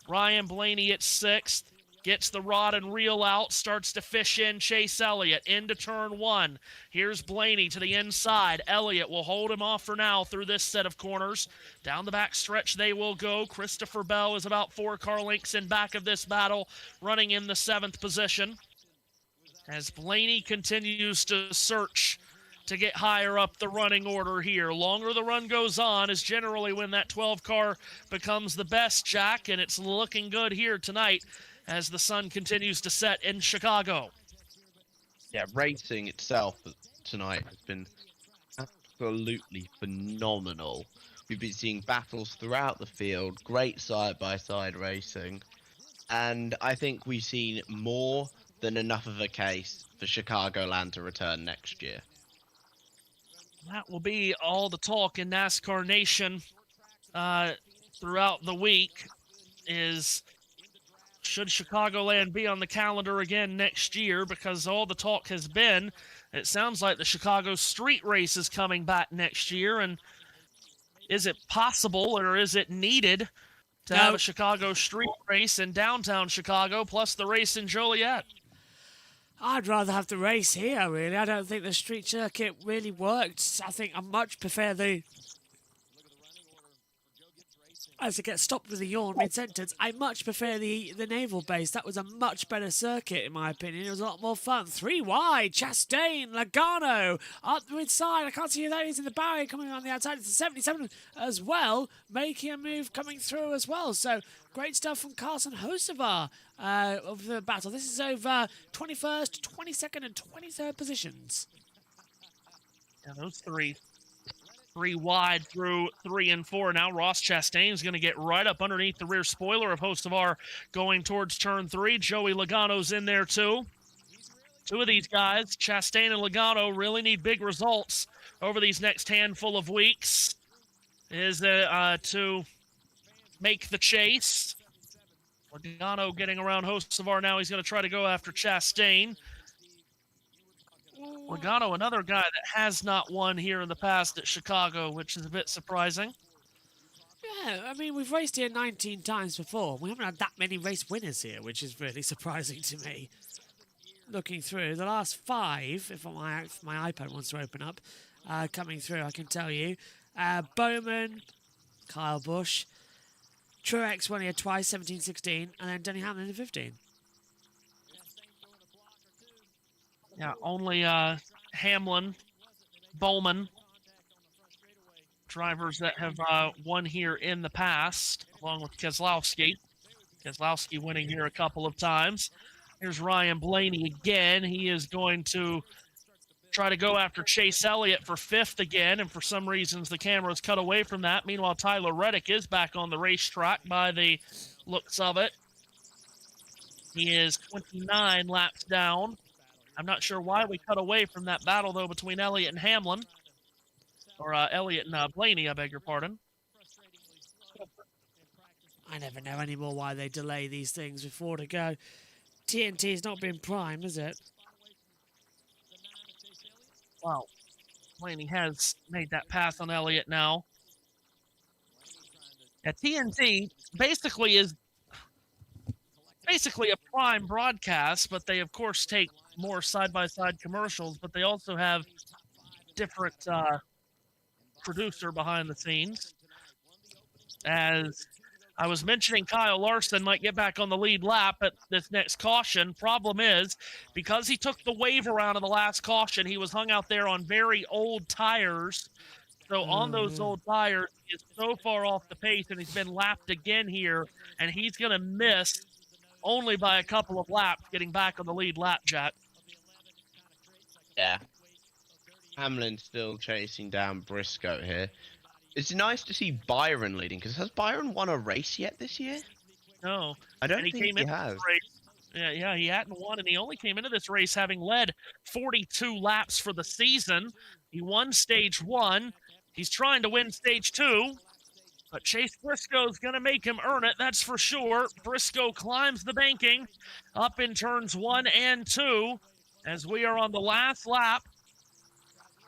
Ryan Blaney at 6th. Gets the rod and reel out, starts to fish in Chase Elliott into turn 1. Here's Blaney to the inside. Elliott will hold him off for now through this set of corners. Down the back stretch they will go. Christopher Bell is about 4 car lengths in back of this battle, running in the 7th position. As Blaney continues to search to get higher up the running order here. Longer the run goes on is generally when that 12 car becomes the best, Jack, and it's looking good here tonight as the sun continues to set in Chicago. Yeah, racing itself tonight has been absolutely phenomenal. We've been seeing battles throughout the field, great side-by-side racing, and I think we've seen more than enough of a case for Chicagoland to return next year. That will be all the talk in NASCAR Nation throughout the week is, should Chicagoland be on the calendar again next year? Because all the talk has been, it sounds like the Chicago Street Race is coming back next year. And is it possible or is it needed to have a Chicago Street Race in downtown Chicago plus the race in Joliet? I'd rather have the race here, really. I don't think the street circuit really worked. I think I much prefer the... As it gets stopped with a yawn mid-sentence, I much prefer the naval base. That was a much better circuit, in my opinion. It was a lot more fun. 3 wide, Chastain, Logano, up the inside. I can't see who that is in the barrier coming on the outside. It's the 77 as well, making a move coming through as well. So, great stuff from Carson Hocevar of the battle. This is over 21st, 22nd, and 23rd positions. Yeah, those three wide through 3 and 4. Now Ross Chastain is going to get right up underneath the rear spoiler of Hocevar going towards turn 3. Joey Logano's in there too. 2 of these guys, Chastain and Logano, really need big results over these next handful of weeks. Is to make the chase. Logano getting around Hocevar now. He's going to try to go after Chastain. Logano, another guy that has not won here in the past at Chicago, which is a bit surprising. Yeah, I mean, we've raced here 19 times before. We haven't had that many race winners here, which is really surprising to me. looking through, the last 5, if my iPad wants to open up, coming through, I can tell you. Bowman, Kyle Busch, Truex won here twice, 17-16, and then Denny Hamlin in 15. Yeah, only Hamlin, Bowman, drivers that have won here in the past, along with Keselowski. Keselowski winning here a couple of times. Here's Ryan Blaney again. He is going to try to go after Chase Elliott for 5th again, and for some reasons the camera's cut away from that. Meanwhile, Tyler Reddick is back on the racetrack by the looks of it. He is 29 laps down. I'm not sure why we cut away from that battle, though, between Elliott and Hamlin. Or Elliott and Blaney, I beg your pardon. I never know anymore why they delay these things before to go. TNT's not been prime, is it? Wow. Blaney has made that pass on Elliott now. Yeah, TNT basically is a prime broadcast, but they, of course, take more side-by-side commercials, but they also have different producer behind the scenes. As I was mentioning, Kyle Larson might get back on the lead lap at this next caution. Problem is, because he took the waiver out of the last caution, he was hung out there on very old tires. So on those old tires, he is so far off the pace, and he's been lapped again here, and he's going to miss only by a couple of laps getting back on the lead lap, Jack. Yeah. Hamlin still chasing down Briscoe here. It's nice to see Byron leading, because has Byron won a race yet this year? No. I don't And think came he into has. this race. Yeah, he hadn't won, and he only came into this race having led 42 laps for the season. He won stage 1. He's trying to win stage 2, but Chase Briscoe's going to make him earn it, that's for sure. Briscoe climbs the banking up in turns 1 and 2 as we are on the last lap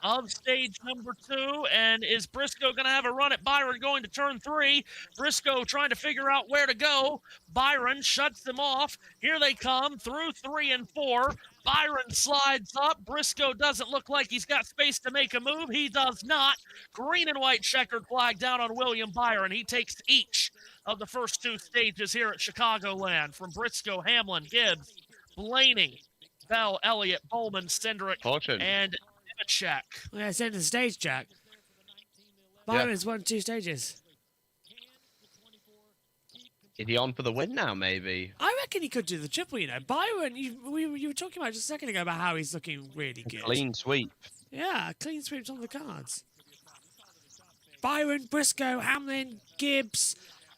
of stage number 2, and is Briscoe going to have a run at Byron going to turn 3? Briscoe trying to figure out where to go. Byron shuts them off. Here they come through 3 and 4. Byron slides up. Briscoe doesn't look like he's got space to make a move. He does not. Green and white checkered flag down on William Byron. He takes each of the first 2 stages here at Chicagoland from Briscoe, Hamlin, Gibbs, Blaney, Bell, Elliott, Bowman, Cindric, and Check. Yeah, it's in the stage, Jack. Byron's won 2 stages. Is he on for the win now, maybe? I reckon he could do the triple, you know. Byron, you were talking about just a second ago about how he's looking really good. Clean sweep. Yeah, clean sweeps on the cards. Byron, Briscoe, Hamlin, Gibbs,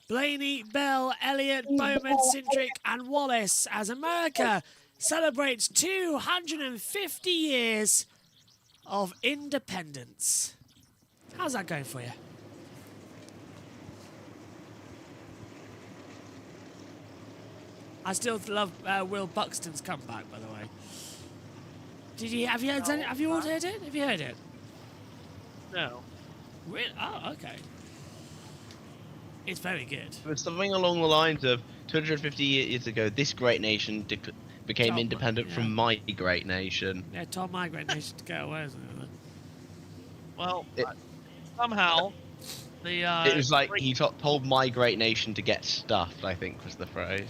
Blaney, Bell, Elliott, Bowman, Cindric, and Wallace as America celebrates 250 years of independence. How's that going for you? I still love Will Buxton's comeback, by the way. Have you all heard it? Have you heard it? No. Really? Oh, okay. It's very good. It was something along the lines of 250 years ago, this great nation became Tom, independent from my great nation. Yeah, told my great nation to go away, isn't it? Well, somehow the it was like he told my great nation to get stuffed, I think was the phrase.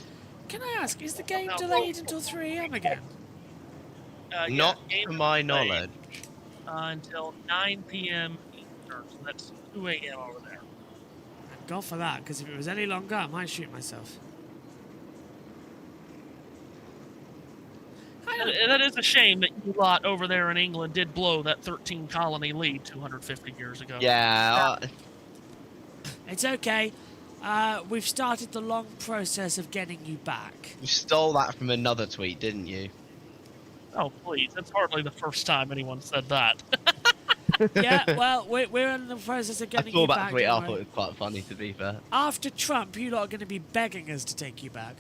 Can I ask, is the game delayed until 3 AM again? Not to my knowledge. Until 9 p.m. Eastern, so that's 2 a.m. over there. Thank God for that, because if it was any longer, I might shoot myself. That is a shame that you lot over there in England did blow that 13-colony lead 250 years ago. Yeah. It's okay. We've started the long process of getting you back. You stole that from another tweet, didn't you? Oh, please. That's hardly the first time anyone said that. Yeah, well, we're in the process of getting you back. I saw that tweet. I thought it was quite funny, to be fair. After Trump, you lot are going to be begging us to take you back.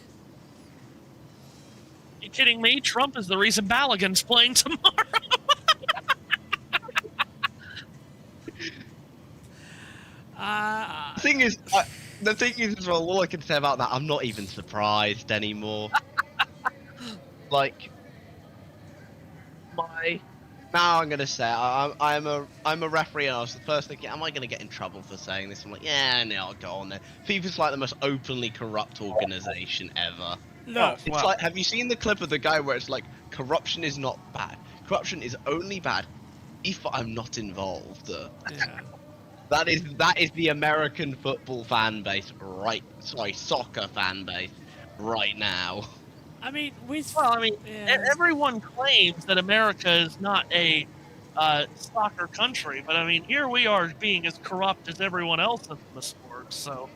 You kidding me? Trump is the reason Balogun's playing tomorrow. The thing is, as well, all I can say about that, I'm not even surprised anymore. Like, my. Now I'm gonna say I'm a referee, and I was the first thinking, am I gonna get in trouble for saying this? I'm like, yeah, no, I'll go on there. FIFA's like the most openly corrupt organization ever. No, It's like, have you seen the clip of the guy where it's like, corruption is not bad. Corruption is only bad if I'm not involved. Yeah. That is the American football fan base, right? Sorry, soccer fan base, right now. I mean, everyone claims that America is not a soccer country, but I mean, here we are being as corrupt as everyone else in the sport. So,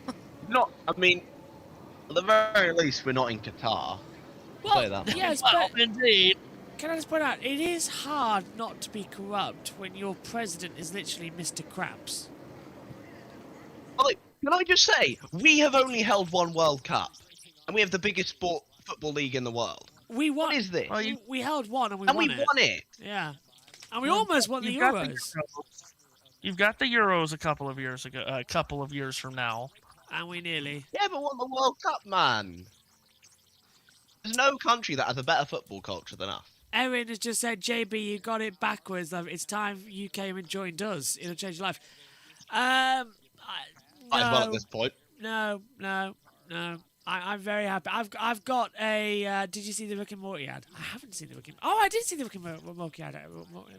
I mean, at the very least, we're not in Qatar. Say that. Yes, well, but indeed. Can I just point out, it is hard not to be corrupt when your president is literally Mr. Krabs. Can I just say, we have only held one World Cup, and we have the biggest football league in the world. We won. What is this? We held one and we won it. Yeah, and we almost won the Euros. You've got the Euros a couple of years ago, a couple of years from now, and we nearly. Yeah, but won the World Cup, man. There's no country that has a better football culture than us. Erin has just said, JB, you got it backwards. It's time you came and joined us. It'll change your life. Might as well at this point. No. I'm very happy. I've got a. Did you see the Rick and Morty ad? I haven't seen the Rick and. Oh, I did see the Rick and Morty ad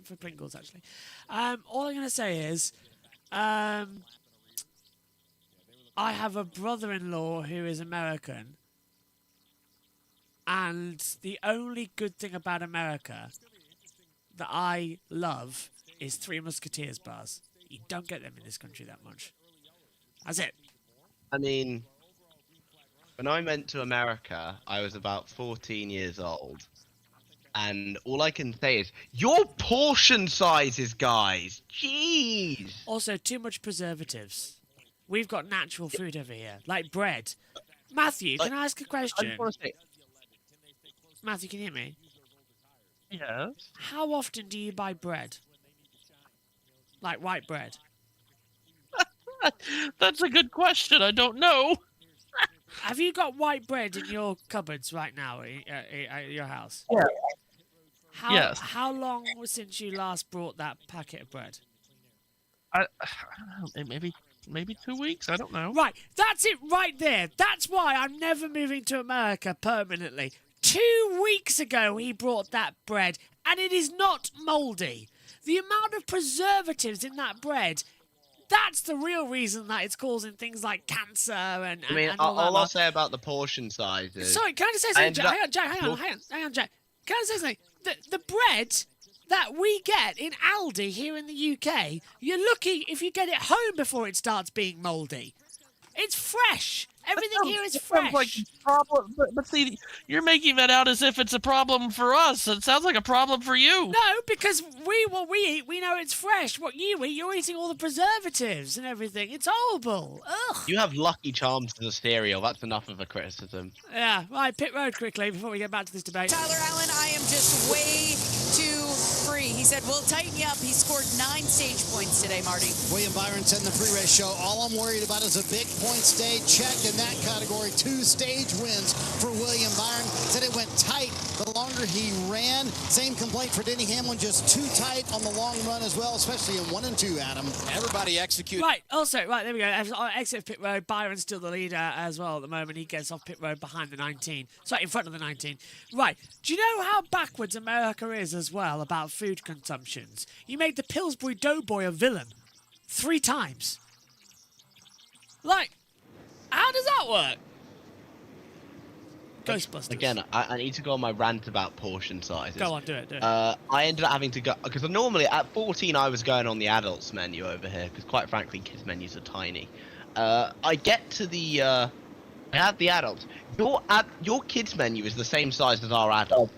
for Pringles actually. All I'm gonna say is, I have a brother-in-law who is American. And the only good thing about America that I love is Three Musketeers bars. You don't get them in this country that much. That's it. I mean, when I went to America, I was about 14 years old. And all I can say is, your portion sizes, guys. Jeez. Also, too much preservatives. We've got natural food over here, like bread. Matthew, can I ask a question? I just want to say, Matthew, can you hear me? Yes. How often do you buy bread? Like white bread? That's a good question. I don't know. Have you got white bread in your cupboards right now at your house? Yeah. Yes. How long since you last brought that packet of bread? I don't know, maybe 2 weeks. I don't know. Right. That's it right there. That's why I'm never moving to America permanently. 2 weeks ago he brought that bread, and it is not mouldy. The amount of preservatives in that bread, that's the real reason that it's causing things like cancer and I mean, all all that. I'll say about the portion sizes... Sorry, can I just say something, Jack? Hang on, Jack. Can I say something? The bread that we get in Aldi here in the UK, you're lucky if you get it home before it starts being mouldy. It's fresh. Everything here is fresh. Like problem, but see, you're making that out as if it's a problem for us. It sounds like a problem for you. No, because what we eat, we know it's fresh. What you eat, you're eating all the preservatives and everything. It's horrible. Ugh. You have Lucky Charms as a cereal. That's enough of a criticism. Yeah, right, pit road quickly before we get back to this debate. Tyler Allen, I am just way too free. He said, we'll tighten you up. He scored 9 stage points today, Marty. William Byron said in the pre-race show, all I'm worried about is a big point stage. Checked in that category. 2 stage wins for William Byron. Said it went tight the longer he ran. Same complaint for Denny Hamlin, just too tight on the long run as well, especially in 1 and 2, Adam. Everybody execute. Right, also, right, there we go. Exit of pit road. Byron's still the leader as well at the moment. He gets off pit road behind the 19. Sorry, in front of the 19. Right, do you know how backwards America is as well about food consumptions? You made the Pillsbury Doughboy a villain 3 times. Like, how does that work? Ghostbusters. Again, I need to go on my rant about portion sizes. Go on, do it. I ended up having to go, because normally at 14 I was going on the adults menu over here, because quite frankly kids menus are tiny. I get to the, I have the adults. Your kids menu is the same size as our adults.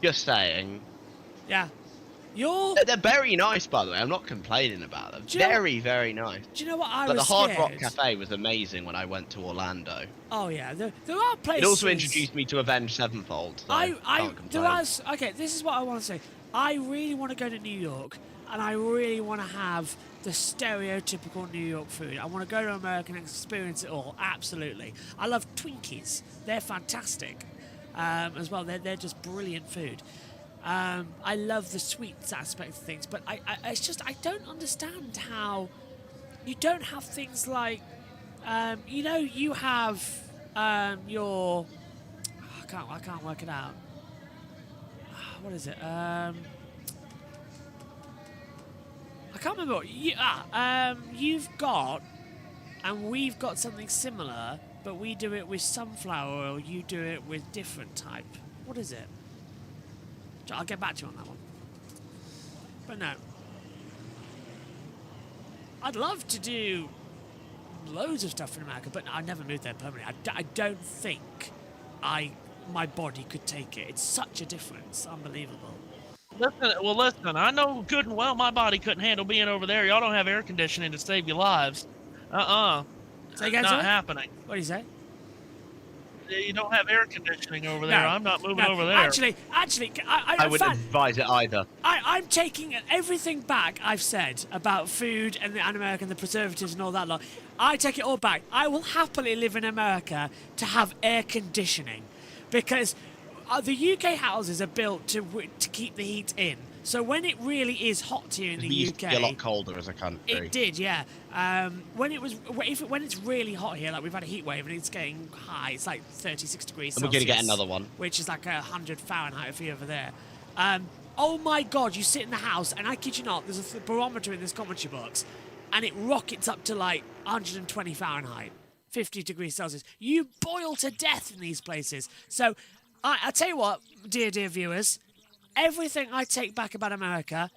Just saying. Yeah. They're very nice, by the way. I'm not complaining about them. Very, very nice. Do you know what I But was the Hard scared? Rock Cafe was amazing when I went to Orlando. Oh yeah, there are places. It also introduced me to Avenged Sevenfold. So can't complain. Okay, this is what I want to say. I really want to go to New York, and I really want to have the stereotypical New York food. I want to go to America and experience it all. Absolutely. I love Twinkies. They're fantastic as well. They're just brilliant food. I love the sweets aspect of things, but it's just I don't understand how you don't have things like, you have your. I can't work it out. What is it? I can't remember. You've got, and we've got something similar, but we do it with sunflower oil. You do it with different type. What is it? I'll get back to you on that one. But no. I'd love to do loads of stuff in America, but I never moved there permanently. I don't think my body could take it. It's such a difference. Unbelievable. Listen, I know good and well my body couldn't handle being over there. Y'all don't have air conditioning to save your lives. Say again, not sir? happening. What do you say? You don't have air conditioning over there. No, I'm not moving no. over there. Actually, I wouldn't advise it either. I'm taking everything back I've said about food and the American, the preservatives and all that lot. I take it all back. I will happily live in America to have air conditioning, because the UK houses are built to keep the heat in. So when it really is hot here in the We used UK, to be a lot colder as a country. it did, yeah. When it's really hot here, like we've had a heat wave and it's getting high, it's like 36 degrees And we're Celsius. going to get another one. Which is like 100 Fahrenheit for you over there. Oh my God, you sit in the house, and I kid you not, there's a barometer in this commentary box, and it rockets up to like 120 Fahrenheit, 50 degrees Celsius. You boil to death in these places. So I tell you what, dear viewers, everything I take back about America,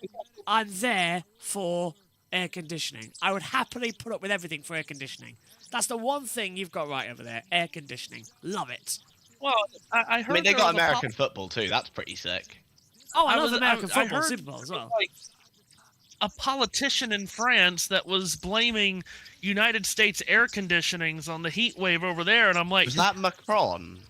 I'm there for air conditioning. I would happily put up with everything for air conditioning. That's the one thing you've got right over there, air conditioning. Love it. Well, I heard. I mean, they got American football too. That's pretty sick. Oh, I love American I football, heard Super Bowl as well. Like a politician in France that was blaming United States air conditionings on the heat wave over there, and I'm like, Was that Macron?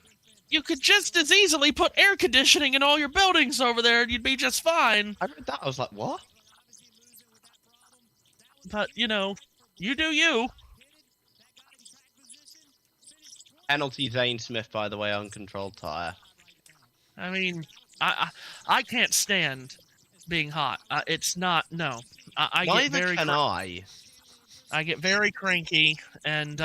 You could just as easily put air conditioning in all your buildings over there, and you'd be just fine. I read that. I was like, what? But you do you. Penalty Zane Smith, by the way, uncontrolled tire. I mean, I can't stand being hot. It's not. No, I get Neither very. can I. I get very cranky, and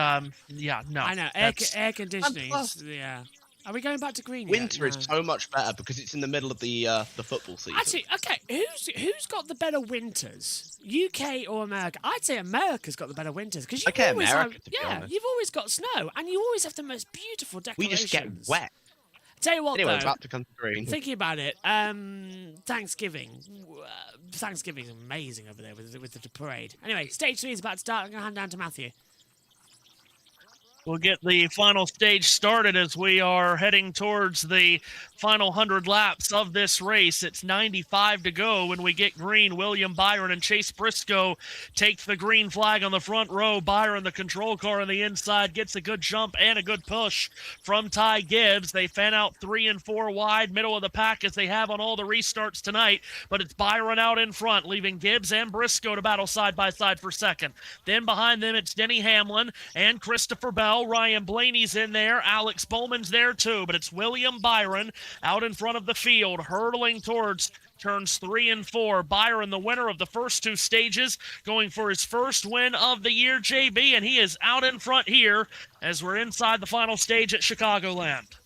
yeah, no. I know air conditioning. Yeah. Are we going back to green? Winter yet? is so much better because it's in the middle of the football season. Actually, okay, who's got the better winters, UK or America? I'd say America's got the better winters because you always America, have, to be honest. you've always got snow and you always have the most beautiful We decorations. just get wet. Tell you what, Anyway, though, back to country green. thinking about it, Thanksgiving's amazing over there with the parade. Anyway, stage 3 is about to start. I'm going to hand down to Matthew. We'll get the final stage started as we are heading towards the final 100 laps of this race. It's 95 to go when we get green. William Byron and Chase Briscoe take the green flag on the front row. Byron, the control car on the inside, gets a good jump and a good push from Ty Gibbs. They fan out 3 and 4 wide, middle of the pack as they have on all the restarts tonight. But it's Byron out in front, leaving Gibbs and Briscoe to battle side by side for second. Then behind them, it's Denny Hamlin and Christopher Bell. Ryan Blaney's in there. Alex Bowman's there too, but it's William Byron out in front of the field, hurtling towards turns 3 and 4. Byron, the winner of the first 2 stages, going for his first win of the year, JB, and he is out in front here as we're inside the final stage at Chicagoland.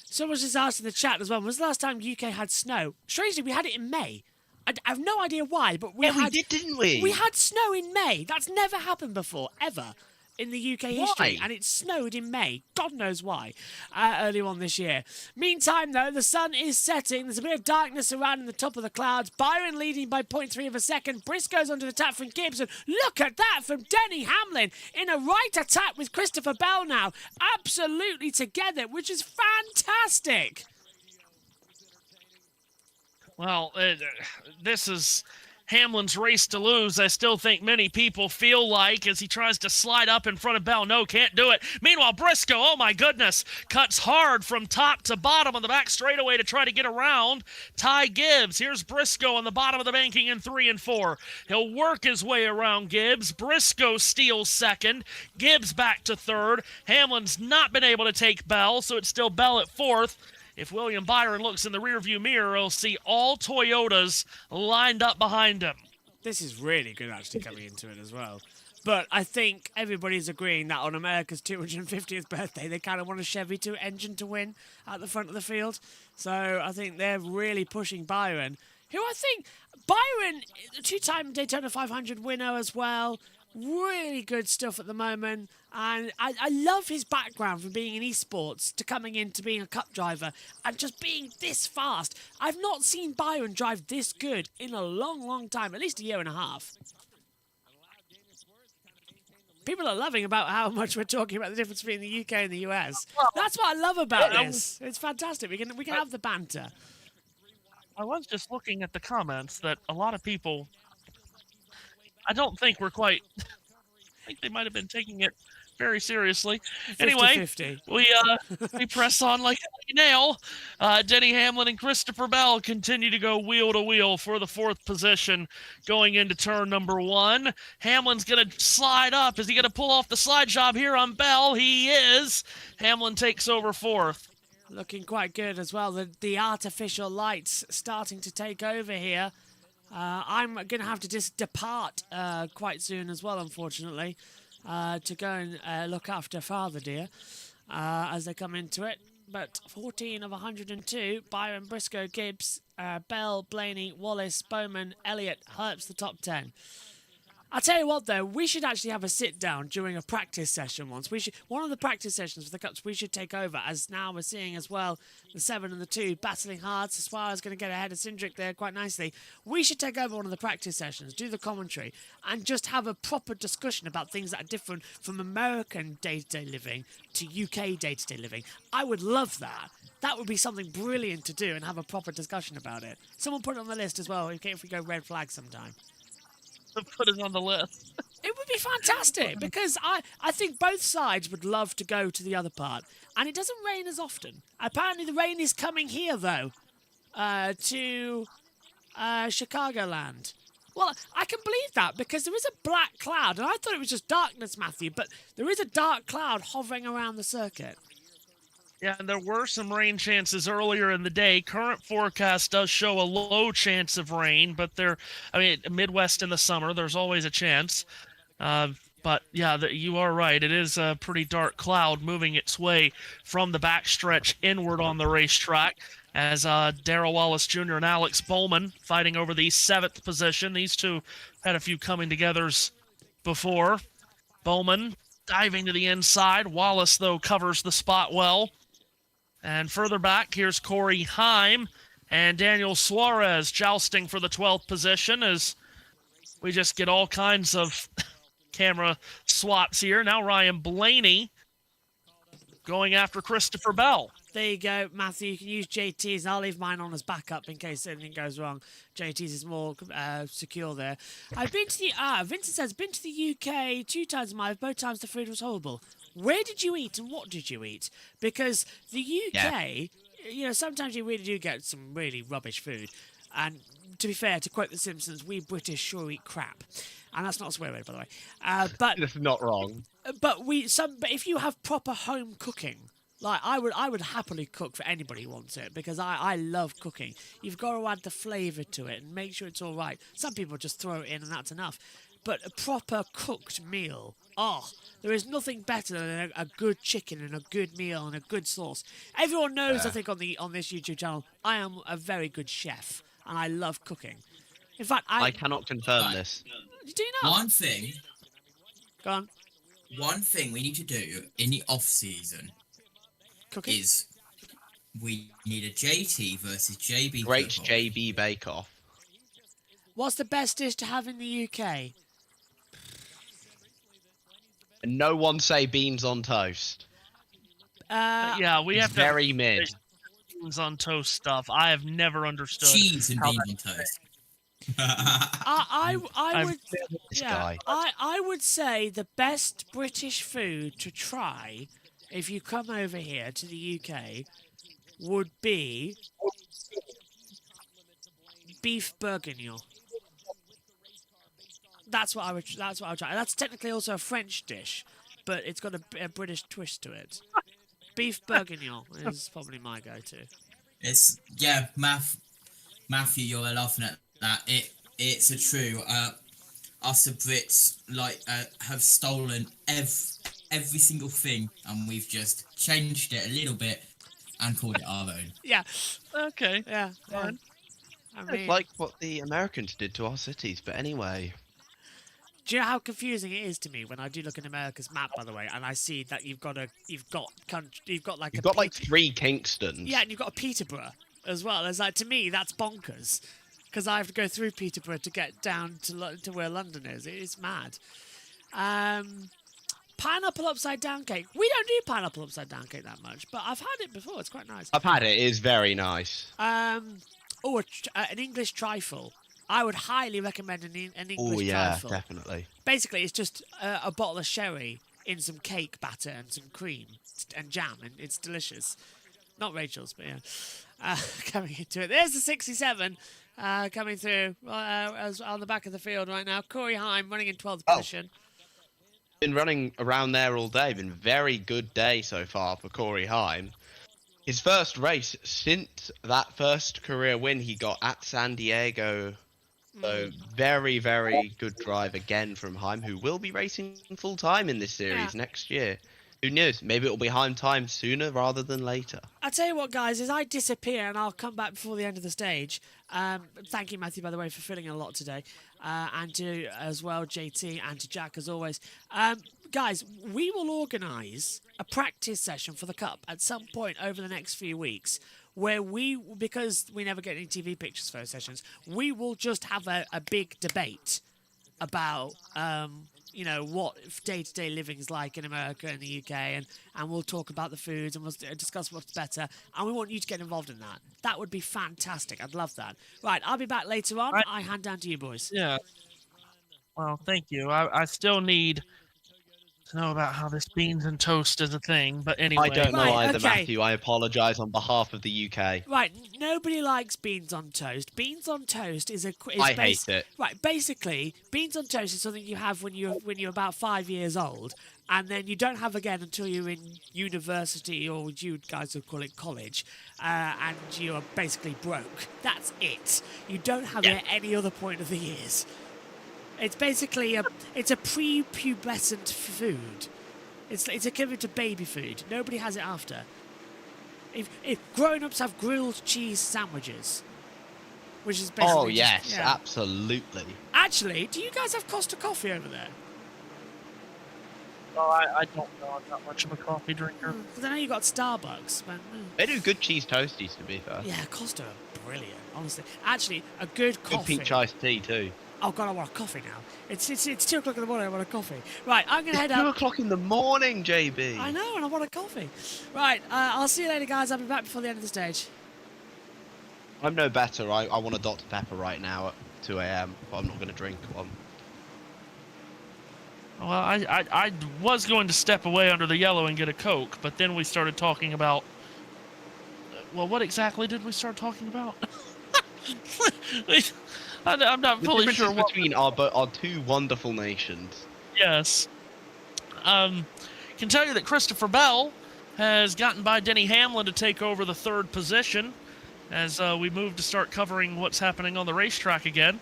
Someone just asked in the chat as well, when was the last time UK had snow? Strangely, we had it in May. I have no idea why, but we did, didn't we? We had snow in May. That's never happened before, ever. In the UK history, and it snowed in May. God knows why, earlier on this year. Meantime, though, the sun is setting. There's a bit of darkness surrounding the top of the clouds. Byron leading by 0.3 of a second. Briscoe's under attack from Gibson. Look at that from Denny Hamlin in a right attack with Christopher Bell now. Absolutely together, which is fantastic. Well, this is Hamlin's race to lose. I still think many people feel like as he tries to slide up in front of Bell. No, can't do it. Meanwhile, Briscoe, oh my goodness, cuts hard from top to bottom on the back straightaway to try to get around Ty Gibbs. Here's Briscoe on the bottom of the banking in 3 and 4. He'll work his way around Gibbs. Briscoe steals second. Gibbs back to third. Hamlin's not been able to take Bell, so it's still Bell at fourth. if William Byron looks in the rearview mirror, he'll see all Toyotas lined up behind him. This is really good, actually, coming into it as well. But I think everybody's agreeing that on America's 250th birthday, they kind of want a Chevy engine to win at the front of the field. So I think they're really pushing Byron, who I think, Byron, the two-time Daytona 500 winner as well. Really good stuff at the moment. And I love his background from being in esports to coming into being a cup driver and just being this fast. I've not seen Byron drive this good in a long, long time, at least a year and a half. People are loving about how much we're talking about the difference between the UK and the US. That's what I love about this. It's fantastic. We can have the banter. I was just looking at the comments that a lot of people, I don't think we're quite, I think they might have been taking it very seriously. 50-50. Anyway, we press on like a nail. Denny Hamlin and Christopher Bell continue to go wheel to wheel for the 4th position going into turn number 1. Hamlin's going to slide up. Is he going to pull off the slide job here on Bell? He is. Hamlin takes over 4th. Looking quite good as well. The artificial lights starting to take over here. I'm going to have to just depart quite soon as well, unfortunately, to go and look after Father Dear as they come into it. But 14 of 102, Byron, Briscoe, Gibbs, Bell, Blaney, Wallace, Bowman, Elliott, Herbst, the top 10. I'll tell you what, though, we should actually have a sit-down during a practice session once. One of the practice sessions for the Cups we should take over, as now we're seeing as well the 7 and the 2 battling hard. Suarez going to get ahead of Cindric there quite nicely. We should take over one of the practice sessions, do the commentary, and just have a proper discussion about things that are different from American day-to-day living to UK day-to-day living. I would love that. That would be something brilliant to do and have a proper discussion about it. Someone put it on the list as well, if we go red flag sometime. Put it on the list. It would be fantastic because I think both sides would love to go to the other part. And it doesn't rain as often. Apparently the rain is coming here, though, to Chicagoland. Well, I can believe that because there is a black cloud. And I thought it was just darkness, Matthew, but there is a dark cloud hovering around the circuit. Yeah, and there were some rain chances earlier in the day. Current forecast does show a low chance of rain, but Midwest in the summer, there's always a chance. But yeah, you are right. It is a pretty dark cloud moving its way from the backstretch inward on the racetrack as Darrell Wallace Jr. and Alex Bowman fighting over the 7th position. These two had a few coming togethers before. Bowman diving to the inside. Wallace, though, covers the spot well. And further back, here's Corey Heim and Daniel Suarez jousting for the 12th position as we just get all kinds of camera swaps here. Now Ryan Blaney going after Christopher Bell. There you go, Matthew. You can use JT's. I'll leave mine on as backup in case anything goes wrong. JT's is more secure there. I've been to the... Vincent says, been to the UK 2 times in my life. Both times the food was horrible. Where did you eat and what did you eat? Because the UK, sometimes you really do get some really rubbish food. And to be fair, to quote The Simpsons, we British sure eat crap. And that's not a swear word, by the way. But that's not wrong. But if you have proper home cooking, like I would happily cook for anybody who wants it because I love cooking. You've got to add the flavour to it and make sure it's all right. Some people just throw it in and that's enough. But a proper cooked meal, there is nothing better than a good chicken and a good meal and a good sauce. Everyone knows, I think, on this YouTube channel, I am a very good chef and I love cooking. In fact, I cannot confirm this. Do you know? One thing. Go on. One thing we need to do in the off season is we need a JT versus JB. Great JB Bake Off. What's the best dish to have in the UK? And no one say beans on toast. Yeah, we have very mid. Beans on toast stuff. I have never understood. Cheese and beans on toast. I would say the best British food to try if you come over here to the UK would be beef bourguignon. That's what I would try. That's technically also a French dish, but it's got a British twist to it. Beef bourguignon is probably my go-to. Matthew, you're laughing at that. It's a true. Us the Brits have stolen every single thing, and we've just changed it a little bit and called it our own. Yeah. Okay. Yeah. Fine. I It's mean, like what the Americans did to our cities, but anyway. do you know how confusing it is to me when I do look at America's map, by the way, and I see that you've got like You've got like 3 Kingstons. Yeah, and you've got a Peterborough as well. It's like, to me, that's bonkers, because I have to go through Peterborough to get down to where London is. It is mad. Pineapple upside down cake. We don't do pineapple upside down cake that much, but I've had it before. It's quite nice. I've had it. It is very nice. An English trifle. I would highly recommend an English Oh yeah, trifle. definitely. Basically, it's just a bottle of sherry in some cake batter and some cream and jam, and it's delicious. Not Rachel's, but yeah. Coming into it. There's the 67 coming through as on the back of the field right now. Corey Heim running in 12th position. Been running around there all day. Been very good day so far for Corey Heim. His first race since that first career win he got at San Diego. So very, very good drive again from Heim, who will be racing full time in this series next year. Who knows? Maybe it'll be Heim time sooner rather than later. I tell you what, guys, as I disappear and I'll come back before the end of the stage. Thank you, Matthew, by the way, for filling in a lot today, and to as well JT and to Jack as always. Guys, we will organise a practice session for the Cup at some point over the next few weeks, where because we never get any TV pictures for those sessions, we will just have a big debate about what day-to-day living is like in America and the UK, and we'll talk about the foods and we'll discuss what's better, and we want you to get involved in that. That would be fantastic. I'd love that. Right, I'll be back later on. I hand down to you boys. Yeah. Well, thank you. I still need to know about how this beans and toast is a thing, but anyway. I don't know either, okay. Matthew. I apologise on behalf of the UK. Right, nobody likes beans on toast. Beans on toast is I hate it. Right, basically, beans on toast is something you have when you're about 5 years old, and then you don't have again until you're in university, or you guys would call it college, and you're basically broke. That's it. You don't have it at any other point of the years. It's basically it's a pre-pubescent food. It's equivalent to baby food. Nobody has it after. If grown-ups have grilled cheese sandwiches, which is basically... Oh, yes, absolutely. Actually, do you guys have Costa coffee over there? Well, I don't know. I'm not much of a coffee drinker. Because I know you got Starbucks, but... They do good cheese toasties, to be fair. Yeah, Costa are brilliant, honestly. Actually, a good coffee... Good peach iced tea, too. Oh, God, I want a coffee now. It's 2 o'clock in the morning, I want a coffee. Right, I'm going to head It's 2 out... o'clock in the morning, JB. I know, and I want a coffee. Right, I'll see you later, guys. I'll be back before the end of the stage. I'm no better. I want a Dr. Pepper right now at 2 a.m, but I'm not going to drink one. Well, I was going to step away under the yellow and get a Coke, but then we started talking about... Well, what exactly did we start talking about? I'm not fully sure what... between our 2 wonderful nations. Yes. Can tell you that Christopher Bell has gotten by Denny Hamlin to take over the 3rd position as we move to start covering what's happening on the racetrack again.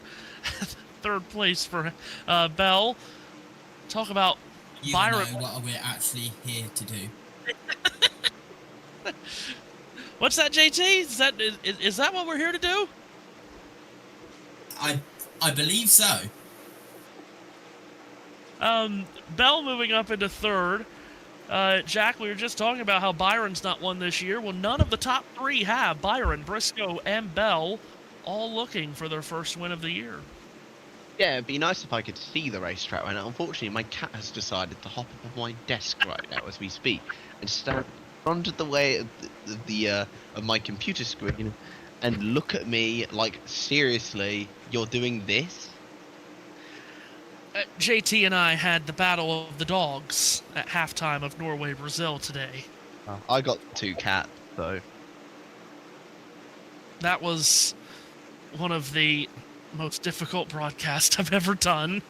3rd place for Bell. Talk about Byron. You know what we're actually here to do. What's that, JT? Is that what we're here to do? I believe so. Bell moving up into 3rd. Jack, we were just talking about how Byron's not won this year. Well, none of the top 3 have. Byron, Briscoe, and Bell all looking for their first win of the year. Yeah, it'd be nice if I could see the racetrack right now. Unfortunately, my cat has decided to hop up on my desk right now as we speak and stand in front of the way of my computer screen and look at me like, seriously, you're doing this? JT and I had the battle of the dogs at halftime of Norway-Brazil today. I got 2 cats, so... That was one of the most difficult broadcasts I've ever done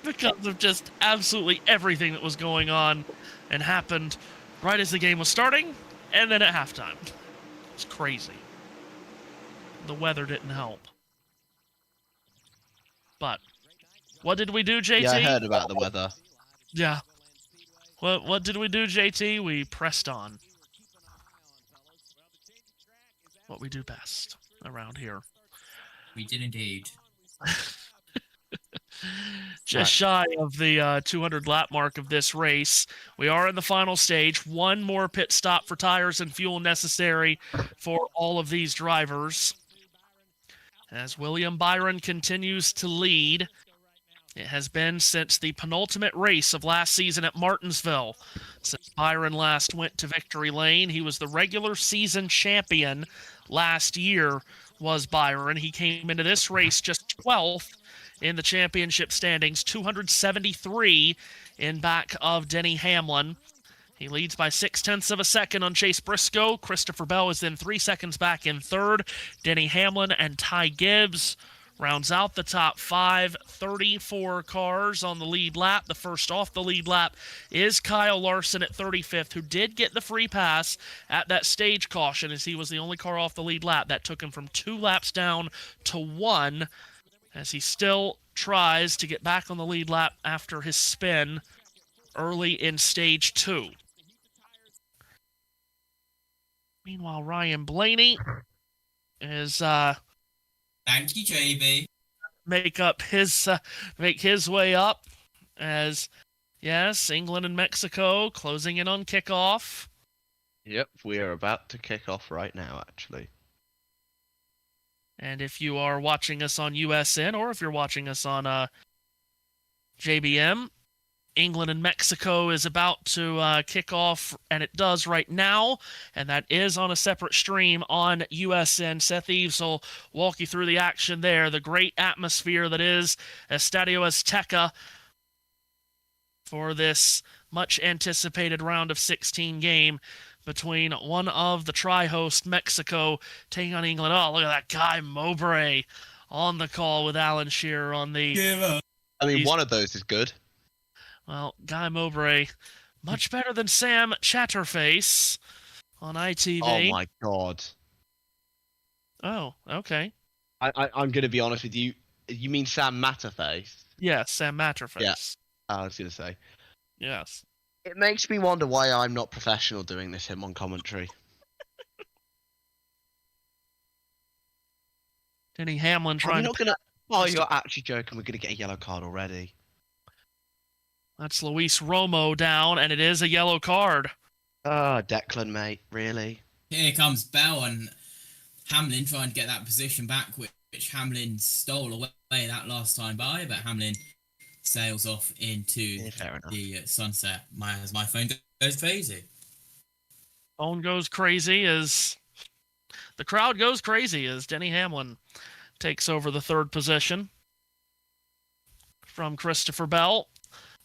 because of just absolutely everything that was going on and happened right as the game was starting and then at halftime. It's crazy. The weather didn't help. But what did we do, JT? Yeah, I heard about the weather. Yeah. What did we do, JT? We pressed on. What we do best around here. We did indeed. Just shy of the 200 lap mark of this race. We are in the final stage. One more pit stop for tires and fuel necessary for all of these drivers. As William Byron continues to lead. It has been since the penultimate race of last season at Martinsville. Since Byron last went to victory lane, he was the regular season champion last year, was Byron. He came into this race just 12th in the championship standings, 273 in back of Denny Hamlin. He leads by 0.6 of a second on Chase Briscoe. Christopher Bell is then 3 seconds back in third. Denny Hamlin and Ty Gibbs rounds out the top 5, 34 cars on the lead lap. The first off the lead lap is Kyle Larson at 35th, who did get the free pass at that stage caution, as he was the only car off the lead lap. That took him from 2 laps down to 1, as he still tries to get back on the lead lap after his spin early in stage 2. Meanwhile, Ryan Blaney is thank you, JB. Make his way up, as yes, England and Mexico closing in on kickoff. Yep, we are about to kick off right now, actually. And if you are watching us on USN, or if you're watching us on JBM, England and Mexico is about to kick off, and it does right now, and that is on a separate stream on USN. Seth Eves will walk you through the action there, the great atmosphere that is Estadio Azteca for this much-anticipated round of 16 game between one of the tri-host Mexico taking on England. Oh, look at that guy Mowbray on the call with Alan Shearer on the... I mean, one of those is good. Well, Guy Mowbray, much better than Sam Chatterface on ITV. Oh my god. Oh, okay. I'm going to be honest with you. You mean Sam Matterface? Yes, Sam Matterface. Yeah, I was going to say. Yes. It makes me wonder why I'm not professional doing this him on commentary. Denny Hamlin trying to... Oh, you're actually joking. We're going to get a yellow card already. That's Luis Romo down, and it is a yellow card. Oh, Declan, mate. Really? Here comes Bell and Hamlin trying to get that position back, which Hamlin stole away that last time by, but Hamlin sails off into the sunset. My phone goes crazy. Phone goes crazy as the crowd goes crazy as Denny Hamlin takes over the third position from Christopher Bell.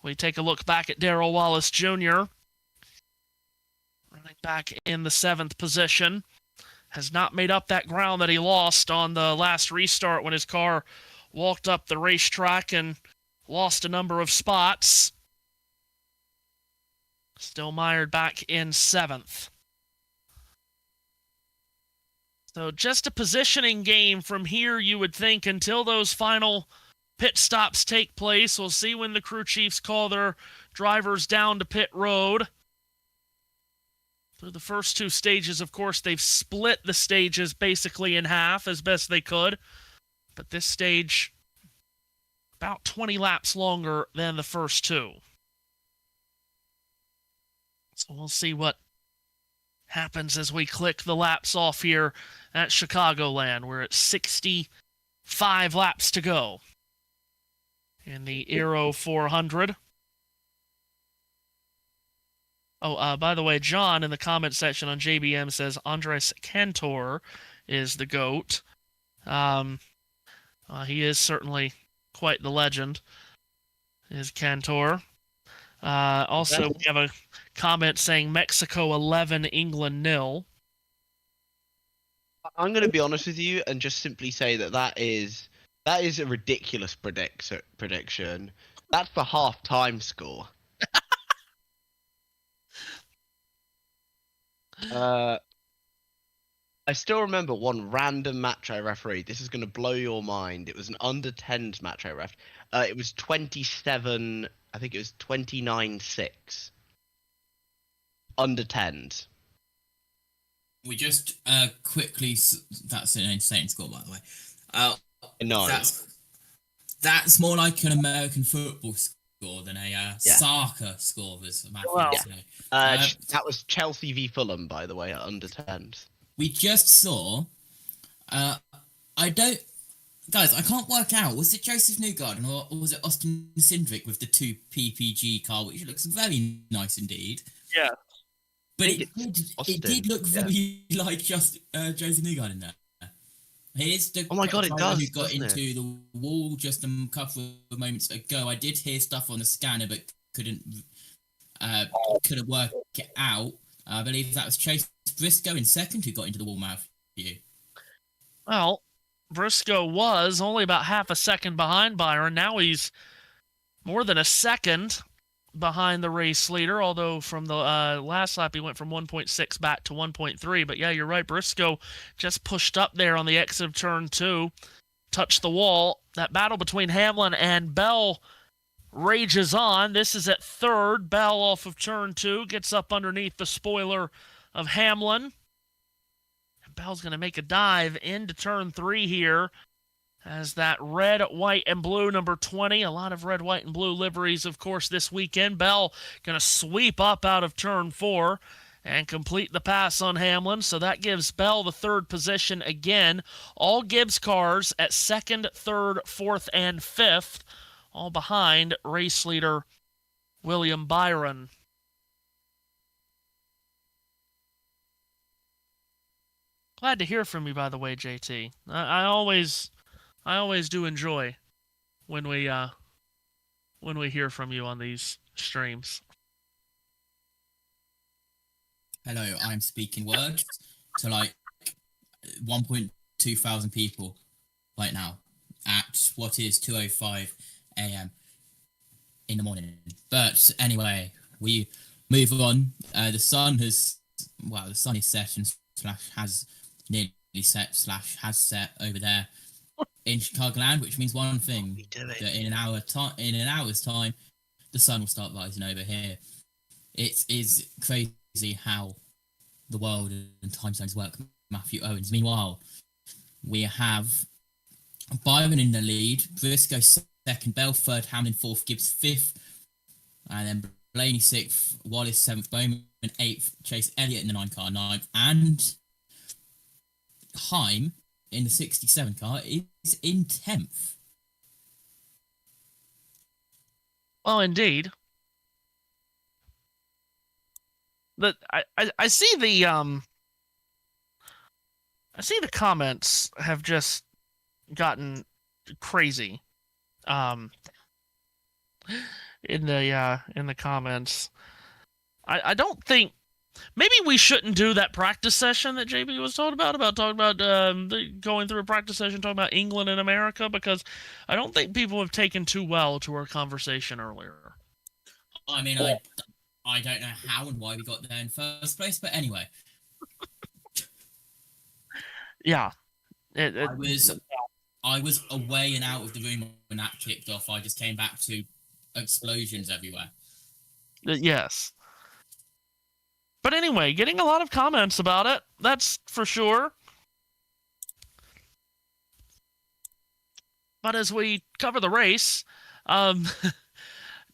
We take a look back at Darrell Wallace Jr. running back in the 7th position. Has not made up that ground that he lost on the last restart when his car walked up the racetrack and lost a number of spots. Still mired back in 7th. So just a positioning game from here, you would think, until those final pit stops take place. We'll see when the crew chiefs call their drivers down to pit road. Through the first 2 stages, of course, they've split the stages basically in half as best they could. But this stage, about 20 laps longer than the first 2. So we'll see what happens as we click the laps off here at Chicagoland. We're at 65 laps to go in the Eero 400. Oh, by the way, John in the comment section on JBM says Andres Cantor is the GOAT. He is certainly quite the legend, is Cantor. Also, we have a comment saying Mexico 11, England 0. I'm going to be honest with you and just simply say that is a ridiculous prediction. That's the half-time score. I still remember one random match I refereed. This is going to blow your mind. It was an under 10s match I ref. It was 27. I think it was 29-6. Under 10s. We just quickly. That's an insane score, by the way. No. That's more like an American football score than a soccer score, as Matthew would say. That was Chelsea v Fulham, by the way, at under 10s. We just saw. Guys, I can't work out. Was it Joseph Newgarden or was it Austin Cindric with the 2 PPG car, which looks very nice indeed? Yeah. But it did look very like just Joseph Newgarden there. Here's the oh my god, it does. Who got into the wall just a couple of moments ago. I did hear stuff on the scanner, but couldn't work it out. I believe that was Chase Briscoe in second who got into the wall, Matthew. Well, Briscoe was only about half a second behind Byron. Now he's more than a second behind the race leader, although from the last lap he went from 1.6 back to 1.3. But yeah, you're right. Briscoe just pushed up there on the exit of turn 2, touched the wall. That battle between Hamlin and Bell rages on. This is at third. Bell off of turn 2 gets up underneath the spoiler of Hamlin. And Bell's going to make a dive into turn 3 here. As that red, white, and blue number 20. A lot of red, white, and blue liveries, of course, this weekend. Bell going to sweep up out of turn 4 and complete the pass on Hamlin. So that gives Bell the third position again. All Gibbs cars at second, third, fourth, and fifth, all behind race leader William Byron. Glad to hear from you, by the way, JT. I always do enjoy when we hear from you on these streams. Hello, I'm speaking words to like 1.2 thousand people right now at what is 2:05 a.m. in the morning. But anyway, we move on. The sun is set and has nearly set / has set over there in Chicagoland, which means one thing, that in an hour's time, the sun will start rising over here. It is crazy how the world and time zones work, Matthew Owens. Meanwhile, we have Byron in the lead, Briscoe second, Bell third, Hamlin fourth, Gibbs fifth, and then Blaney sixth, Wallace seventh, Bowman eighth, Chase Elliott in the 9 car ninth, and Heim in the 67 car is in 10th. Well, indeed. I see the comments have just gotten crazy. In the comments, I don't think. Maybe we shouldn't do that practice session that JB was talking about going through a practice session talking about England and America, because I don't think people have taken too well to our conversation earlier. I mean, I don't know how and why we got there in first place, but anyway. Yeah. I was away and out of the room when that kicked off. I just came back to explosions everywhere. Yes. But anyway, getting a lot of comments about it, that's for sure. But as we cover the race,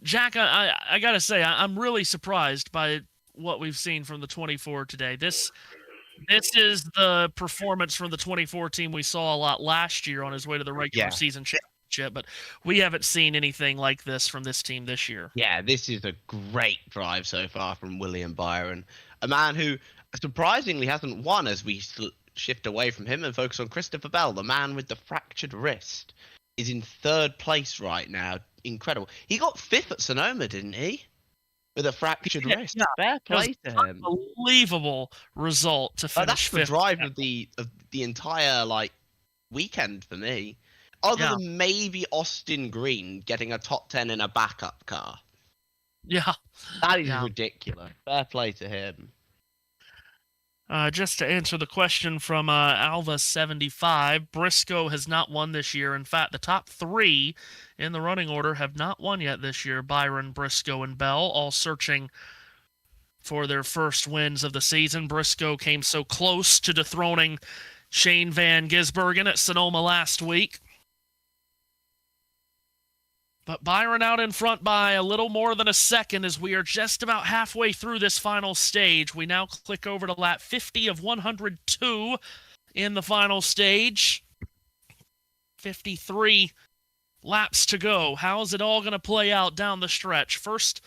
Jack, I gotta say, I'm really surprised by what we've seen from the 24 today. This is the performance from the 24 team we saw a lot last year on his way to the regular season championship, but we haven't seen anything like this from this team this year. Yeah, this is a great drive so far from William Byron, a man who surprisingly hasn't won as we shift away from him and focus on Christopher Bell, the man with the fractured wrist, is in third place right now. Incredible. He got fifth at Sonoma, didn't he? With a fractured wrist. Yeah. Fair play to him. Unbelievable result to finish that's fifth. The drive of the entire weekend for me. Other than maybe Austin Green getting a top 10 in a backup car. Yeah. That is ridiculous. Fair play to him. Just to answer the question from Alva75, Briscoe has not won this year. In fact, the top three in the running order have not won yet this year. Byron, Briscoe, and Bell, all searching for their first wins of the season. Briscoe came so close to dethroning Shane Van Gisbergen at Sonoma last week. But Byron out in front by a little more than a second as we are just about halfway through this final stage. We now click over to lap 50 of 102 in the final stage. 53 laps to go. How's it all going to play out down the stretch? First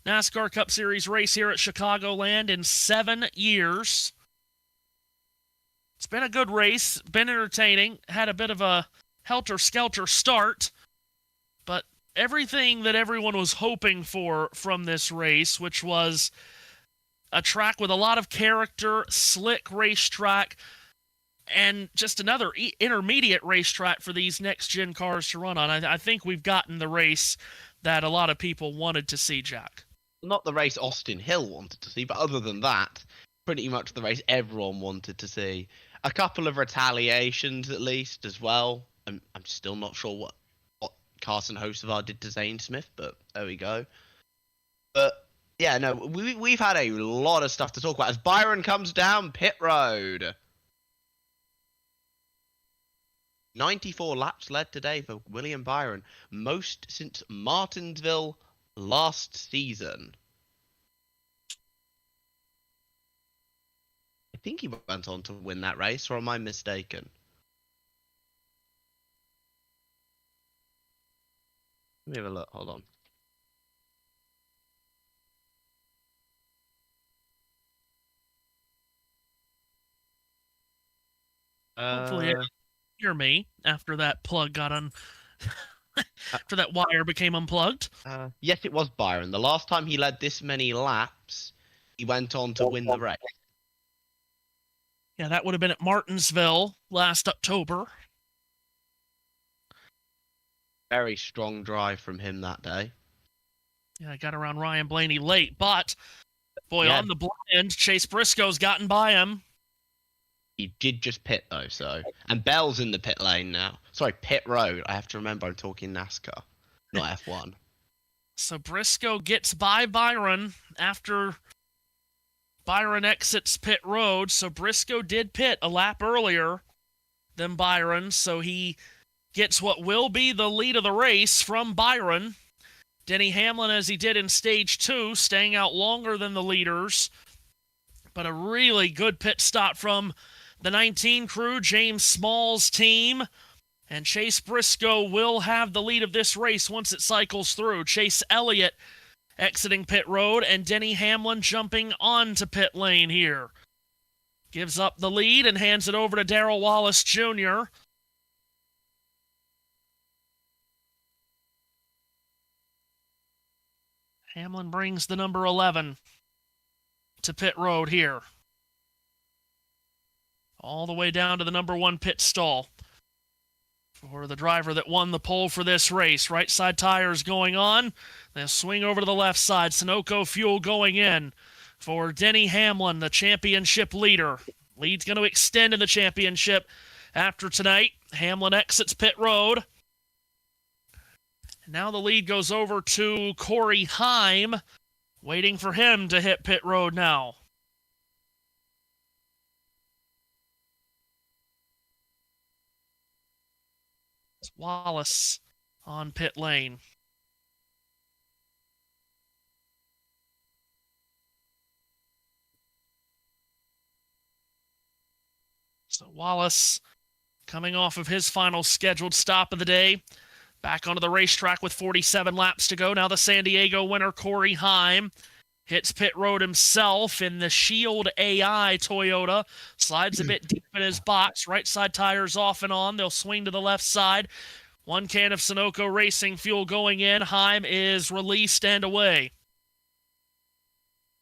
NASCAR Cup Series race here at Chicagoland in 7 years. It's been a good race, been entertaining, had a bit of a helter-skelter start, but everything that everyone was hoping for from this race, which was a track with a lot of character, slick racetrack, and just another intermediate racetrack for these next-gen cars to run on. I think we've gotten the race that a lot of people wanted to see, Jack. Not the race Austin Hill wanted to see, but other than that, pretty much the race everyone wanted to see. A couple of retaliations, at least, as well. I'm still not sure what Carson Hocevar did to Zane Smith, but there we go. But yeah, no, we've had a lot of stuff to talk about as Byron comes down pit road. 94 laps led today for William Byron, most since Martinsville last season. I think he went on to win that race, or am I mistaken? Let me have a look. Hold on. Hopefully it hear me after that plug got after that wire became unplugged. Yes, it was Byron. The last time he led this many laps, he went on to win the race. Yeah, that would have been at Martinsville last October. Very strong drive from him that day. Yeah, I got around Ryan Blaney late, but boy, on the blind, Chase Briscoe's gotten by him. He did just pit though, so. And Bell's in the pit lane now. Sorry, pit road. I have to remember I'm talking NASCAR, not F1. So Briscoe gets by Byron after Byron exits pit road. So Briscoe did pit a lap earlier than Byron, so he gets what will be the lead of the race from Byron. Denny Hamlin, as he did in stage 2, staying out longer than the leaders. But a really good pit stop from the 19 crew, James Small's team. And Chase Briscoe will have the lead of this race once it cycles through. Chase Elliott exiting pit road, and Denny Hamlin jumping onto pit lane here. Gives up the lead and hands it over to Darrell Wallace Jr. Hamlin brings the number 11 to pit road here. All the way down to the number 1 pit stall for the driver that won the pole for this race. Right side tires going on. They'll swing over to the left side. Sunoco fuel going in for Denny Hamlin, the championship leader. Lead's going to extend in the championship after tonight. Hamlin exits pit road. Now the lead goes over to Corey Heim, waiting for him to hit pit road now. It's Wallace on pit lane. So Wallace coming off of his final scheduled stop of the day. Back onto the racetrack with 47 laps to go. Now the San Diego winner, Corey Heim, hits pit road himself in the Shield AI Toyota. Slides a bit deep in his box. Right side tires off and on. They'll swing to the left side. 1 can of Sunoco Racing fuel going in. Heim is released and away.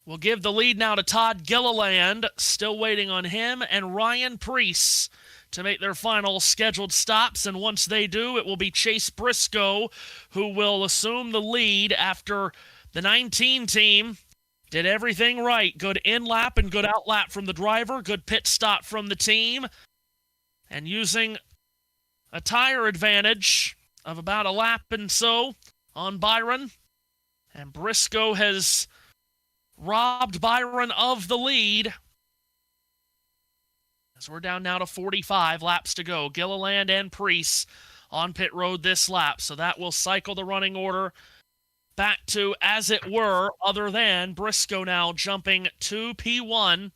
We'll give the lead now to Todd Gilliland. Still waiting on him and Ryan Preece to make their final scheduled stops, and once they do, it will be Chase Briscoe who will assume the lead after the 19 team Did everything right. Good in-lap and good out-lap from the driver. Good pit stop from the team. And using a tire advantage of about a lap and so on Byron. And Briscoe has robbed Byron of the lead. As we're down now to 45 laps to go. Gilliland and Preece on pit road this lap. So that will cycle the running order back to as it were, other than Briscoe now jumping to P1.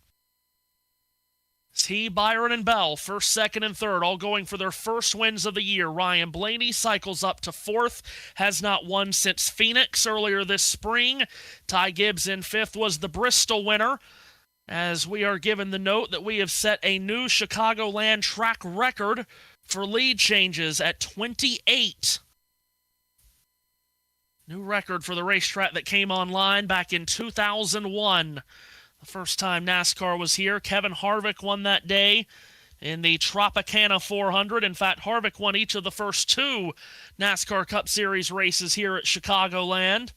He, Byron, and Bell, first, second, and third, all going for their first wins of the year. Ryan Blaney cycles up to fourth, has not won since Phoenix earlier this spring. Ty Gibbs in fifth was the Bristol winner, as we are given the note that we have set a new Chicagoland track record for lead changes at 28. New record for the racetrack that came online back in 2001. The first time NASCAR was here. Kevin Harvick won that day in the Tropicana 400. In fact, Harvick won each of the first two NASCAR Cup Series races here at Chicagoland,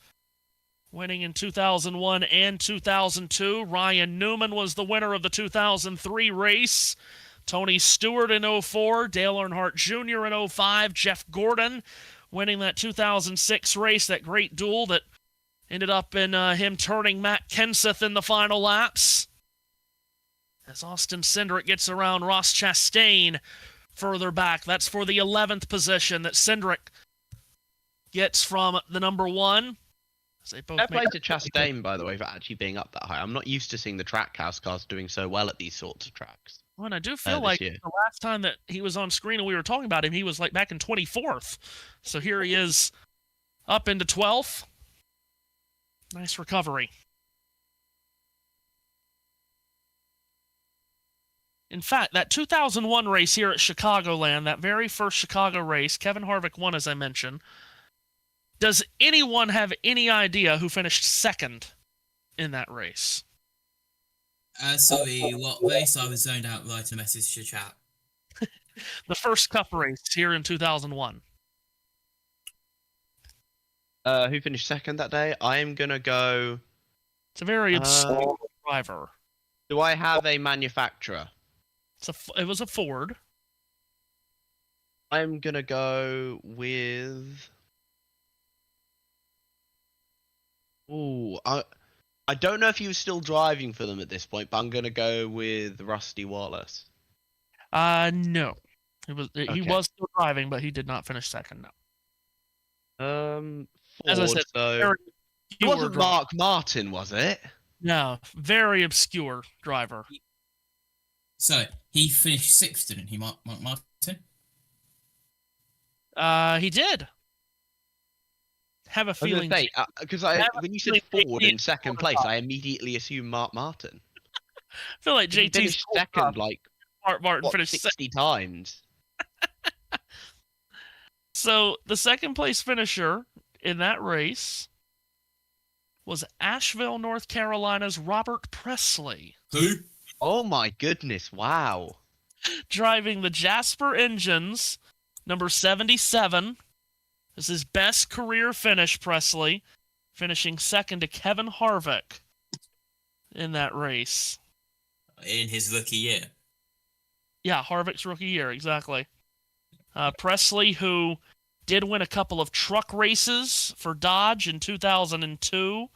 winning in 2001 and 2002. Ryan Newman was the winner of the 2003 race. Tony Stewart in 04. Dale Earnhardt Jr. in 05. Jeff Gordon winning that 2006 race, that great duel that ended up in him turning Matt Kenseth in the final laps. As Austin Cindric gets around Ross Chastain further back. That's for the 11th position that Cindric gets from the number one. Fair play to Chastain, by the way, for actually being up that high. I'm not used to seeing the Trackhouse cars doing so well at these sorts of tracks. Well, and I do feel like the last time that he was on screen and we were talking about him, he was like back in 24th. So here he is up into 12th. Nice recovery. In fact, that 2001 race here at Chicagoland, that very first Chicago race, Kevin Harvick won, as I mentioned. Does anyone have any idea who finished second in that race? Sorry, what race? I was zoned out writing a message to chat. The first Cup race here in 2001. Who finished second that day? I am going to go... It's a very obscure driver. Do I have a manufacturer? It was a Ford. I'm going to go with... Ooh, I don't know if he was still driving for them at this point, but I'm going to go with Rusty Wallace. No. He was still driving, but he did not finish second, no. Ford, as I said, so... It wasn't Mark Martin, was it? No, very obscure driver. So, he finished sixth, didn't he, Mark Martin? He did. Have a feeling... Because when you said Ford in second place, I immediately assumed Mark Martin. I feel like JT finished second, like, Mark Martin finished 60 times. So, the second place finisher in that race was Asheville, North Carolina's Robert Presley. Who? Oh my goodness, wow. Driving the Jasper engines, number 77. This is his best career finish, Presley, finishing second to Kevin Harvick in that race. In his rookie year. Yeah, Harvick's rookie year, exactly. Presley, who did win a couple of truck races for Dodge in 2002,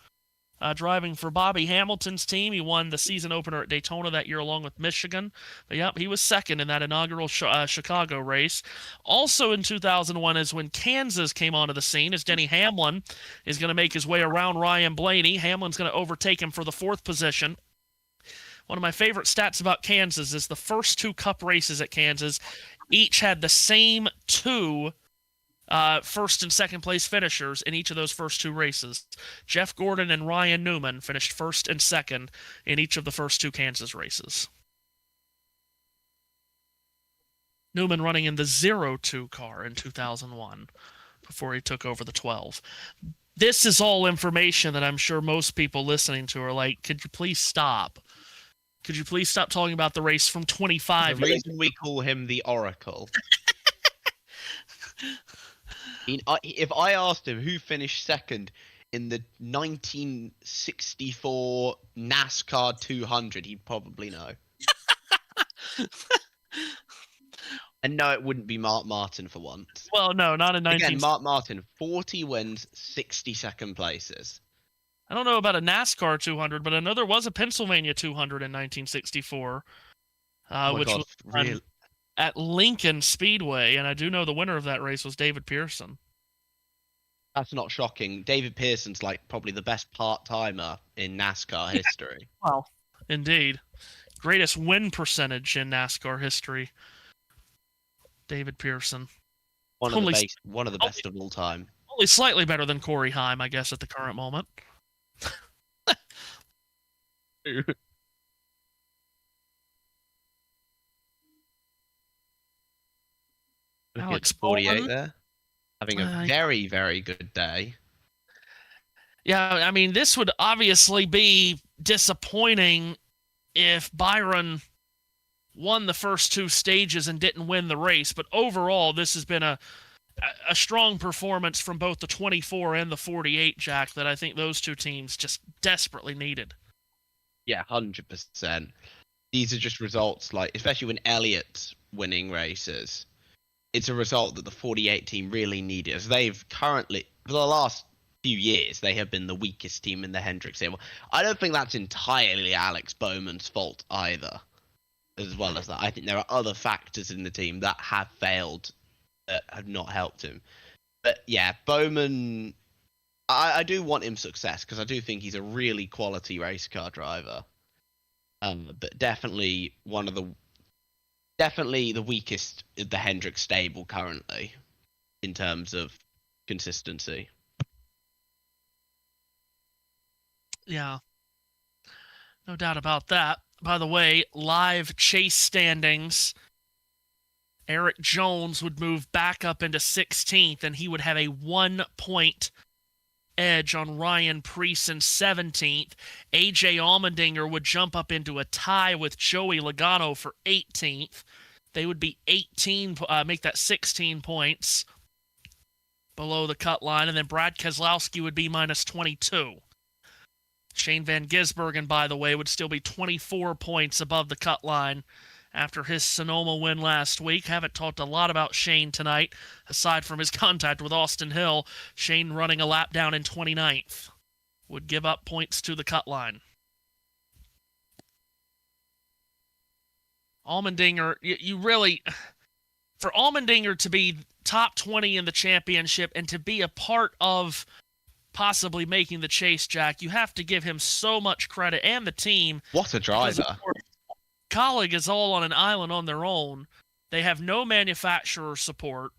driving for Bobby Hamilton's team. He won the season opener at Daytona that year along with Michigan. But yep, he was second in that inaugural Chicago race. Also in 2001 is when Kansas came onto the scene, as Denny Hamlin is going to make his way around Ryan Blaney. Hamlin's going to overtake him for the fourth position. One of my favorite stats about Kansas is the first two Cup races at Kansas each had the same two first and second place finishers in each of those first two races. Jeff Gordon and Ryan Newman finished first and second in each of the first two Kansas races. Newman running in the 0-2 car in 2001 before he took over the 12. This is all information that I'm sure most people listening to are like, could you please stop? Could you please stop talking about the race from 25? The reason we call him the Oracle. If I asked him who finished second in the 1964 NASCAR 200, he'd probably know. And no, it wouldn't be Mark Martin for once. Well, no, not in 19... Again, Mark Martin, 40 wins, 62nd places. I don't know about a NASCAR 200, but I know there was a Pennsylvania 200 in 1964, which was really? at Lincoln Speedway, and I do know the winner of that race was David Pearson. That's not shocking. David Pearson's like probably the best part-timer in NASCAR history. Well, indeed. Greatest win percentage in NASCAR history. David Pearson. One of the best of all time. Only slightly better than Corey Haim, I guess, at the current moment. Alex 48 Bowman there. Having a very, very good day. Yeah, I mean, this would obviously be disappointing if Byron won the first two stages and didn't win the race. But overall, this has been a strong performance from both the 24 and the 48, Jack, that I think those two teams just desperately needed. Yeah, 100%. These are just results, like, especially when Elliott's winning races. It's a result that the 48 team really needed, as they've currently, for the last few years, they have been the weakest team in the Hendrick stable. I don't think that's entirely Alex Bowman's fault either, as well as that. I think there are other factors in the team that have failed, that have not helped him. But yeah, Bowman, I do want him success, because I do think he's a really quality race car driver. But definitely the weakest in the Hendrick stable currently in terms of consistency. Yeah. No doubt about that. By the way, live chase standings. Eric Jones would move back up into 16th, and he would have a 1-point edge on Ryan Preece in 17th. AJ Allmendinger would jump up into a tie with Joey Logano for 18th. They would be make that 16 points below the cut line, and then Brad Keselowski would be minus 22. Shane Van Gisbergen, by the way, would still be 24 points above the cut line after his Sonoma win last week. Haven't talked a lot about Shane tonight, aside from his contact with Austin Hill. Shane running a lap down in 29th. Would give up points to the cut line. Allmendinger, you really... For Allmendinger to be top 20 in the championship and to be a part of possibly making the chase, Jack, you have to give him so much credit, and the team. What a driver. Colleague is all on an island on their own. They have no manufacturer support.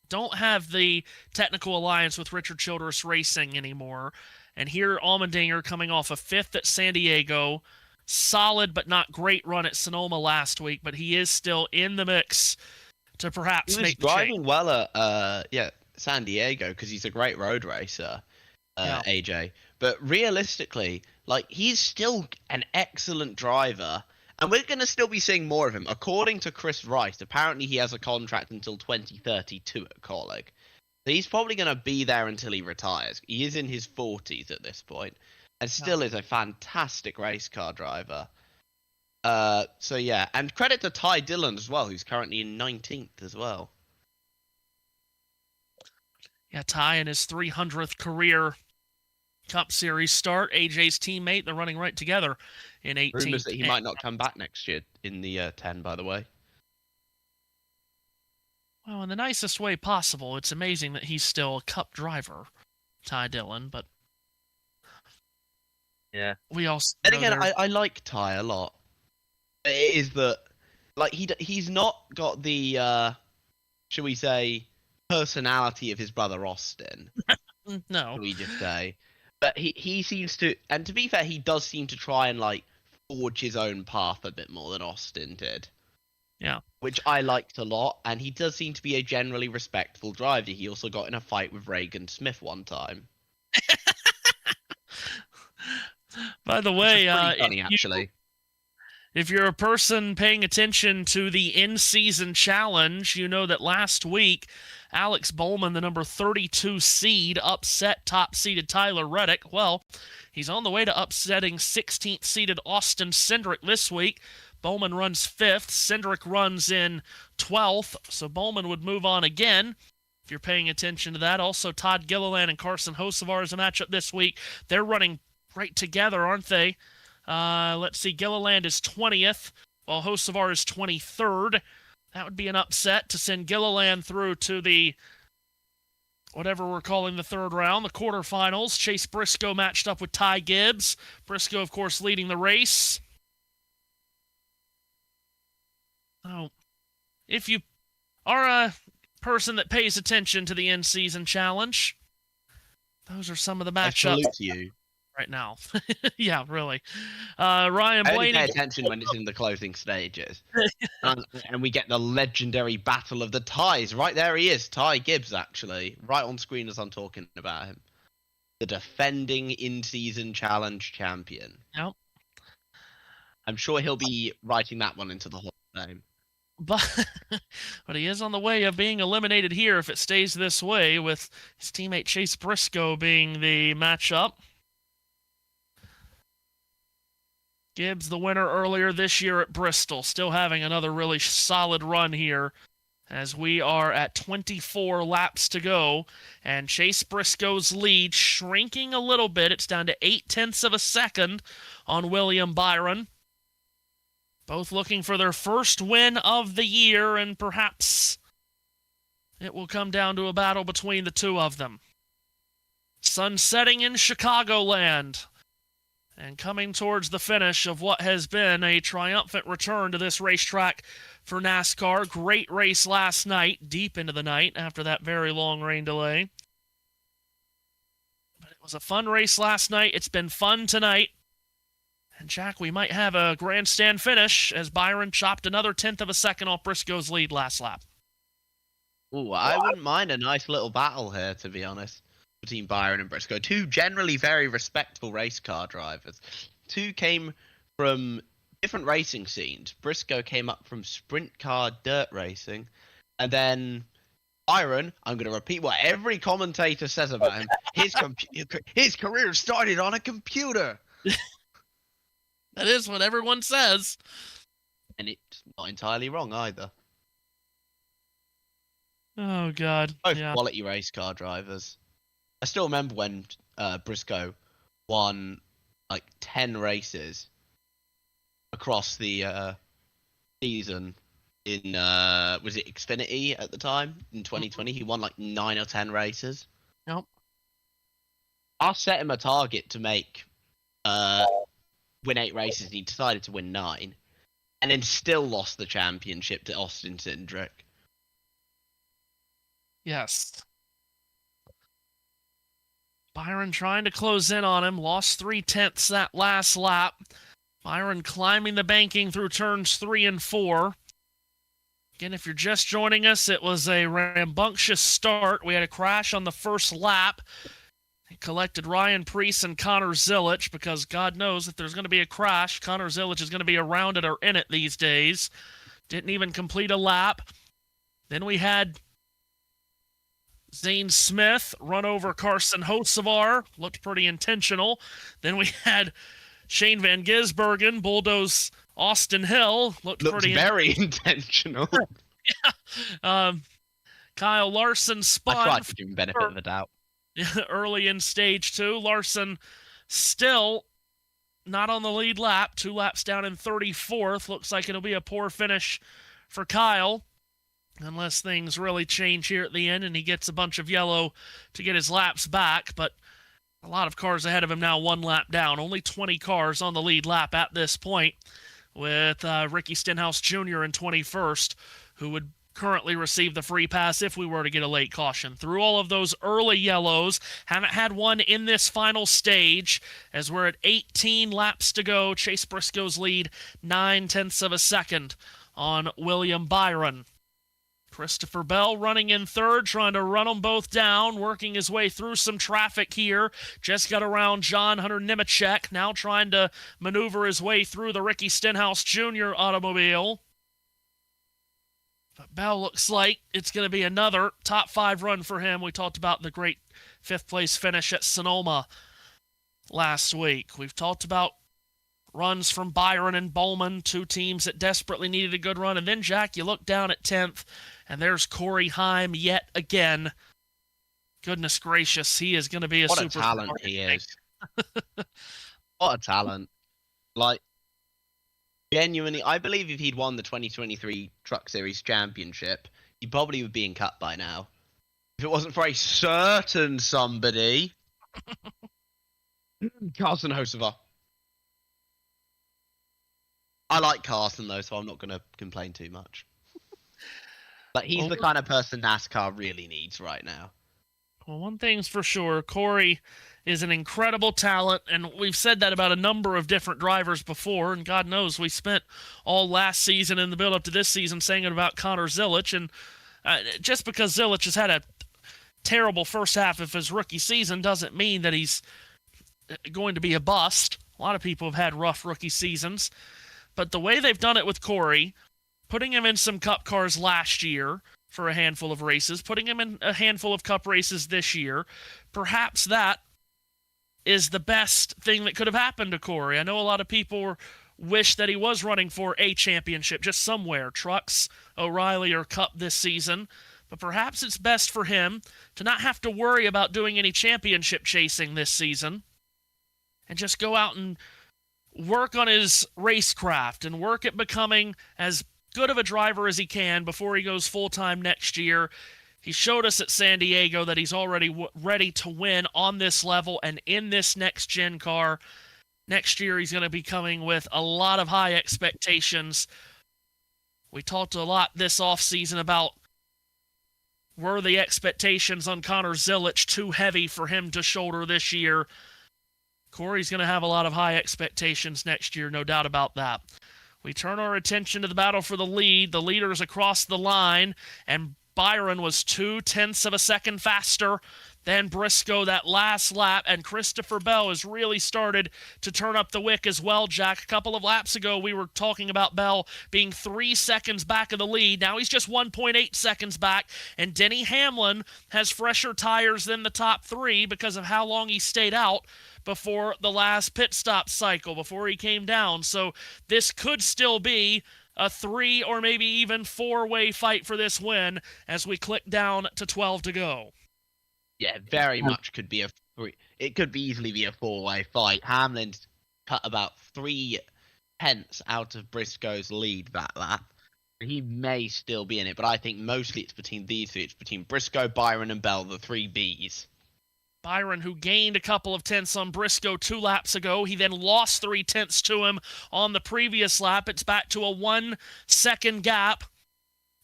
Don't have the technical alliance with Richard Childress Racing anymore. And here Allmendinger coming off a 5th at San Diego. Solid but not great run at Sonoma last week, but he is still in the mix to perhaps make the change. He was driving well at San Diego because he's a great road racer, AJ. But realistically, like, he's still an excellent driver. And we're going to still be seeing more of him. According to Chris Rice, apparently he has a contract until 2032 at Colleague. So he's probably going to be there until he retires. He is in his 40s at this point, and still is a fantastic race car driver. So yeah, and credit to Ty Dillon as well, who's currently in 19th as well. Yeah, Ty in his 300th career Cup Series start. AJ's teammate, they're running right together in 18th. Rumors that he might not come back next year in the 10, by the way. Well, in the nicest way possible. It's amazing that he's still a Cup driver, Ty Dillon, but yeah, we also. And again, I like Ty a lot. It is that, like, he's not got the shall we say, personality of his brother Austin. No, shall we just say? But he seems to, and to be fair, he does seem to try and, like, forge his own path a bit more than Austin did. Yeah. Which I liked a lot, and he does seem to be a generally respectful driver. He also got in a fight with Reagan Smith one time. By the way, funny, actually. If you're a person paying attention to the in-season challenge, you know that last week, Alex Bowman, the number 32 seed, upset top-seeded Tyler Reddick. Well, he's on the way to upsetting 16th-seeded Austin Cindric this week. Bowman runs 5th. Cindric runs in 12th, so Bowman would move on again. If you're paying attention to that. Also, Todd Gilliland and Carson Hocevar is a matchup this week. They're running right together, aren't they? Let's see, Gilliland is 20th, while Hocevar is 23rd. That would be an upset to send Gilliland through to the, whatever we're calling the third round, the quarterfinals. Chase Briscoe matched up with Ty Gibbs. Briscoe, of course, leading the race. Oh, if you are a person that pays attention to the in-season challenge, those are some of the matchups. I salute you. Right now. Yeah, really. Ryan Blaney. I only pay attention when it's in the closing stages. And we get the legendary battle of the ties. Right there he is, Ty Gibbs, actually. Right on screen as I'm talking about him. The defending in-season challenge champion. Yep. I'm sure he'll be writing that one into the Hall of Fame. But he is on the way of being eliminated here if it stays this way, with his teammate Chase Briscoe being the matchup. Gibbs, the winner earlier this year at Bristol, still having another really solid run here as we are at 24 laps to go, and Chase Briscoe's lead shrinking a little bit. It's down to 0.8 of a second on William Byron. Both looking for their first win of the year, and perhaps it will come down to a battle between the two of them. Sun setting in Chicagoland, and coming towards the finish of what has been a triumphant return to this racetrack for NASCAR. Great race last night, deep into the night after that very long rain delay. But it was a fun race last night. It's been fun tonight. And Jack, we might have a grandstand finish as Byron chopped another 1/10 of a second off Briscoe's lead last lap. Ooh, I wouldn't mind a nice little battle here, to be honest, between Byron and Briscoe. Two generally very respectable race car drivers. Two came from different racing scenes. Briscoe came up from sprint car dirt racing, and then Byron, I'm going to repeat what every commentator says about him, his career started on a computer. That is what everyone says. And it's not entirely wrong either. Oh, God. Both yeah. quality race car drivers. I still remember when Briscoe won like 10 races across the season in, was it Xfinity at the time? In 2020, he won like 9 or 10 races. Yep. I set him a target to make win 8 races, and he decided to win 9. And then still lost the championship to Austin Cindric. Yes. Byron trying to close in on him. Lost 3/10 that last lap. Byron climbing the banking through turns 3 and 4. Again, if you're just joining us, it was a rambunctious start. We had a crash on the first lap. It collected Ryan Preece and Connor Zillich, because God knows if there's going to be a crash, Connor Zillich is going to be around it or in it these days. Didn't even complete a lap. Then we had Zane Smith run over Carson Hocevar. Looked pretty intentional. Then we had Shane Van Gisbergen bulldoze Austin Hill. Looked pretty very intentional. Yeah. Kyle Larson spun. I tried to give him benefit of the doubt. Early in stage 2. Larson still not on the lead lap. 2 laps down in 34th. Looks like it'll be a poor finish for Kyle, unless things really change here at the end and he gets a bunch of yellow to get his laps back. But a lot of cars ahead of him now, 1 lap down. Only 20 cars on the lead lap at this point, with Ricky Stenhouse Jr. in 21st, who would currently receive the free pass if we were to get a late caution. Through all of those early yellows, haven't had one in this final stage, as we're at 18 laps to go. Chase Briscoe's lead, 0.9 of a second on William Byron. Christopher Bell running in third, trying to run them both down, working his way through some traffic here. Just got around John Hunter Nemechek, now trying to maneuver his way through the Ricky Stenhouse Jr. automobile. But Bell looks like it's going to be another top 5 run for him. We talked about the great 5th place finish at Sonoma last week. We've talked about runs from Byron and Bowman, 2 teams that desperately needed a good run. And then, Jack, you look down at 10th, and there's Corey Heim yet again. Goodness gracious, he is going to be a super talent he is. What a talent. Like, genuinely, I believe if he'd won the 2023 Truck Series Championship, he probably would be in Cup by now. If it wasn't for a certain somebody. Carson Hocevar. I like Carson, though, so I'm not going to complain too much. But he's the kind of person NASCAR really needs right now. Well, one thing's for sure, Corey is an incredible talent, and we've said that about a number of different drivers before, and God knows we spent all last season and the build-up to this season saying it about Connor Zilisch, and just because Zilisch has had a terrible first half of his rookie season doesn't mean that he's going to be a bust. A lot of people have had rough rookie seasons. But the way they've done it with Corey, putting him in some Cup cars last year for a handful of races, putting him in a handful of Cup races this year, perhaps that is the best thing that could have happened to Corey. I know a lot of people wish that he was running for a championship just somewhere, Trucks, O'Reilly, or Cup this season. But perhaps it's best for him to not have to worry about doing any championship chasing this season and just go out and work on his racecraft and work at becoming as good of a driver as he can before he goes full-time next year. He showed us at San Diego that he's already ready to win on this level and in this next-gen car. Next year, he's going to be coming with a lot of high expectations. We talked a lot this offseason about were the expectations on Connor Zilisch too heavy for him to shoulder this year. Corey's going to have a lot of high expectations next year, no doubt about that. We turn our attention to the battle for the lead. The leaders across the line, and Byron was 0.2 of a second faster than Briscoe that last lap, and Christopher Bell has really started to turn up the wick as well, Jack. A couple of laps ago, we were talking about Bell being 3 seconds back of the lead. Now he's just 1.8 seconds back, and Denny Hamlin has fresher tires than the top 3 because of how long he stayed out before the last pit stop cycle, before he came down. So this could still be a 3 or maybe even 4-way fight for this win as we click down to 12 to go. Yeah, very much could be it could easily be a 4-way fight. Hamlin's cut about 3 tenths out of Briscoe's lead that lap. He may still be in it, but I think mostly it's between these 3. It's between Briscoe, Byron, and Bell, the 3 Bs. Byron, who gained a couple of tenths on Briscoe 2 laps ago. He then lost 3 tenths to him on the previous lap. It's back to a 1-second gap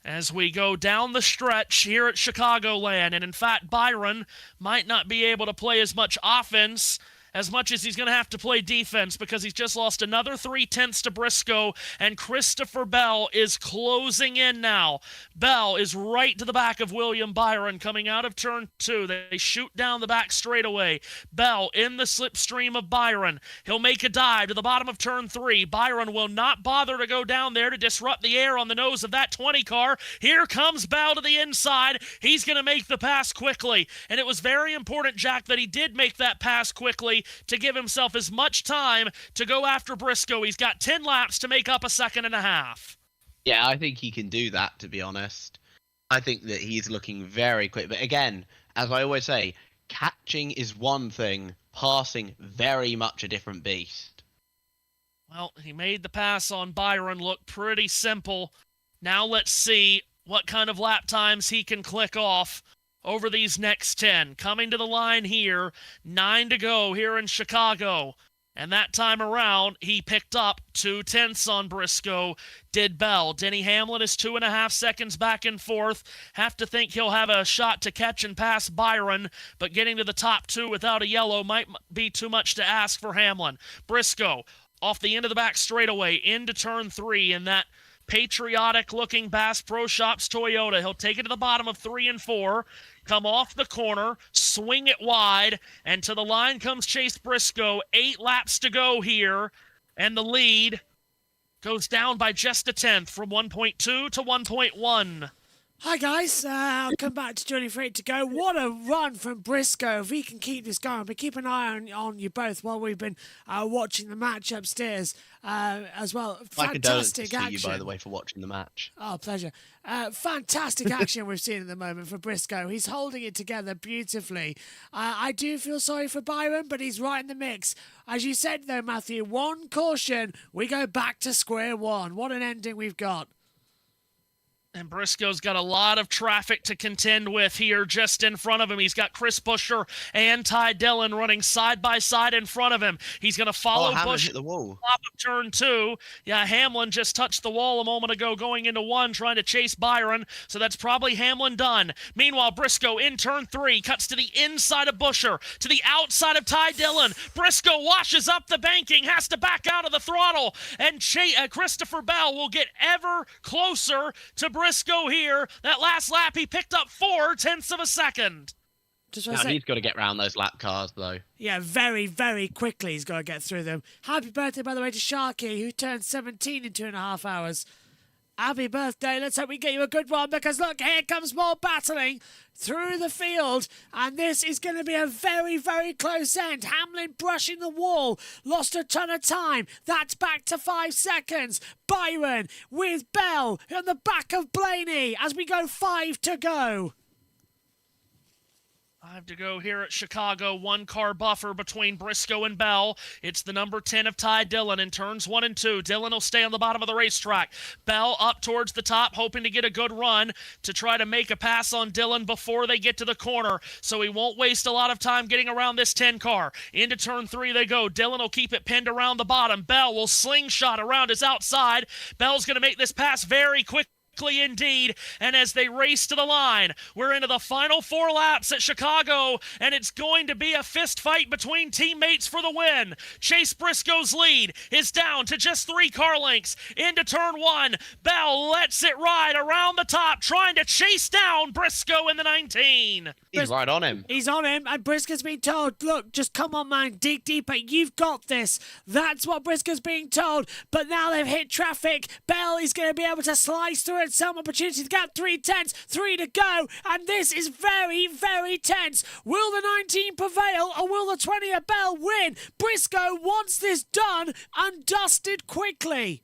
as we go down the stretch here at Chicagoland. And in fact, Byron might not be able to play as much offense as much as he's going to have to play defense because he's just lost another 3 tenths to Briscoe, and Christopher Bell is closing in now. Bell is right to the back of William Byron coming out of turn 2. They shoot down the back straightaway. Bell in the slipstream of Byron. He'll make a dive to the bottom of turn 3. Byron will not bother to go down there to disrupt the air on the nose of that 20 car. Here comes Bell to the inside. He's going to make the pass quickly, and it was very important, Jack, that he did make that pass quickly to give himself as much time to go after Briscoe. He's got 10 laps to make up a second and a half. Yeah, I think he can do that, to be honest. I think that he's looking very quick. But again, as I always say, catching is one thing, passing very much a different beast. Well, he made the pass on Byron look pretty simple. Now let's see what kind of lap times he can click off over these next 10. Coming to the line here, 9 to go here in Chicago. And that time around, he picked up 2 tenths on Briscoe, did Bell. Denny Hamlin is 2.5 seconds back and forth. Have to think he'll have a shot to catch and pass Byron, but getting to the top 2 without a yellow might be too much to ask for Hamlin. Briscoe off the end of the back straightaway into turn 3 in that patriotic-looking Bass Pro Shops Toyota. He'll take it to the bottom of 3 and 4, come off the corner, swing it wide, and to the line comes Chase Briscoe. 8 laps to go here, and the lead goes down by just a tenth from 1.2 to 1.1. Hi guys, I'll come back to Johnny for 8 to go. What a run from Briscoe. If he can keep this going, but keep an eye on you both while we've been watching the match upstairs as well. My condolences Fantastic to action. you, by the way, for watching the match. Oh, pleasure. Fantastic action we've seen at the moment for Briscoe. He's holding it together beautifully. I do feel sorry for Byron, but he's right in the mix. As you said, though, Matthew, one caution, we go back to square one. What an ending we've got. And Briscoe's got a lot of traffic to contend with here just in front of him. He's got Chris Buescher and Ty Dillon running side by side in front of him. He's going to follow Hamlin Buescher hit the wall. top of turn 2. Yeah, Hamlin just touched the wall a moment ago going into 1, trying to chase Byron. So that's probably Hamlin done. Meanwhile, Briscoe in turn 3 cuts to the inside of Buescher, to the outside of Ty Dillon. Briscoe washes up the banking, has to back out of the throttle. And Christopher Bell will get ever closer to Briscoe here. That last lap, he picked up 0.4 of a second. Now, he's got to get round those lap cars, though. Yeah, very, very quickly he's got to get through them. Happy birthday, by the way, to Sharky, who turned 17 in 2.5 hours. Happy birthday. Let's hope we get you a good one, because look, here comes more battling through the field, and this is going to be a very, very close end. Hamlin brushing the wall, lost a ton of time. That's back to 5 seconds. Byron with Bell on the back of Blaney as we go 5 to go. 5 to go here at Chicago. 1 car buffer between Briscoe and Bell. It's the number 10 of Ty Dillon in turns 1 and 2. Dillon will stay on the bottom of the racetrack. Bell up towards the top, hoping to get a good run to try to make a pass on Dillon before they get to the corner, so he won't waste a lot of time getting around this 10 car. Into turn 3 they go. Dillon will keep it pinned around the bottom. Bell will slingshot around his outside. Bell's going to make this pass very quickly indeed, and as they race to the line, we're into the final 4 laps at Chicago, and it's going to be a fist fight between teammates for the win. Chase Briscoe's lead is down to just 3 car lengths. Into turn 1, Bell lets it ride around the top, trying to chase down Briscoe in the 19. He's right on him. He's on him, and Briscoe's been told, look, just come on, man, dig deeper, you've got this. That's what Briscoe's being told, but now they've hit traffic. Bell is going to be able to slice through it. Some opportunity to gap 3/10, 3 to go, and this is very, very tense. Will the 19 prevail, or will the 20 of Bell win? Briscoe wants this done and dusted quickly.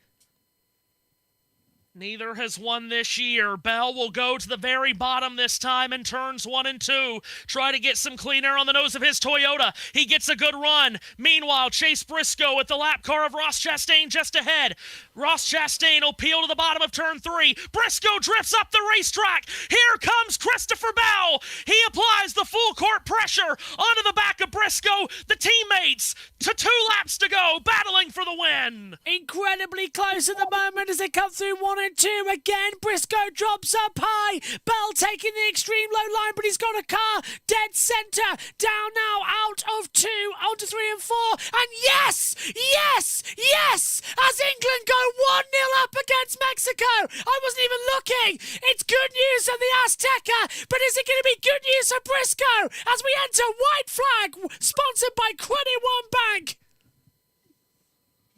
Neither has won this year. Bell will go to the very bottom this time in turns 1 and 2. Try to get some clean air on the nose of his Toyota. He gets a good run. Meanwhile, Chase Briscoe with the lap car of Ross Chastain just ahead. Ross Chastain will peel to the bottom of turn 3. Briscoe drifts up the racetrack. Here comes Christopher Bell. He applies the full court pressure onto the back of Briscoe. The teammates to 2 laps to go, battling for the win. Incredibly close at the moment as they come through 1 and 2 again. Briscoe drops up high. Bell taking the extreme low line, but he's got a car dead center. Down now, out of 2, onto 3 and 4. And yes, yes, yes, as England go 1-0 up against Mexico. I wasn't even looking. It's good news for the Azteca, but is it going to be good news for Briscoe as we enter white flag, sponsored by Credit One Bank?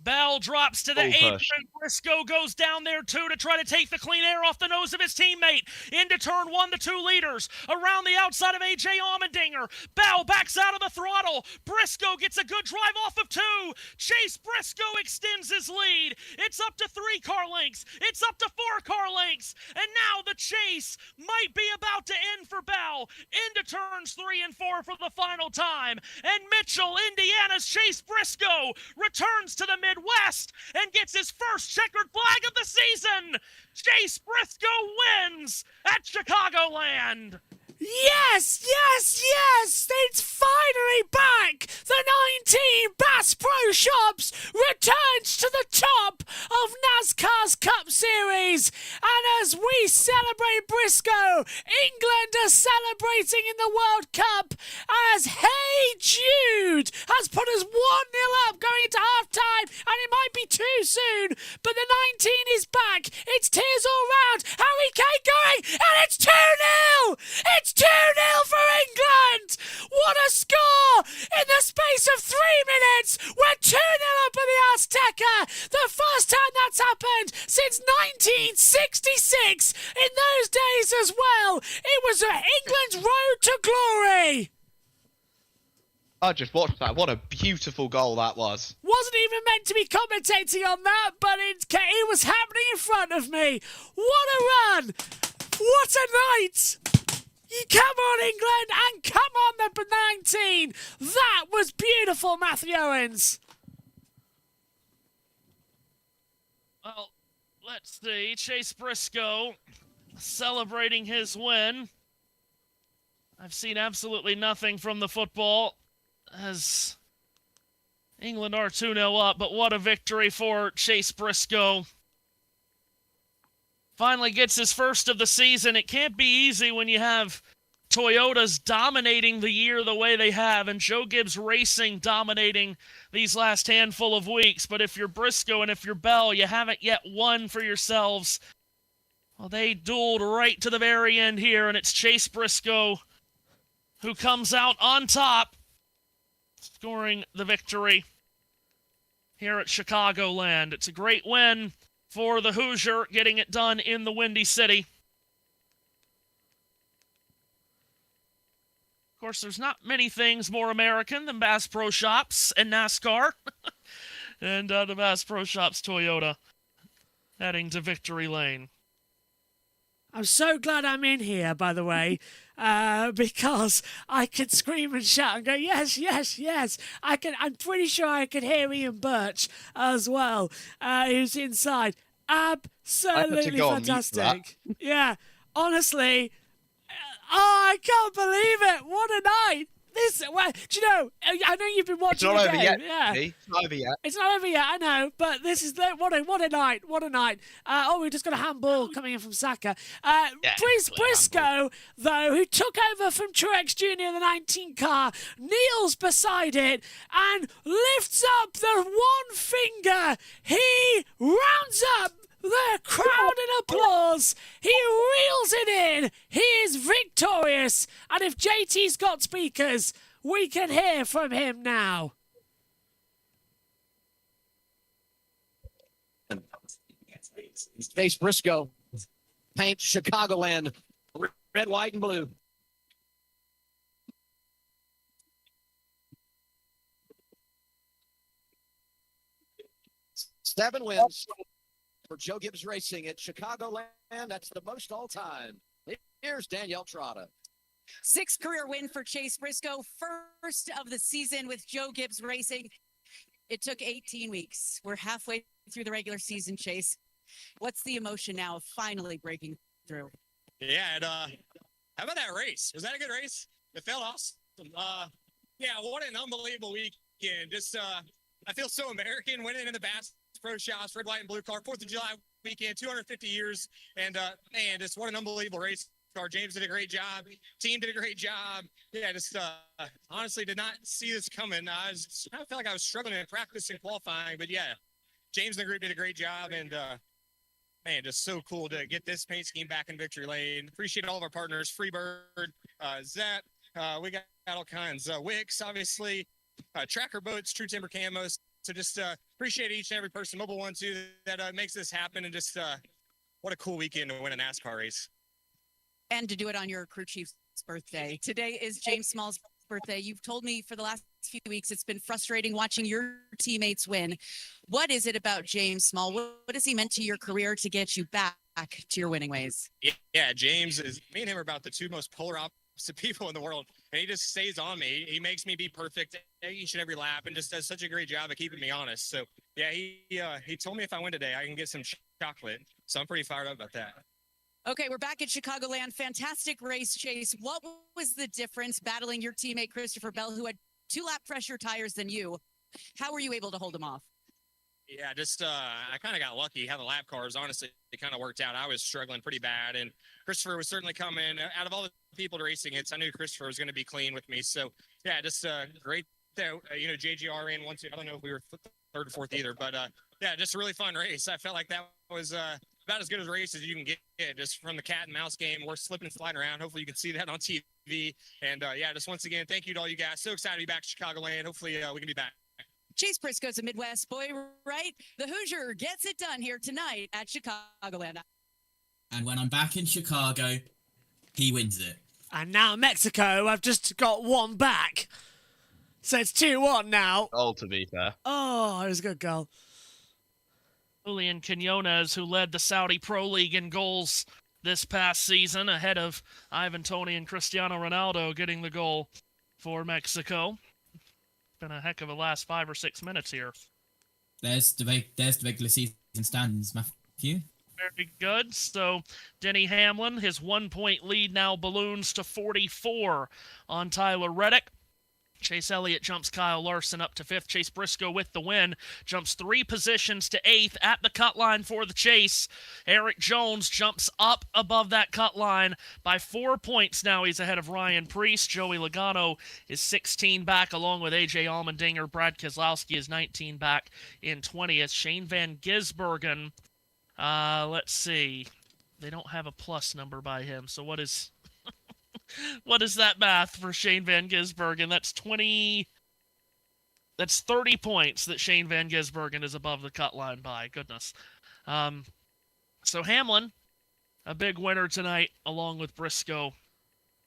Bell drops to the apron. push. Briscoe goes down there too to try to take the clean air off the nose of his teammate. Into turn 1, the 2 leaders. Around the outside of A.J. Allmendinger. Bell backs out of the throttle. Briscoe gets a good drive off of 2. Chase Briscoe extends his lead. It's up to 3 car lengths. It's up to 4 car lengths. And now the chase might be about to end for Bell. Into turns 3 and 4 for the final time. And Mitchell, Indiana's Chase Briscoe returns to the Midwest and gets his first checkered flag of the season. Chase Briscoe wins at Chicagoland. Yes, yes, yes! It's finally back! The 19 Bass Pro Shops returns to the top of NASCAR's Cup Series. And as we celebrate Briscoe, England are celebrating in the World Cup as Hey Jude has put us 1-0 up going into half-time, and it might be too soon, but the 19 is back. back. It's tears all round. Harry Kane going, and it's 2-0. It's 2-0 for England. What a score in the space of 3 minutes. We're 2-0 up at the Azteca. The first time that's happened since 1966. In those days as well, it was England's road to glory. I just watched that. What a beautiful goal that was. Wasn't even meant to be commentating on that, but it was happening in front of me. What a run! What a night! You come on, England, and come on, number 19. That was beautiful, Matthew Owens. Well, let's see. Chase Briscoe celebrating his win. I've seen absolutely nothing from the football as England are 2-0 up, but what a victory for Chase Briscoe. Finally gets his first of the season. It can't be easy when you have Toyotas dominating the year the way they have, and Joe Gibbs Racing dominating these last handful of weeks. But if you're Briscoe and if you're Bell, you haven't yet won for yourselves. Well, they dueled right to the very end here, and it's Chase Briscoe who comes out on top, scoring the victory here at Chicagoland. It's a great win for the Hoosier, getting it done in the Windy City. Of course, there's not many things more American than Bass Pro Shops and NASCAR. And the Bass Pro Shops Toyota heading to Victory Lane. I'm so glad I'm in here, by the way, because I could scream and shout and go, yes, yes, yes. I'm pretty sure I could hear Ian Birch as well, who's inside. Absolutely fantastic. Yeah, honestly, I can't believe it. What a night. Well, do you know, I know you've been watching the game. It's not over yet. Yeah. It's not over yet. It's not over yet, I know, but this is what a night. What a night. We just got a handball coming in from Saka. Briscoe, though, who took over from Truex Jr. in the 19 car, kneels beside it and lifts up the one finger. He rounds up the crowd in applause. He reels it in. He is victorious. And if JT's got speakers, we can hear from him now. Chase Briscoe paints Chicagoland red, white, and blue. Seven wins for Joe Gibbs Racing at Chicagoland. That's the most all time. Here's Danielle Trotta. 6th career win for Chase Briscoe. First of the season with Joe Gibbs Racing. It took 18 weeks. We're halfway through the regular season, Chase. What's the emotion now of finally breaking through? Yeah, and how about that race? Was that a good race? It felt awesome. Yeah, what an unbelievable weekend. Just I feel so American winning in the Bass Pro Shops, red, white, and blue car, 4th of July weekend, 250 years. And, man, just what an unbelievable race car. James did a great job. Team did a great job. Yeah, just honestly did not see this coming. I felt like I was struggling in practice and qualifying. But, yeah, James and the group did a great job. And, man, just so cool to get this paint scheme back in Victory Lane. Appreciate all of our partners, Freebird, Zet. We got all kinds. Wix, obviously, Tracker Boats, True Timber Camos. So just appreciate each and every person, Mobile One, too, that makes this happen. And just what a cool weekend to win a NASCAR race. And to do it on your crew chief's birthday. Today is James Small's birthday. You've told me for the last few weeks it's been frustrating watching your teammates win. What is it about James Small? What has he meant to your career to get you back to your winning ways? Yeah, James is, me and him are about the two most polar opposite people in the world. And he just stays on me. He makes me be perfect each and every lap and just does such a great job of keeping me honest. So, yeah, he told me if I win today, I can get some chocolate. So I'm pretty fired up about that. Okay, we're back at Chicagoland. Fantastic race, Chase. What was the difference battling your teammate, Christopher Bell, who had 2 lap fresher tires than you? How were you able to hold him off? Yeah, just I kind of got lucky how the lap cars, honestly, it kind of worked out. I was struggling pretty bad, and Christopher was certainly coming. Out of all the people racing it, I knew Christopher was going to be clean with me. So, yeah, just great that, JGR ran 1, 2. I don't know if we were 3rd or 4th either, but, yeah, just a really fun race. I felt like that was about as good a race as you can get just from the cat and mouse game. We're slipping and sliding around. Hopefully you can see that on TV. And yeah, just once again, thank you to all you guys. So excited to be back to Chicagoland. Hopefully we can be back. Chase Briscoe's a Midwest boy, right? The Hoosier gets it done here tonight at Chicagoland. And when I'm back in Chicago, he wins it. And now Mexico, I've just got one back. So it's 2-1 now. Goal, to be fair. Oh, it was a good goal. Julian Quinones, who led the Saudi Pro League in goals this past season, ahead of Ivan Toney and Cristiano Ronaldo getting the goal for Mexico. Been a heck of a last 5 or 6 minutes here. There's the regular season standings, Matthew. Very good. So Denny Hamlin, his 1-point lead now balloons to 44 on Tyler Reddick. Chase Elliott jumps Kyle Larson up to 5th. Chase Briscoe with the win. Jumps 3 positions to 8th at the cut line for the chase. Eric Jones jumps up above that cut line by 4 points now. He's ahead of Ryan Preece. Joey Logano is 16 back along with A.J. Allmendinger. Brad Keselowski is 19 back in 20th. Shane Van Gisbergen, let's see. They don't have a plus number by him, so what is... What is that math for Shane Van Gisbergen? That's 30 points that Shane Van Gisbergen is above the cut line by. Goodness. So Hamlin, a big winner tonight, along with Briscoe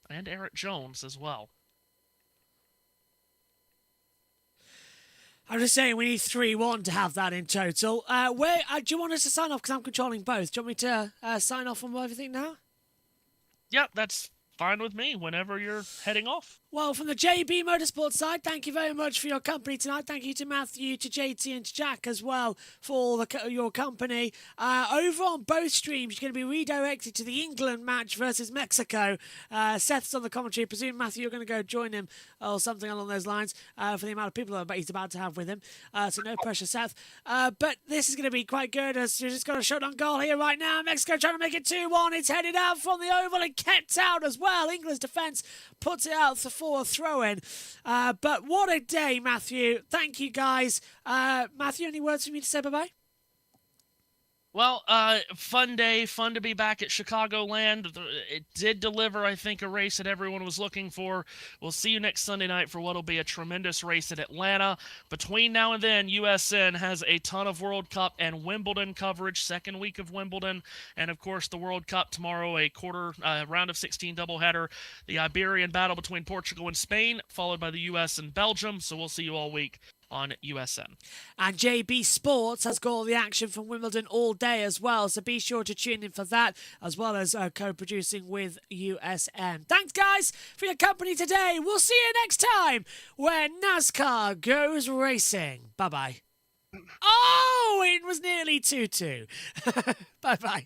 and Eric Jones as well. I'm just saying we need 3-1 to have that in total. Do you want us to sign off? Because I'm controlling both. Do you want me to sign off on everything now? Yep, that's fine with me whenever you're heading off. Well, from the JB Motorsports side, thank you very much for your company tonight. Thank you to Matthew, to JT and to Jack as well for all your company. Over on both streams, you're going to be redirected to the England match versus Mexico. Seth's on the commentary. I presume, Matthew, you're going to go join him or something along those lines for the amount of people that he's about to have with him. So no pressure, Seth. But this is going to be quite good as you've just got a shot on goal here right now. Mexico trying to make it 2-1. It's headed out from the oval and kept out as well. England's defence puts it out for a throw-in. But what a day, Matthew. Thank you, guys. Matthew, any words for me to say bye-bye? Well, fun day, fun to be back at Chicagoland. It did deliver, I think, a race that everyone was looking for. We'll see you next Sunday night for what will be a tremendous race at Atlanta. Between now and then, USN has a ton of World Cup and Wimbledon coverage, second week of Wimbledon, and of course the World Cup tomorrow, a round of 16 doubleheader, the Iberian battle between Portugal and Spain, followed by the US and Belgium. So we'll see you all week on USN. And JB Sports has got all the action from Wimbledon all day as well, so be sure to tune in for that, as well as co-producing with USN. Thanks, guys, for your company today. We'll see you next time when NASCAR goes racing. Bye-bye. Oh, it was nearly 2-2. Bye-bye.